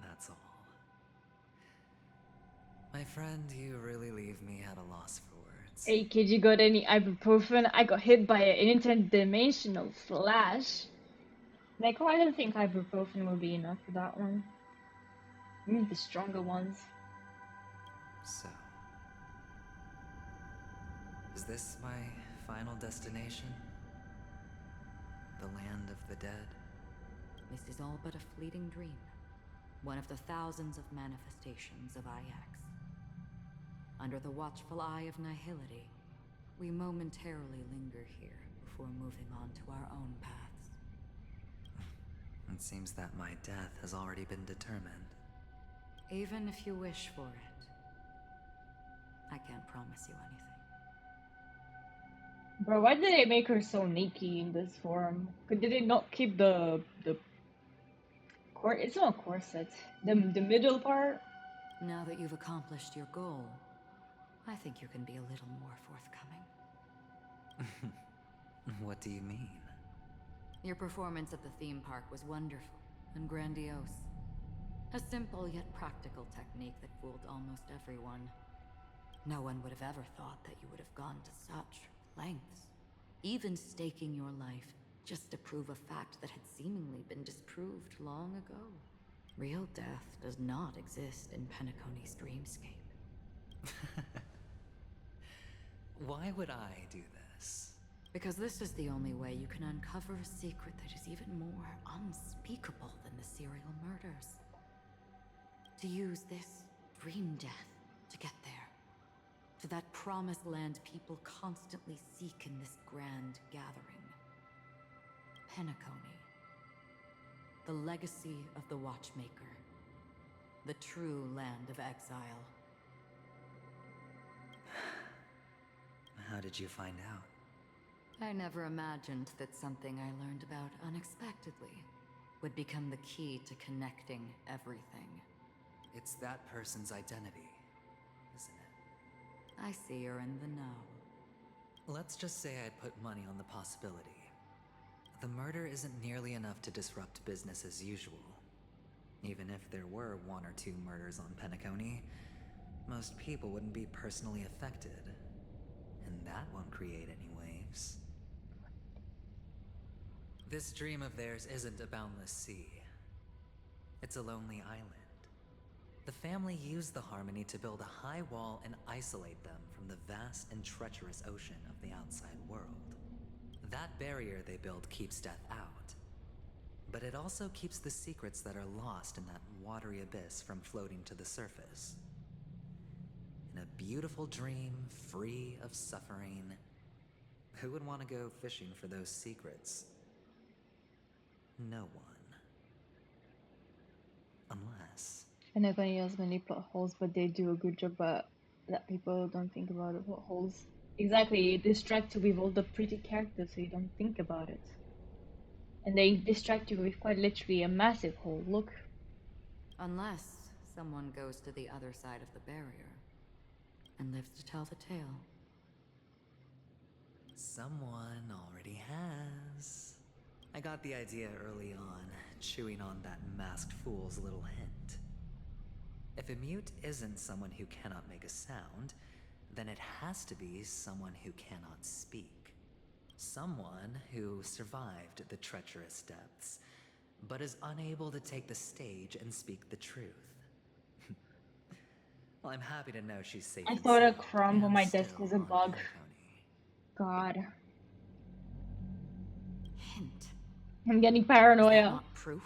That's all. My friend, you really leave me at a loss for words. Hey kid, you got any ibuprofen? I got hit by an interdimensional flash. Like, I don't think ibuprofen will be enough for that one. We need the stronger ones. So, is this my final destination? The land of the dead? This is all but a fleeting dream. One of the thousands of manifestations of IX. Under the watchful eye of nihility, we momentarily linger here before moving on to our own paths. It seems that my death has already been determined. Even if you wish for it, I can't promise you anything. Bro, why did they make her so sneaky in this form? Did they not keep the it's not a corset. The middle part? Now that you've accomplished your goal, I think you can be a little more forthcoming. What do you mean? Your performance at the theme park was wonderful and grandiose. A simple yet practical technique that fooled almost everyone. No one would have ever thought that you would have gone to such lengths, even staking your life just to prove a fact that had seemingly been disproved long ago. Real death does not exist in Penacony's dreamscape. Why would I do this? Because this is the only way you can uncover a secret that is even more unspeakable than the serial murders. To use this dream death to get there. to that promised land people constantly seek in this grand gathering. Penacony. The legacy of the Watchmaker. The true land of exile. How did you find out? I never imagined that something I learned about unexpectedly would become the key to connecting everything. It's that person's identity, isn't it? I see you're in the know. Let's just say I'd put money on the possibility. The murder isn't nearly enough to disrupt business as usual. Even if there were 1 or 2 murders on Penacony, most people wouldn't be personally affected. And that won't create any waves. This dream of theirs isn't a boundless sea. It's a lonely island. The family used the Harmony to build a high wall and isolate them from the vast and treacherous ocean of the outside world. That barrier they built keeps death out. But it also keeps the secrets that are lost in that watery abyss from floating to the surface. In a beautiful dream, free of suffering, who would want to go fishing for those secrets? No one. Unless... Penacony has many plot holes, but they do a good job that people don't think about the plot holes. Exactly, you distract you with all the pretty characters so you don't think about it. And they distract you with quite literally a massive hole, look. Unless someone goes to the other side of the barrier and lives to tell the tale. Someone already has. I got the idea early on, chewing on that masked fool's little hint. If a mute isn't someone who cannot make a sound, then it has to be someone who cannot speak. Someone who survived the treacherous depths, but is unable to take the stage and speak the truth. Well, I'm happy to know she's safe. I thought a crumb on my desk was a bug. God. Hint. I'm getting paranoia. Is that not proof?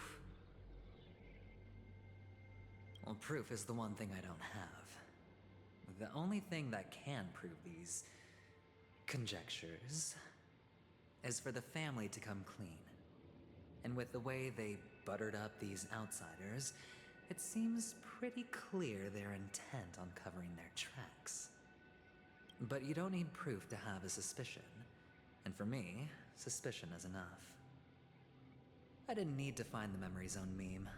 Well, proof is the one thing I don't have. The only thing that can prove these conjectures is for the family to come clean. And with the way they buttered up these outsiders, it seems pretty clear their intent on covering their tracks. But you don't need proof to have a suspicion. And for me, suspicion is enough. I didn't need to find the memory zone meme.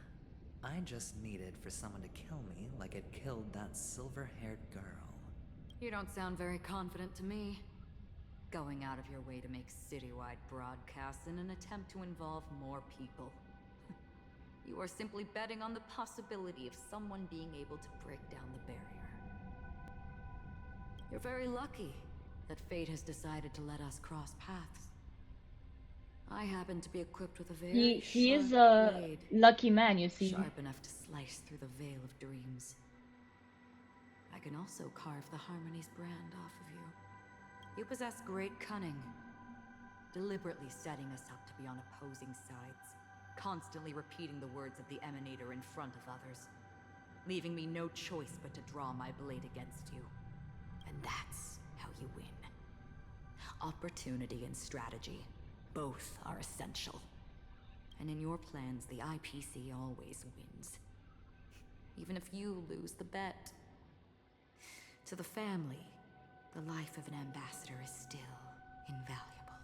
I just needed for someone to kill me like it killed that silver-haired girl. You don't sound very confident to me. Going out of your way to make citywide broadcasts in an attempt to involve more people. You are simply betting on the possibility of someone being able to break down the barrier. You're very lucky that fate has decided to let us cross paths. I happen to be equipped with a very He is sharp a blade, lucky man, you see. sharp enough to slice through the veil of dreams. I can also carve the Harmony's brand off of you. You possess great cunning, deliberately setting us up to be on opposing sides, constantly repeating the words of the Emanator in front of others, leaving me no choice but to draw my blade against you. And that's how you win. Opportunity and strategy, both are essential. And in your plans, the IPC always wins. Even if you lose the bet. To the family, the life of an ambassador is still invaluable.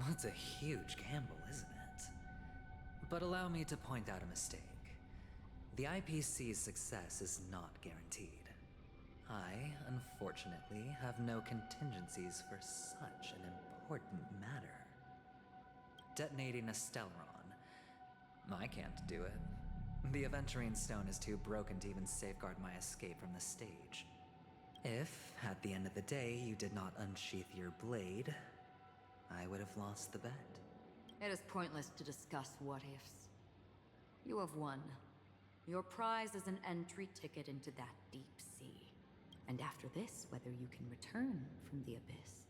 That's a huge gamble, isn't it? But allow me to point out a mistake. The IPC's success is not guaranteed. I, unfortunately, have no contingencies for such an important matter. Detonating a Stellaron. I can't do it. The Aventurine Stone is too broken to even safeguard my escape from the stage. If, at the end of the day, you did not unsheath your blade, I would have lost the bet. It is pointless to discuss what-ifs. You have won. Your prize is an entry ticket into that deep sea. And after this, whether you can return from the abyss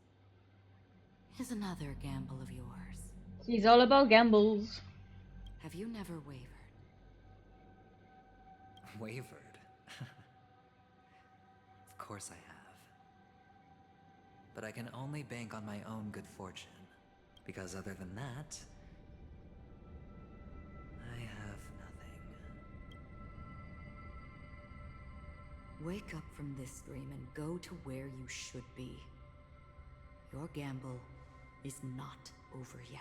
is another gamble of yours. He's all about gambles. Have you never wavered? Wavered? Of course I have. but I can only bank on my own good fortune. Because other than that, I have nothing. Wake up from this dream and go to where you should be. Your gamble is not over yet.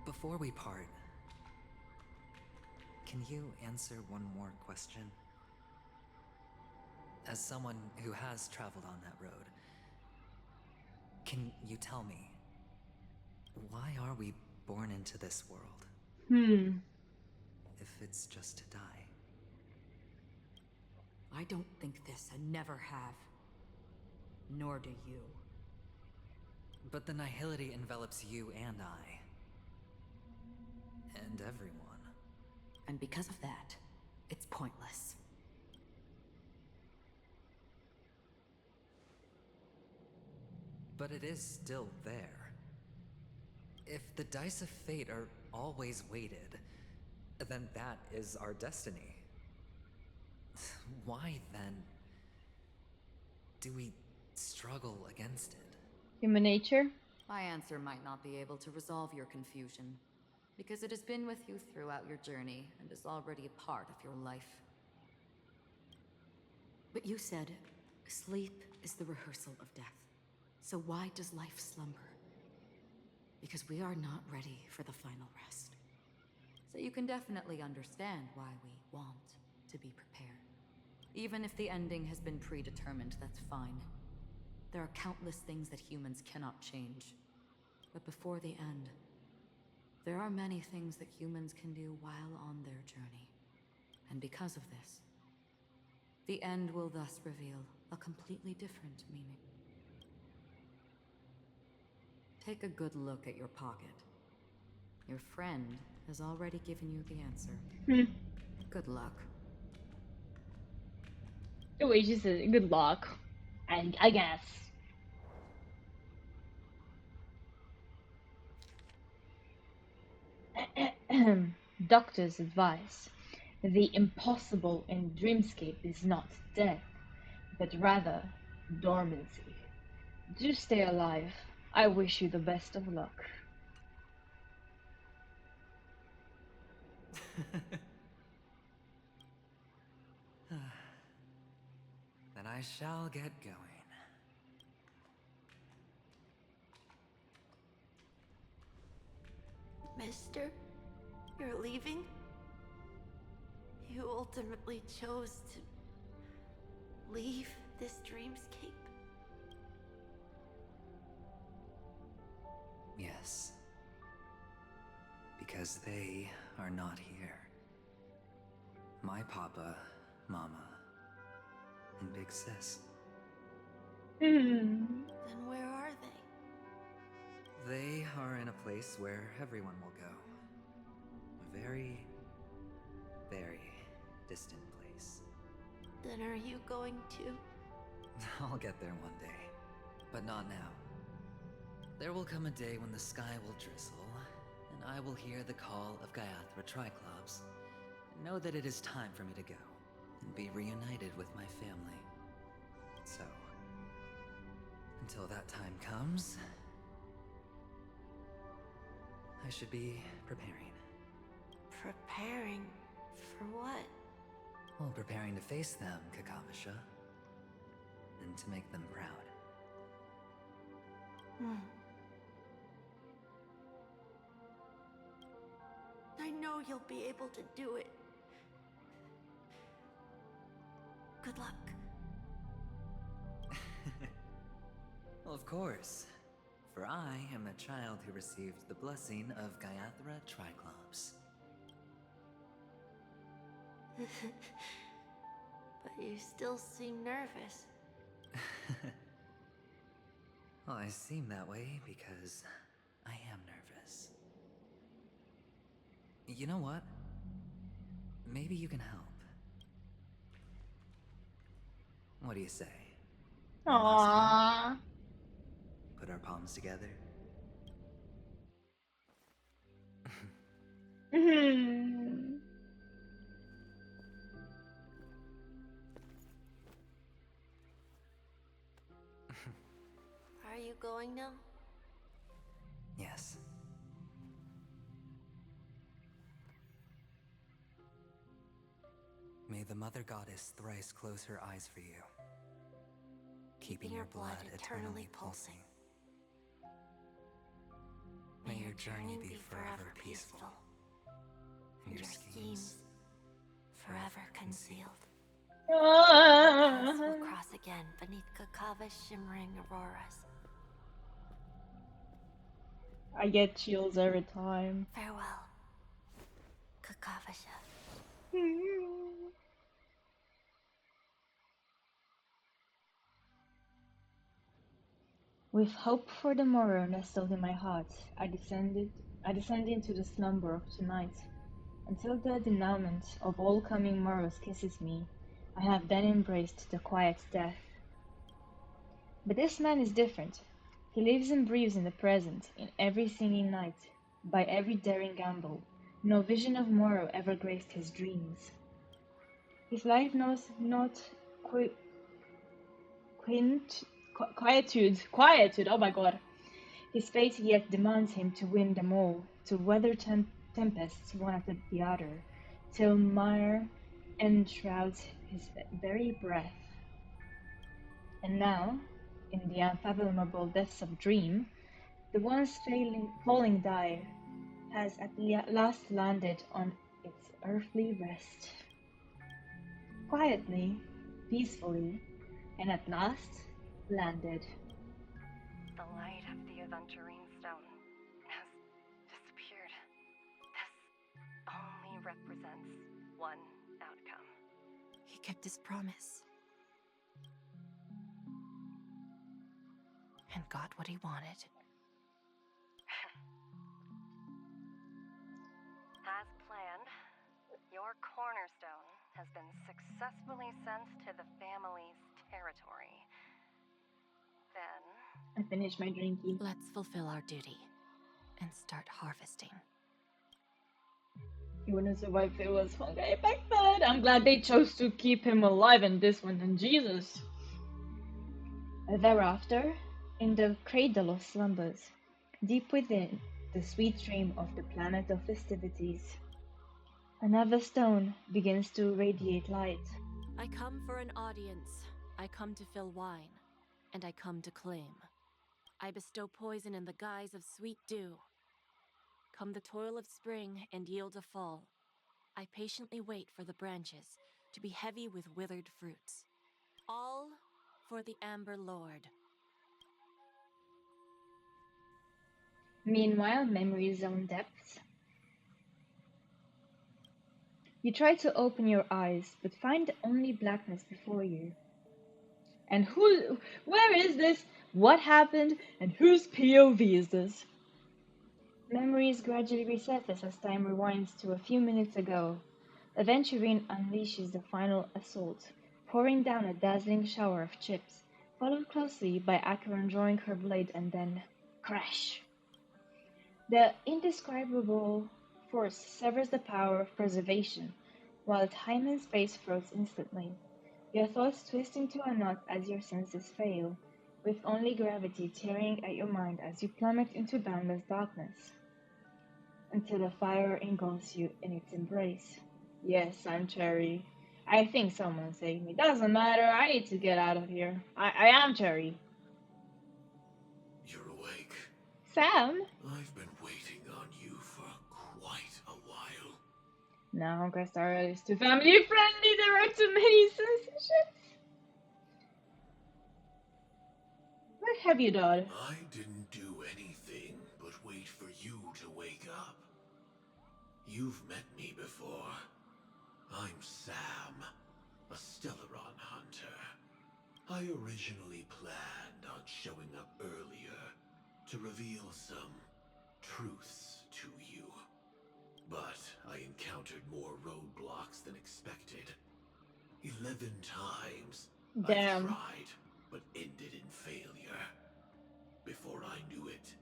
Before we part, can you answer one more question? As someone who has traveled on that road, can you tell me, why are we born into this world? If it's just to die. I don't think this and never have. Nor do you. But the nihility envelops you and I. And everyone. And because of that, it's pointless. But it is still there. If the dice of fate are always weighted, then that is our destiny. Why, then, do we struggle against it? Human nature? My answer might not be able to resolve your confusion, because it has been with you throughout your journey and is already a part of your life. But you said, sleep is the rehearsal of death. So why does life slumber? Because we are not ready for the final rest. So you can definitely understand why we want to be prepared. Even if the ending has been predetermined, that's fine. There are countless things that humans cannot change. But before the end, there are many things that humans can do while on their journey. And because of this, the end will thus reveal a completely different meaning. Take a good look at your pocket. Your friend has already given you the answer. Good luck. Oh, it's just a good luck. I guess. Doctor's advice. The impossible in Dreamscape is not death, but rather dormancy. Do stay alive. I wish you the best of luck. Then I shall get going. Mister, you're leaving? You ultimately chose to leave this dreamscape? Yes. Because they are not here. My papa, mama, and big sis. Then where are they? They are in a place where everyone will go. A very, very distant place. Then are you going to? I'll get there one day, but not now. There will come a day when the sky will drizzle, and I will hear the call of Gaiathra Triclops, and know that it is time for me to go, and be reunited with my family. So, until that time comes, I should be preparing. Preparing for what? Well, preparing to face them, Kakavasha, and to make them proud. I know you'll be able to do it. Good luck. Well, of course. For I am a child who received the blessing of Gaiathra Triclops. But you still seem nervous. Well, I seem that way because I am nervous. You know what? Maybe you can help. What do you say? Aww. Put our palms together. Mhm. Are you going now? Yes. May the Mother Goddess thrice close her eyes for you, keeping your blood eternally pulsing. May your journey be forever peaceful, and your schemes forever concealed. Our paths will cross again beneath Kakava's shimmering auroras. I get chills every time. Farewell, Kakavasha. With hope for the morrow nestled in my heart, I descend into the slumber of tonight, until the denouement of all coming morrows kisses me. I have then embraced the quiet death. But this man is different. He lives and breathes in the present, in every singing night, by every daring gamble. No vision of morrow ever graced his dreams. His life knows not quietude, oh my god. His fate yet demands him to win them all, to weather tempests one after the other, till mire enshrouds his very breath. And now, in the unfathomable depths of dream, the once falling die has at last landed on its earthly rest. Quietly, peacefully, and at last landed. The light of the Aventurine Stone has disappeared. This only represents one outcome. He kept his promise. And got what he wanted. As planned, your cornerstone has been successfully sent to the family's territory. Then... I finished my drinking. Let's fulfill our duty and start harvesting. He wouldn't survive if it was Honkai back then. I'm glad they chose to keep him alive in this one than Jesus. Thereafter, in the cradle of slumbers, deep within the sweet dream of the planet of festivities, another stone begins to radiate light. I come for an audience. I come to fill wine, and I come to claim. I bestow poison in the guise of sweet dew. Come the toil of spring and yield a fall. I patiently wait for the branches to be heavy with withered fruits. All for the Amber Lord. Meanwhile, memory's own depths. You try to open your eyes, but find only blackness before you. And where is this? What happened? And whose POV is this? Memories gradually resurface as time rewinds to a few minutes ago. Aventurine unleashes the final assault, pouring down a dazzling shower of chips, followed closely by Acheron drawing her blade and then crash. The indescribable force severs the power of preservation, while time and space froze instantly. Your thoughts twist into a knot as your senses fail, with only gravity tearing at your mind as you plummet into boundless darkness, until the fire engulfs you in its embrace. Yes, I'm Cherry. I think someone saved me. Doesn't matter, I need to get out of here. I am Cherry. You're awake. Sam? I've been waiting on you for quite a while. No, Honkai Star Rail is too family friendly. There are too many censorships. What have you done? I didn't do anything but wait for you to wake up. You've met me before. I'm Sam, a Stellaron hunter. I originally planned on showing up earlier to reveal some truths to you. But I encountered more roadblocks than expected. 11 times Damn. I tried, but ended in failure. Before I knew it,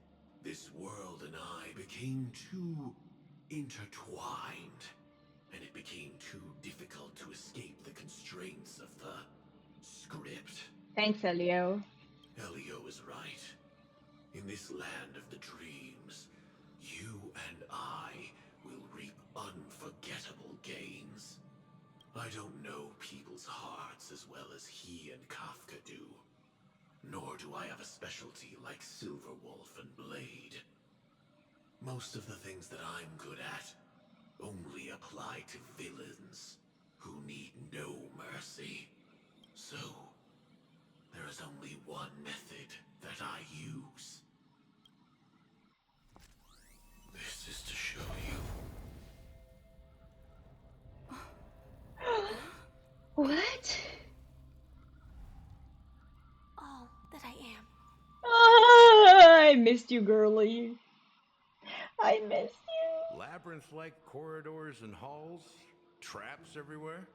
this world and I became two intertwined, and it became too difficult to escape the constraints of the script. Thanks, Elio. Elio is right. In this land of the dreams, you and I will reap unforgettable gains. I don't know people's hearts as well as he and Kafka do. Nor do I have a specialty like Silverwolf and Blade. Most of the things that I'm good at only apply to villains who need no mercy. So, there is only one method that I use. This is to show you. What? All that I am. I missed you, girly. I missed you. Labyrinth-like corridors and halls, traps everywhere.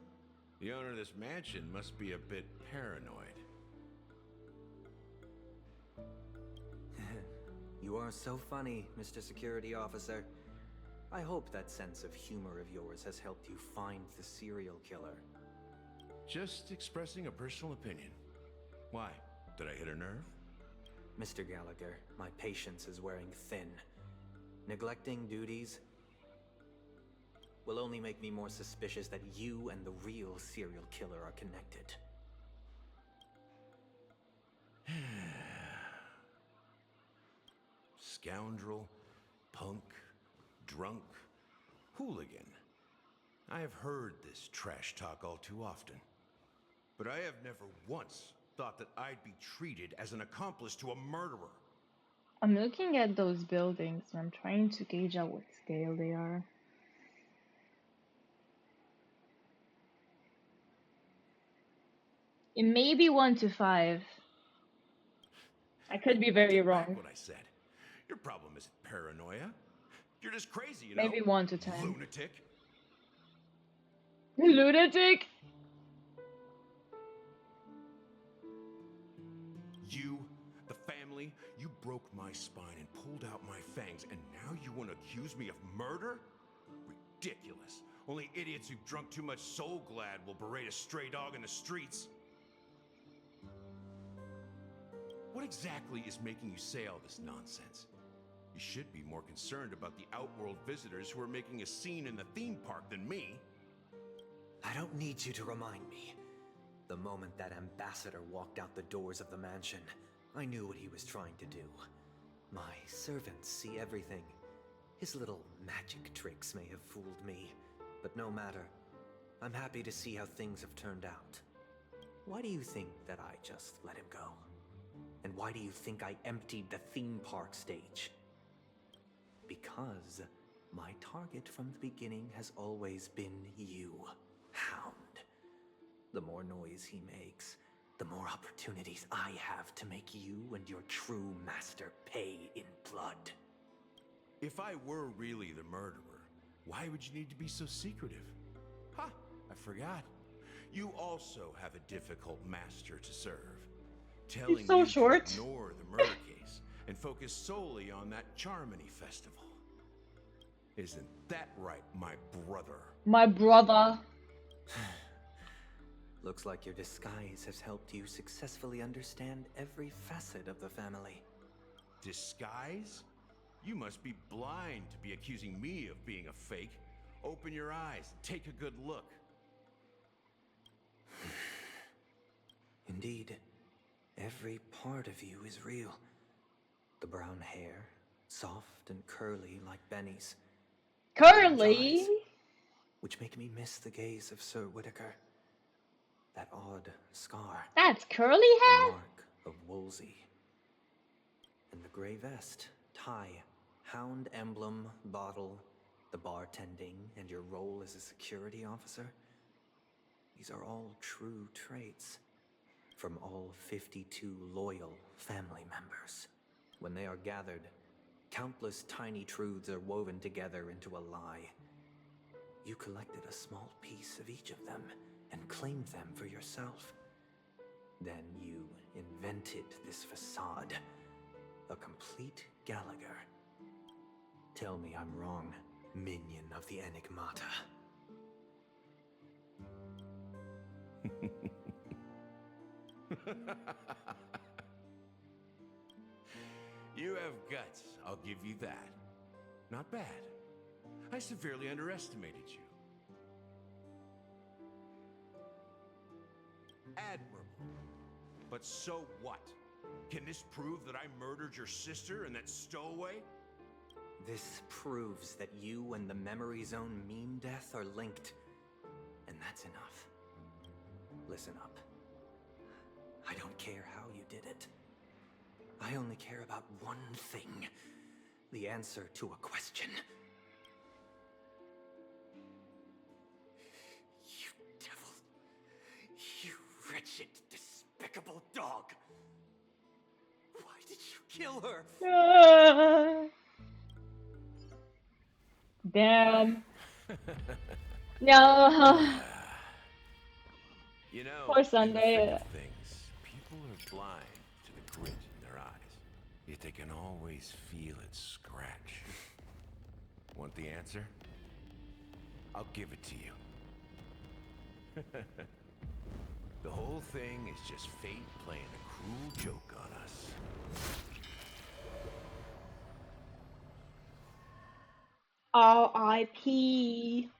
The owner of this mansion must be a bit paranoid. You are so funny, Mr. Security Officer. I hope that sense of humor of yours has helped you find the serial killer. Just expressing a personal opinion. Why? Did I hit a nerve? Mr. Gallagher, my patience is wearing thin. Neglecting duties will only make me more suspicious that you and the real serial killer are connected. Scoundrel, punk, drunk, hooligan. I have heard this trash talk all too often. But I have never once thought that I'd be treated as an accomplice to a murderer. I'm looking at those buildings and I'm trying to gauge out what scale they are. It may be 1 to 5. I could be very wrong. What I said. Your problem isn't paranoia. You're just crazy, you know? Maybe 1 to 10. Lunatic. Lunatic? You, the family, you broke my spine and pulled out my fangs, and now you want to accuse me of murder? Ridiculous. Only idiots who've drunk too much Soul Glad will berate a stray dog in the streets. What exactly is making you say all this nonsense? You should be more concerned about the Outworld visitors who are making a scene in the theme park than me. I don't need you to remind me. The moment that ambassador walked out the doors of the mansion, I knew what he was trying to do. My servants see everything. His little magic tricks may have fooled me, but no matter. I'm happy to see how things have turned out. Why do you think that I just let him go? And why do you think I emptied the theme park stage? Because my target from the beginning has always been you, Hound. The more noise he makes, the more opportunities I have to make you and your true master pay in blood. If I were really the murderer, why would you need to be so secretive? Ha! I forgot. You also have a difficult master to serve. Telling so you short. to ignore the murder case and focus solely on that Charmony festival. Isn't that right, my brother? My brother. Looks like your disguise has helped you successfully understand every facet of the family. Disguise? You must be blind to be accusing me of being a fake. Open your eyes and take a good look. Indeed. Every part of you is real. The brown hair, soft and curly like Benny's. Curly? Eyes, which make me miss the gaze of Sir Whitaker. That odd scar. That's curly hair? The mark of Wolsey. And the gray vest, tie, hound emblem, bottle, the bartending, and your role as a security officer. These are all true traits. From all 52 loyal family members. When they are gathered, countless tiny truths are woven together into a lie. You collected a small piece of each of them and claimed them for yourself. Then you invented this facade, a complete Gallagher. Tell me I'm wrong, minion of the Enigmata. You have guts, I'll give you that. Not bad. I severely underestimated you. Admirable. But so what? Can this prove that I murdered your sister and that stowaway? This proves that you and the Memory Zone meme death are linked. And that's enough. Listen up. I don't care how you did it. I only care about one thing. The answer to a question. You devil. You wretched, despicable dog. Why did you kill her? Damn. No. You know, Poor in the Sunday. thick of things, people are blind to the grit in their eyes. Yet they can always feel it scratch. Want the answer? I'll give it to you. The whole thing is just fate playing a cruel joke on us. R.I.P.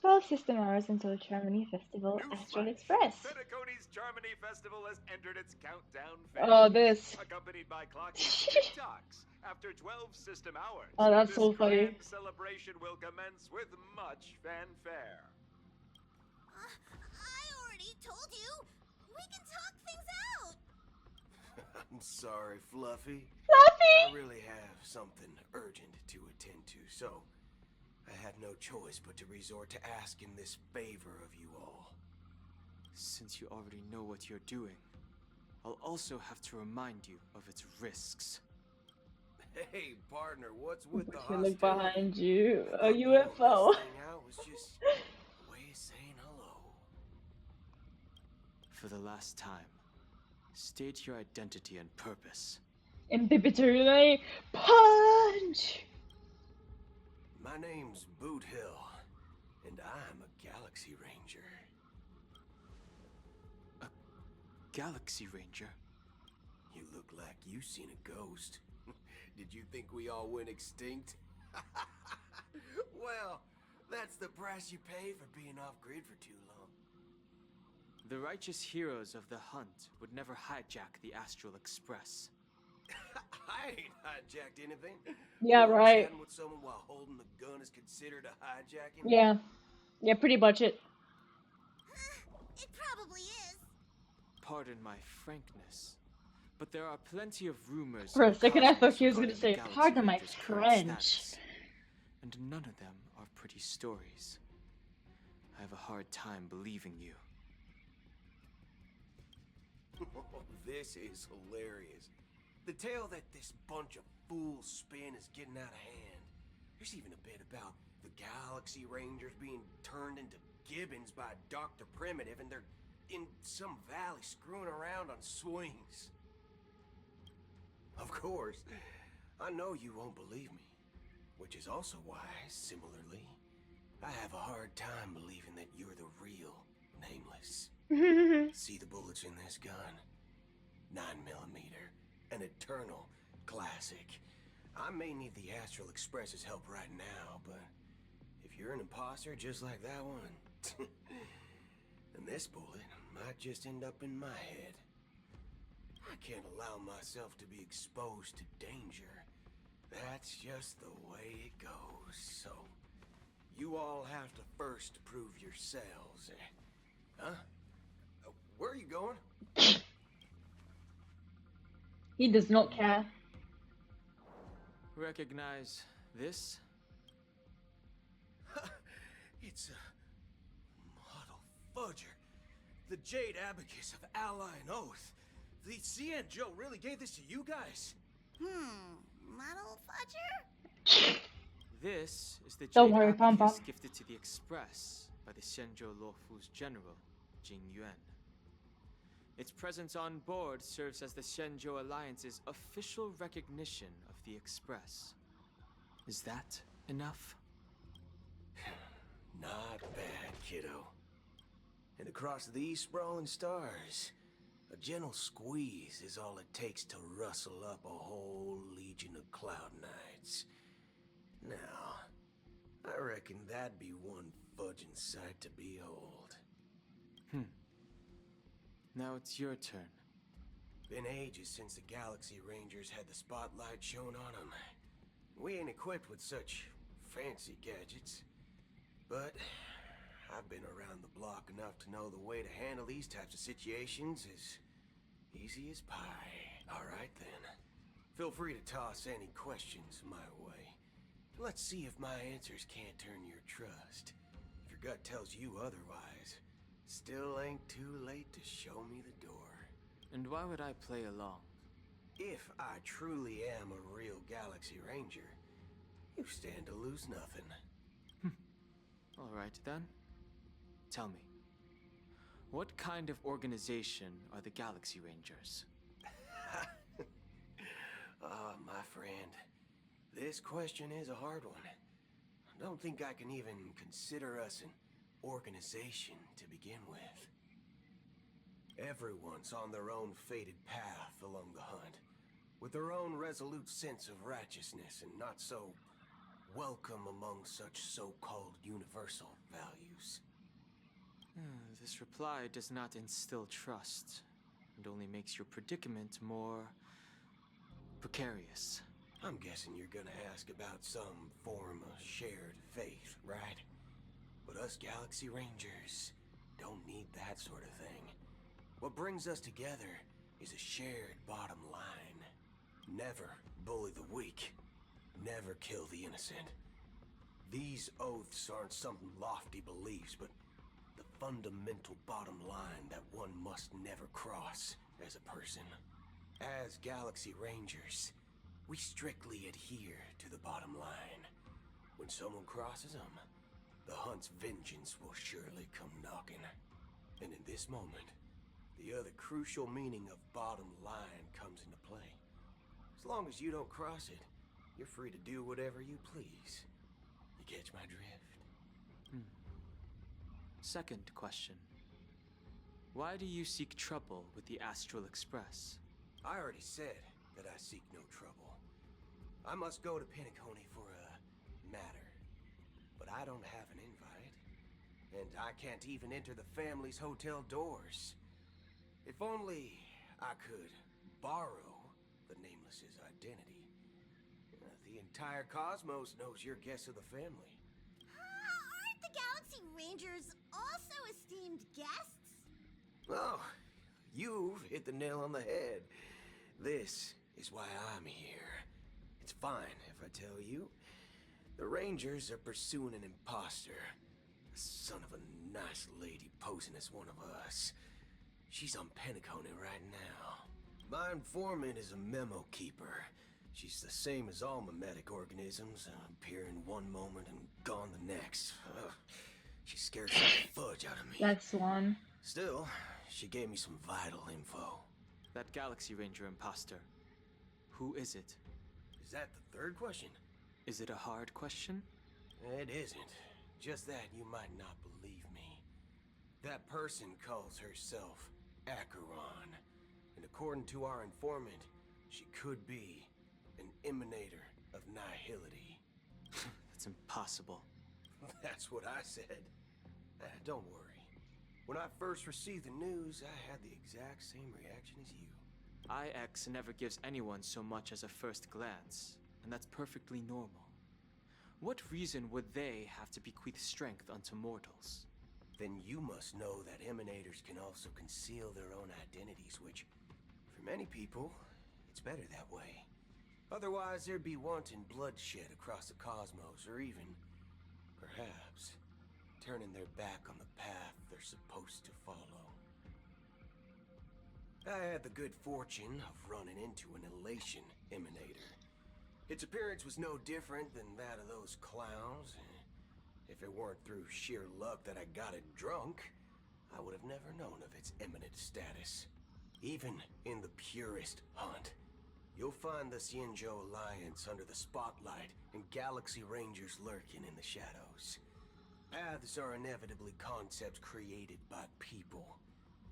12 system hours until Germany Festival Astral Express. Penacony's Germany Festival has entered its countdown phase. Oh, this. Accompanied by Clocky's TikToks. After 12 system hours, Oh, that's this so funny. grand celebration will commence with much fanfare. I already told you. We can talk things out. I'm sorry, Fluffy. Fluffy! I really have something urgent to attend to, so I had no choice but to resort to asking this favor of you all. Since you already know what you're doing, I'll also have to remind you of its risks. Hey, partner, what's with the You hostility? look behind you. A This UFO. thing out was just a way of saying hello. For the last time, state your identity and purpose. Imbibitorily punch! My name's Boot Hill, and I'm a Galaxy Ranger. A Galaxy Ranger? You look like you seen a ghost. Did you think we all went extinct? Well, that's the price you pay for being off-grid for too long. The righteous heroes of the hunt would never hijack the Astral Express. I ain't hijacked anything. Yeah, right. Chatting with someone while holding the gun is considered a hijacking? Yeah. Yeah, pretty much it. It probably is. Pardon my frankness, but there are plenty of rumors. For a in second, I thought Cosmos he was gonna regarding say, the Galaxy pardon my Ranger's current French. status, and none of them are pretty stories. I have a hard time believing you. This is hilarious. The tale that this bunch of fools spin is getting out of hand. There's even a bit about the Galaxy Rangers being turned into gibbons by Dr. Primitive, and they're in some valley screwing around on swings. Of course, I know you won't believe me, which is also why, similarly, I have a hard time believing that you're the real Nameless. See the bullets in this gun? 9mm, an eternal classic. I may need the Astral Express's help right now, but if you're an imposter just like that one, then this bullet might just end up in my head. I can't allow myself to be exposed to danger. That's just the way it goes, so you all have to first prove yourselves. Huh? Where are you going? He does not care. Recognize this? It's a model fudger. The Jade Abacus of Ally and Oath. The Cien Joe really gave this to you guys? Model fudger? This is the Don't Jade worry, Pom Pom. Abacus gifted to the Express by the Shenzhou Luofu's general, Jing Yuan. Its presence on board serves as the Shenzhou Alliance's official recognition of the Express. Is that enough? Not bad, kiddo. And across these sprawling stars, a gentle squeeze is all it takes to rustle up a whole legion of Cloud Knights. Now, I reckon that'd be one fudging sight to behold. Now it's your turn. Been ages since the Galaxy Rangers had the spotlight shown on them. We ain't equipped with such fancy gadgets. But I've been around the block enough to know the way to handle these types of situations is easy as pie. All right, then. Feel free to toss any questions my way. Let's see if my answers can't turn your trust. If your gut tells you otherwise, still ain't too late to show me the door. And why would I play along? If I truly am a real Galaxy Ranger, you stand to lose nothing. All right, then. Tell me, what kind of organization are the Galaxy Rangers? My friend, this question is a hard one. I don't think I can even consider us an organization to begin with. Everyone's on their own fated path along the hunt, with their own resolute sense of righteousness and not so welcome among such so-called universal values. This reply does not instill trust, and only makes your predicament more precarious. I'm guessing you're gonna ask about some form of shared faith, right? But us Galaxy Rangers don't need that sort of thing. What brings us together is a shared bottom line. Never bully the weak. Never kill the innocent. These oaths aren't some lofty beliefs, but the fundamental bottom line that one must never cross as a person. As Galaxy Rangers, we strictly adhere to the bottom line. When someone crosses them, the hunt's vengeance will surely come knocking. And in this moment, the other crucial meaning of bottom line comes into play. As long as you don't cross it, you're free to do whatever you please. You catch my drift? Second question. Why do you seek trouble with the Astral Express? I already said that I seek no trouble. I must go to Penacony for a matter. But I don't have an invite. And I can't even enter the family's hotel doors. If only I could borrow the Nameless's identity. The entire cosmos knows you're guests of the family. Aren't the Galaxy Rangers also esteemed guests? Oh, you've hit the nail on the head. This is why I'm here. It's fine if I tell you. The Rangers are pursuing an imposter. A son of a nice lady posing as one of us. She's on Penacony right now. My informant is a memo keeper. She's the same as all mimetic organisms, appearing one moment and gone the next. She scares the fudge out of me. That's one. Still, she gave me some vital info. That Galaxy Ranger imposter. Who is it? Is that the third question? Is it a hard question? It isn't. Just that you might not believe me. That person calls herself Acheron. And according to our informant, she could be an emanator of nihility. That's impossible. That's what I said. Don't worry. When I first received the news, I had the exact same reaction as you. IX never gives anyone so much as a first glance, and that's perfectly normal. What reason would they have to bequeath strength unto mortals? Then you must know that emanators can also conceal their own identities, which, for many people, it's better that way. Otherwise, there'd be wanton bloodshed across the cosmos, or even, perhaps, turning their back on the path they're supposed to follow. I had the good fortune of running into an elation emanator. Its appearance was no different than that of those clowns. If it weren't through sheer luck that I got it drunk, I would have never known of its eminent status. Even in the purest hunt, you'll find the Xianzhou Alliance under the spotlight and Galaxy Rangers lurking in the shadows. Paths are inevitably concepts created by people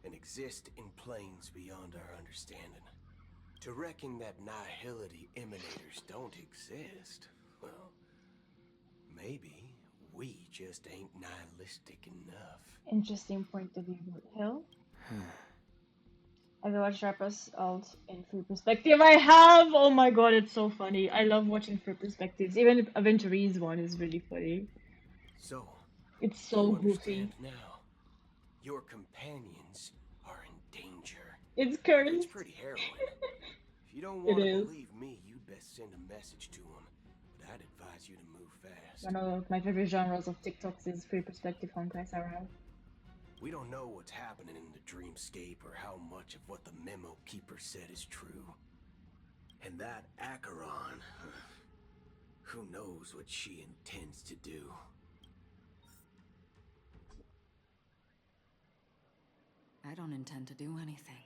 and exist in planes beyond our understanding. To reckon that nihility emanators don't exist, well, maybe we just ain't nihilistic enough. Interesting point of view. Hill? Have you watched rappers alt in free perspective? I have! Oh my god, it's so funny. I love watching free perspectives. Even Aventure's one is really funny. So, It's you so understand goofy. now. Your companions are in danger. It's cursed. It's pretty harrowing. If you don't It want to is. believe me, you'd best send a message to them. But I'd advise you to move fast. One of my favorite genres of TikToks is free perspective Honkai Star. We don't know what's happening in the dreamscape or how much of what the memo keeper said is true. And that Acheron, who knows what she intends to do. I don't intend to do anything.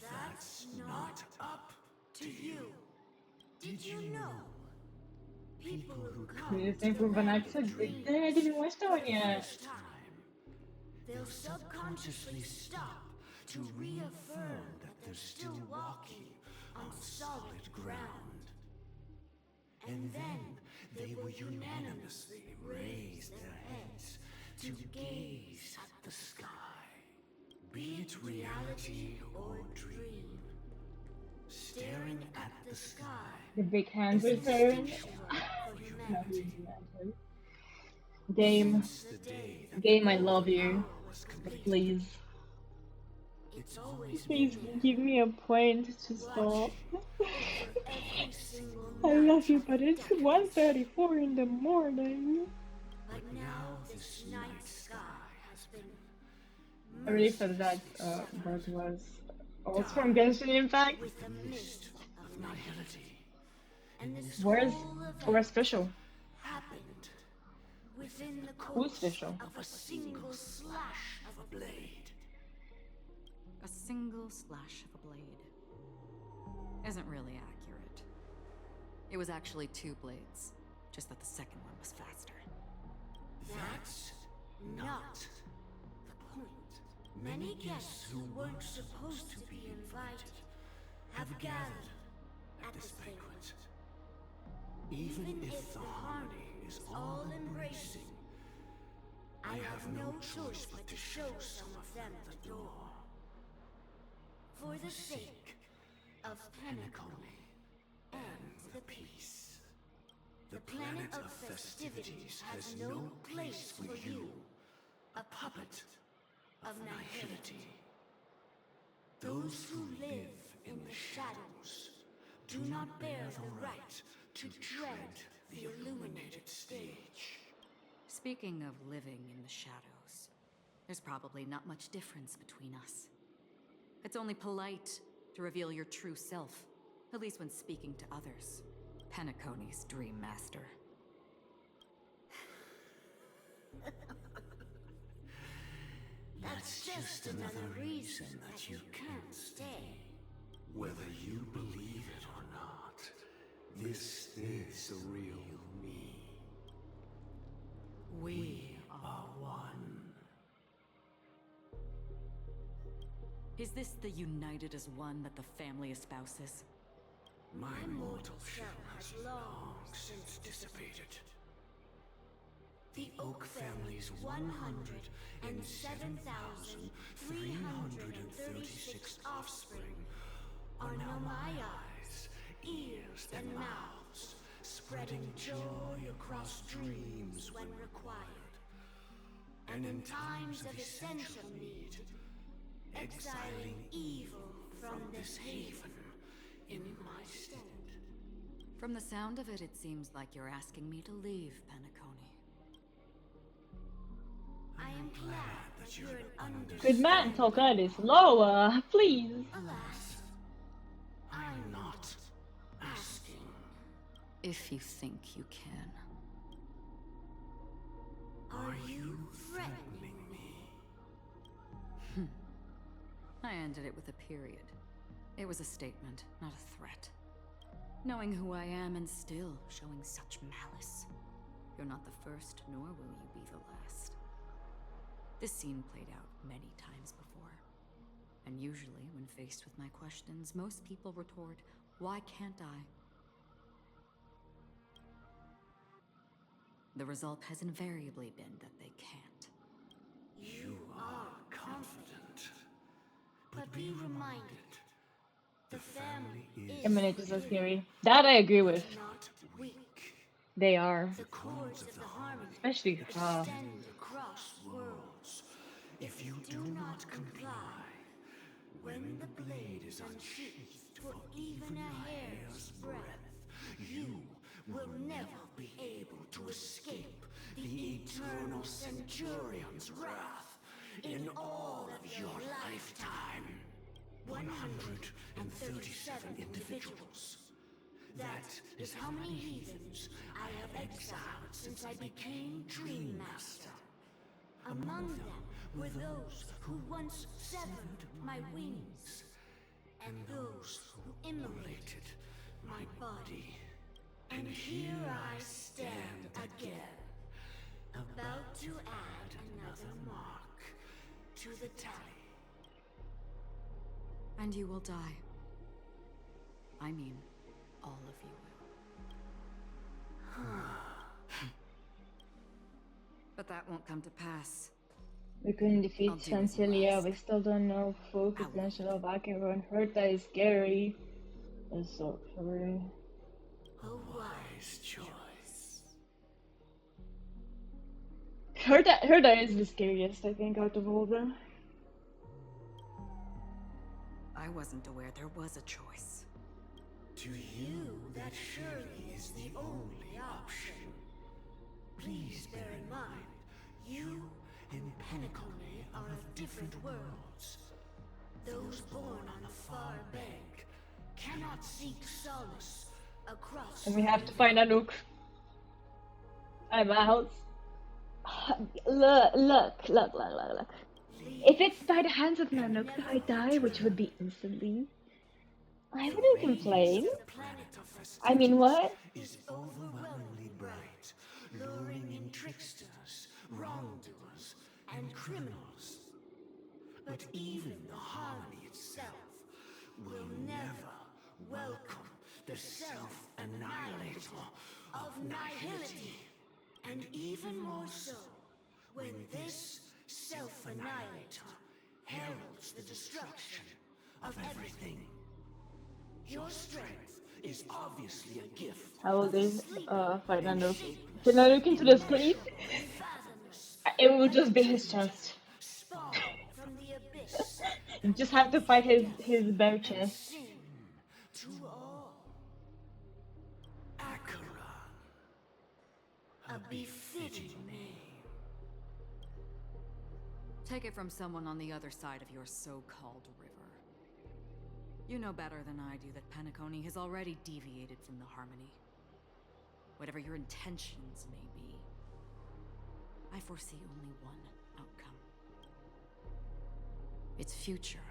That's not up to you. Did you know? People who come Please to improve the an land of accent. dreams I didn't watch that one for the yet. first time, they'll subconsciously stop to reaffirm that they're still walking on solid ground. And then they will unanimously raise their heads to gaze at the sky. Be it reality or dream, staring at the sky. The big hands is return. instinctual for humanity. Game. Since the day that Game, the I love you. golden hour was But completed, please. it's always Please been there, give me a point to stop. watching over every single I night love you, for but it's decades. 1:34 in the morning. But now this night sky has been I really thought that bird was from Genshin Impact. with the mist of nihility. And this Where's whole special? happened within the Who's course special? of a single slash of a blade. A single slash of a blade isn't really accurate. It was actually 2 blades, just that the second one was faster. That's not the point. Many guests who weren't supposed to be invited have gathered at this banquet. Even if the harmony is all-embracing, I have no choice but to show some of them the door. For the sake of Penacony and the peace. The planet of festivities has no place for you, a puppet of nihility. Those who live in the shadows do not bear the right to tread the illuminated stage. Speaking of living in the shadows, there's probably not much difference between us. It's only polite to reveal your true self, at least when speaking to others. Penacony's dream master. That's just another reason that you can't stay. Whether you believe it or not, this is the real me. We are one. Is this the united as one that the family espouses? My mortal shell has long since dissipated. The Oak family's 107,336 offspring are now my eyes, ears, and mouths, spreading joy across dreams when required. And in times of essential need, exiling evil from this haven in my stead. From the sound of it, it seems like you're asking me to leave, Penacony. I am glad that you're an understanding. Good man, talk a little slower, please. Alas, I'm not asking. If you think you can. Are you threatening me? I ended it with a period. It was a statement, not a threat. Knowing who I am and still showing such malice. You're not the first, nor will you be the last. This scene played out many times before. And usually, when faced with my questions, most people retort, "Why can't I?" The result has invariably been that they can't. You are confident, but be reminded, the family is I mean, it is so scary. That I agree with. not weak. They are. The cords of the harmony Especially extend across worlds. If you do not comply, when the blade is unsheathed for even a hair's breadth, you will never be able to escape the eternal Centurion's wrath in all of your lifetime. 137 individuals. That is how many heathens I have exiled since I became Dream Master. Among them were those who once severed my wings, and those who immolated my body. And here I stand again, about to add another mark to the tally. And you will die. I mean, all of you will. But that won't come to pass. We couldn't defeat Santilia. We still don't know full potential of Akira, and Herta is scary. It's so true. A wise choice. Herta is the scariest, I think, out of all of them. I wasn't aware there was a choice. To you, that surely is the only option. Please bear in mind, you and Penacony are of different worlds. Those born on the far bank cannot seek solace across. And we have to find Anouk. I'm out. Look. If it's by the hands of Nanook that I die, which would be instantly, I wouldn't complain. I mean, what? Is overwhelmingly bright, luring in tricksters, wrongdoers, and criminals. But even the harmony itself will never welcome the self-annihilator of nihility. And even more so, when this self-annihilator heralds the destruction of everything. Your strength is obviously a gift. I will do fight Nanook. Can I look into this, please? It will just be his chest. You just have to fight his bare chest. To all. Akira. A befitting name. Take it from someone on the other side of your so-called river. You know better than I do that Penacony has already deviated from the harmony. Whatever your intentions may be, I foresee only one outcome. Its future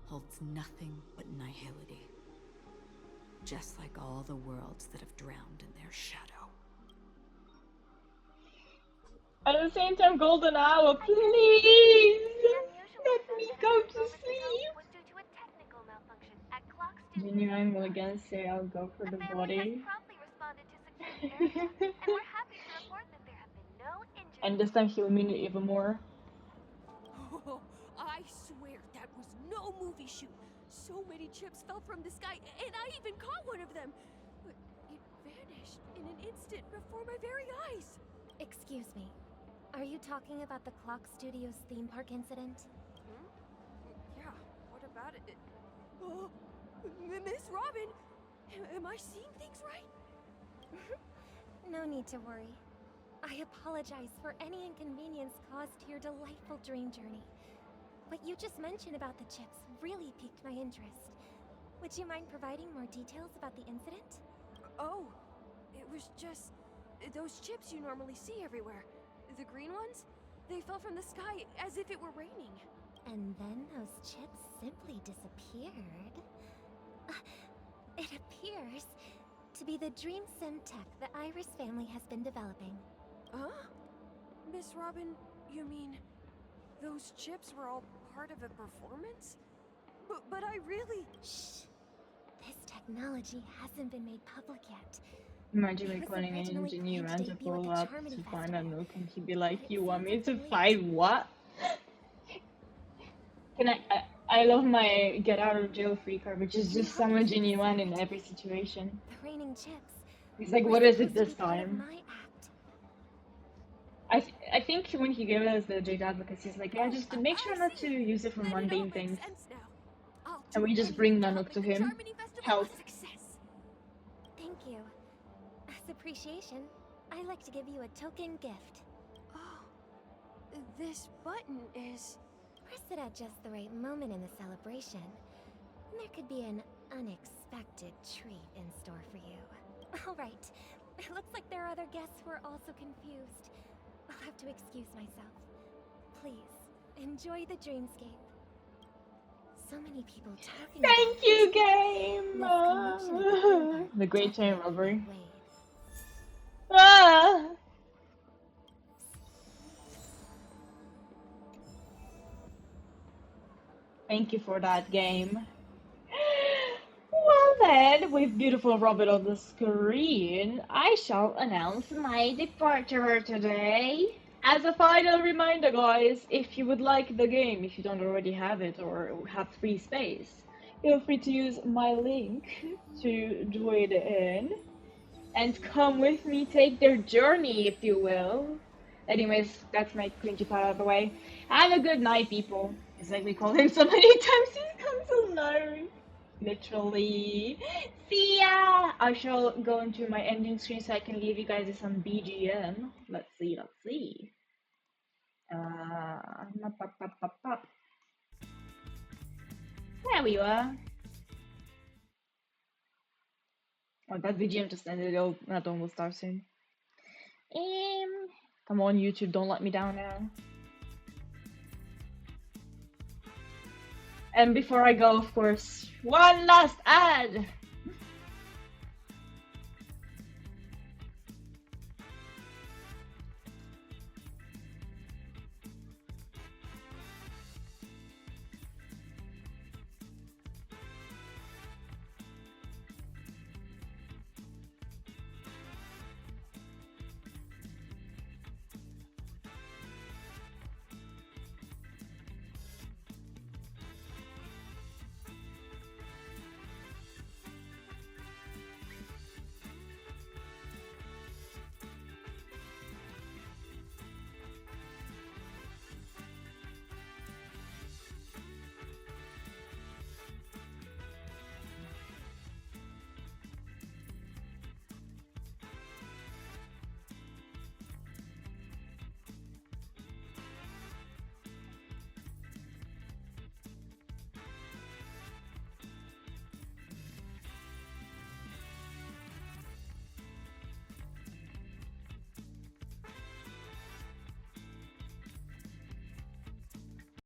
holds nothing but nihility. Just like all the worlds that have drowned in their shadow. At the same time, golden hour, please! Let me go to sleep! Genuine will again say I'll go for the body. And this time he'll mean it even more. Oh, I swear that was no movie shoot. So many chips fell from the sky, and I even caught one of them. But it vanished in an instant before my very eyes. Excuse me. Are you talking about the Clock Studios theme park incident? Hmm? Yeah, what about it? Oh, Miss Robin, am I seeing things right? No need to worry. I apologize for any inconvenience caused to your delightful dream journey. What you just mentioned about the chips really piqued my interest. Would you mind providing more details about the incident? Oh, it was just those chips you normally see everywhere. The green ones? They fell from the sky as if it were raining. And then those chips simply disappeared. It appears to be the dream sim tech the Iris family has been developing. Huh? Miss Robin, you mean those chips were all part of a performance? But I really... Shh. This technology hasn't been made public yet. Imagine It me was calling an originally engineer planned and to to debut at follow the up Charmony to find a Festival. nook, and he'd be like, But it "You want seems me it's to been leaked. find what?" Can I love my get out of jail free card, which is just someone genuine in every situation. The raining chips. He's like, were "What is it supposed to this be part of time?" my act. I think when he gave us the Jade Advocacy, he's like, "Yeah, just to make sure not to use it for mundane things." And we just bring Nanook to him. Help. Thank you. As appreciation, I'd like to give you a token gift. Oh, this button is... Press it at just the right moment in the celebration. There could be an unexpected treat in store for you. Alright, it looks like there are other guests who are also confused. I'll have to excuse myself. Please, enjoy the dreamscape. So many people talking Thank about you, this. game! This connection at the theme park The Great Chain definitely Robbery. outweighed. Ah! Thank you for that, game. Well then, with beautiful Robin on the screen, I shall announce my departure today. As a final reminder, guys, if you would like the game, if you don't already have it or have free space, feel free to use my link to join in and come with me, take their journey, if you will. Anyways, that's my cringy part out of the way. Have a good night, people. It's like we call him so many times, he's come alone. Literally. See ya! I shall go into my ending screen so I can leave you guys with some BGM. Let's see, let's see. There we are. Oh, that BGM just ended. That one will start soon. Come on, YouTube, don't let me down now. And before I go, of course, one last ad!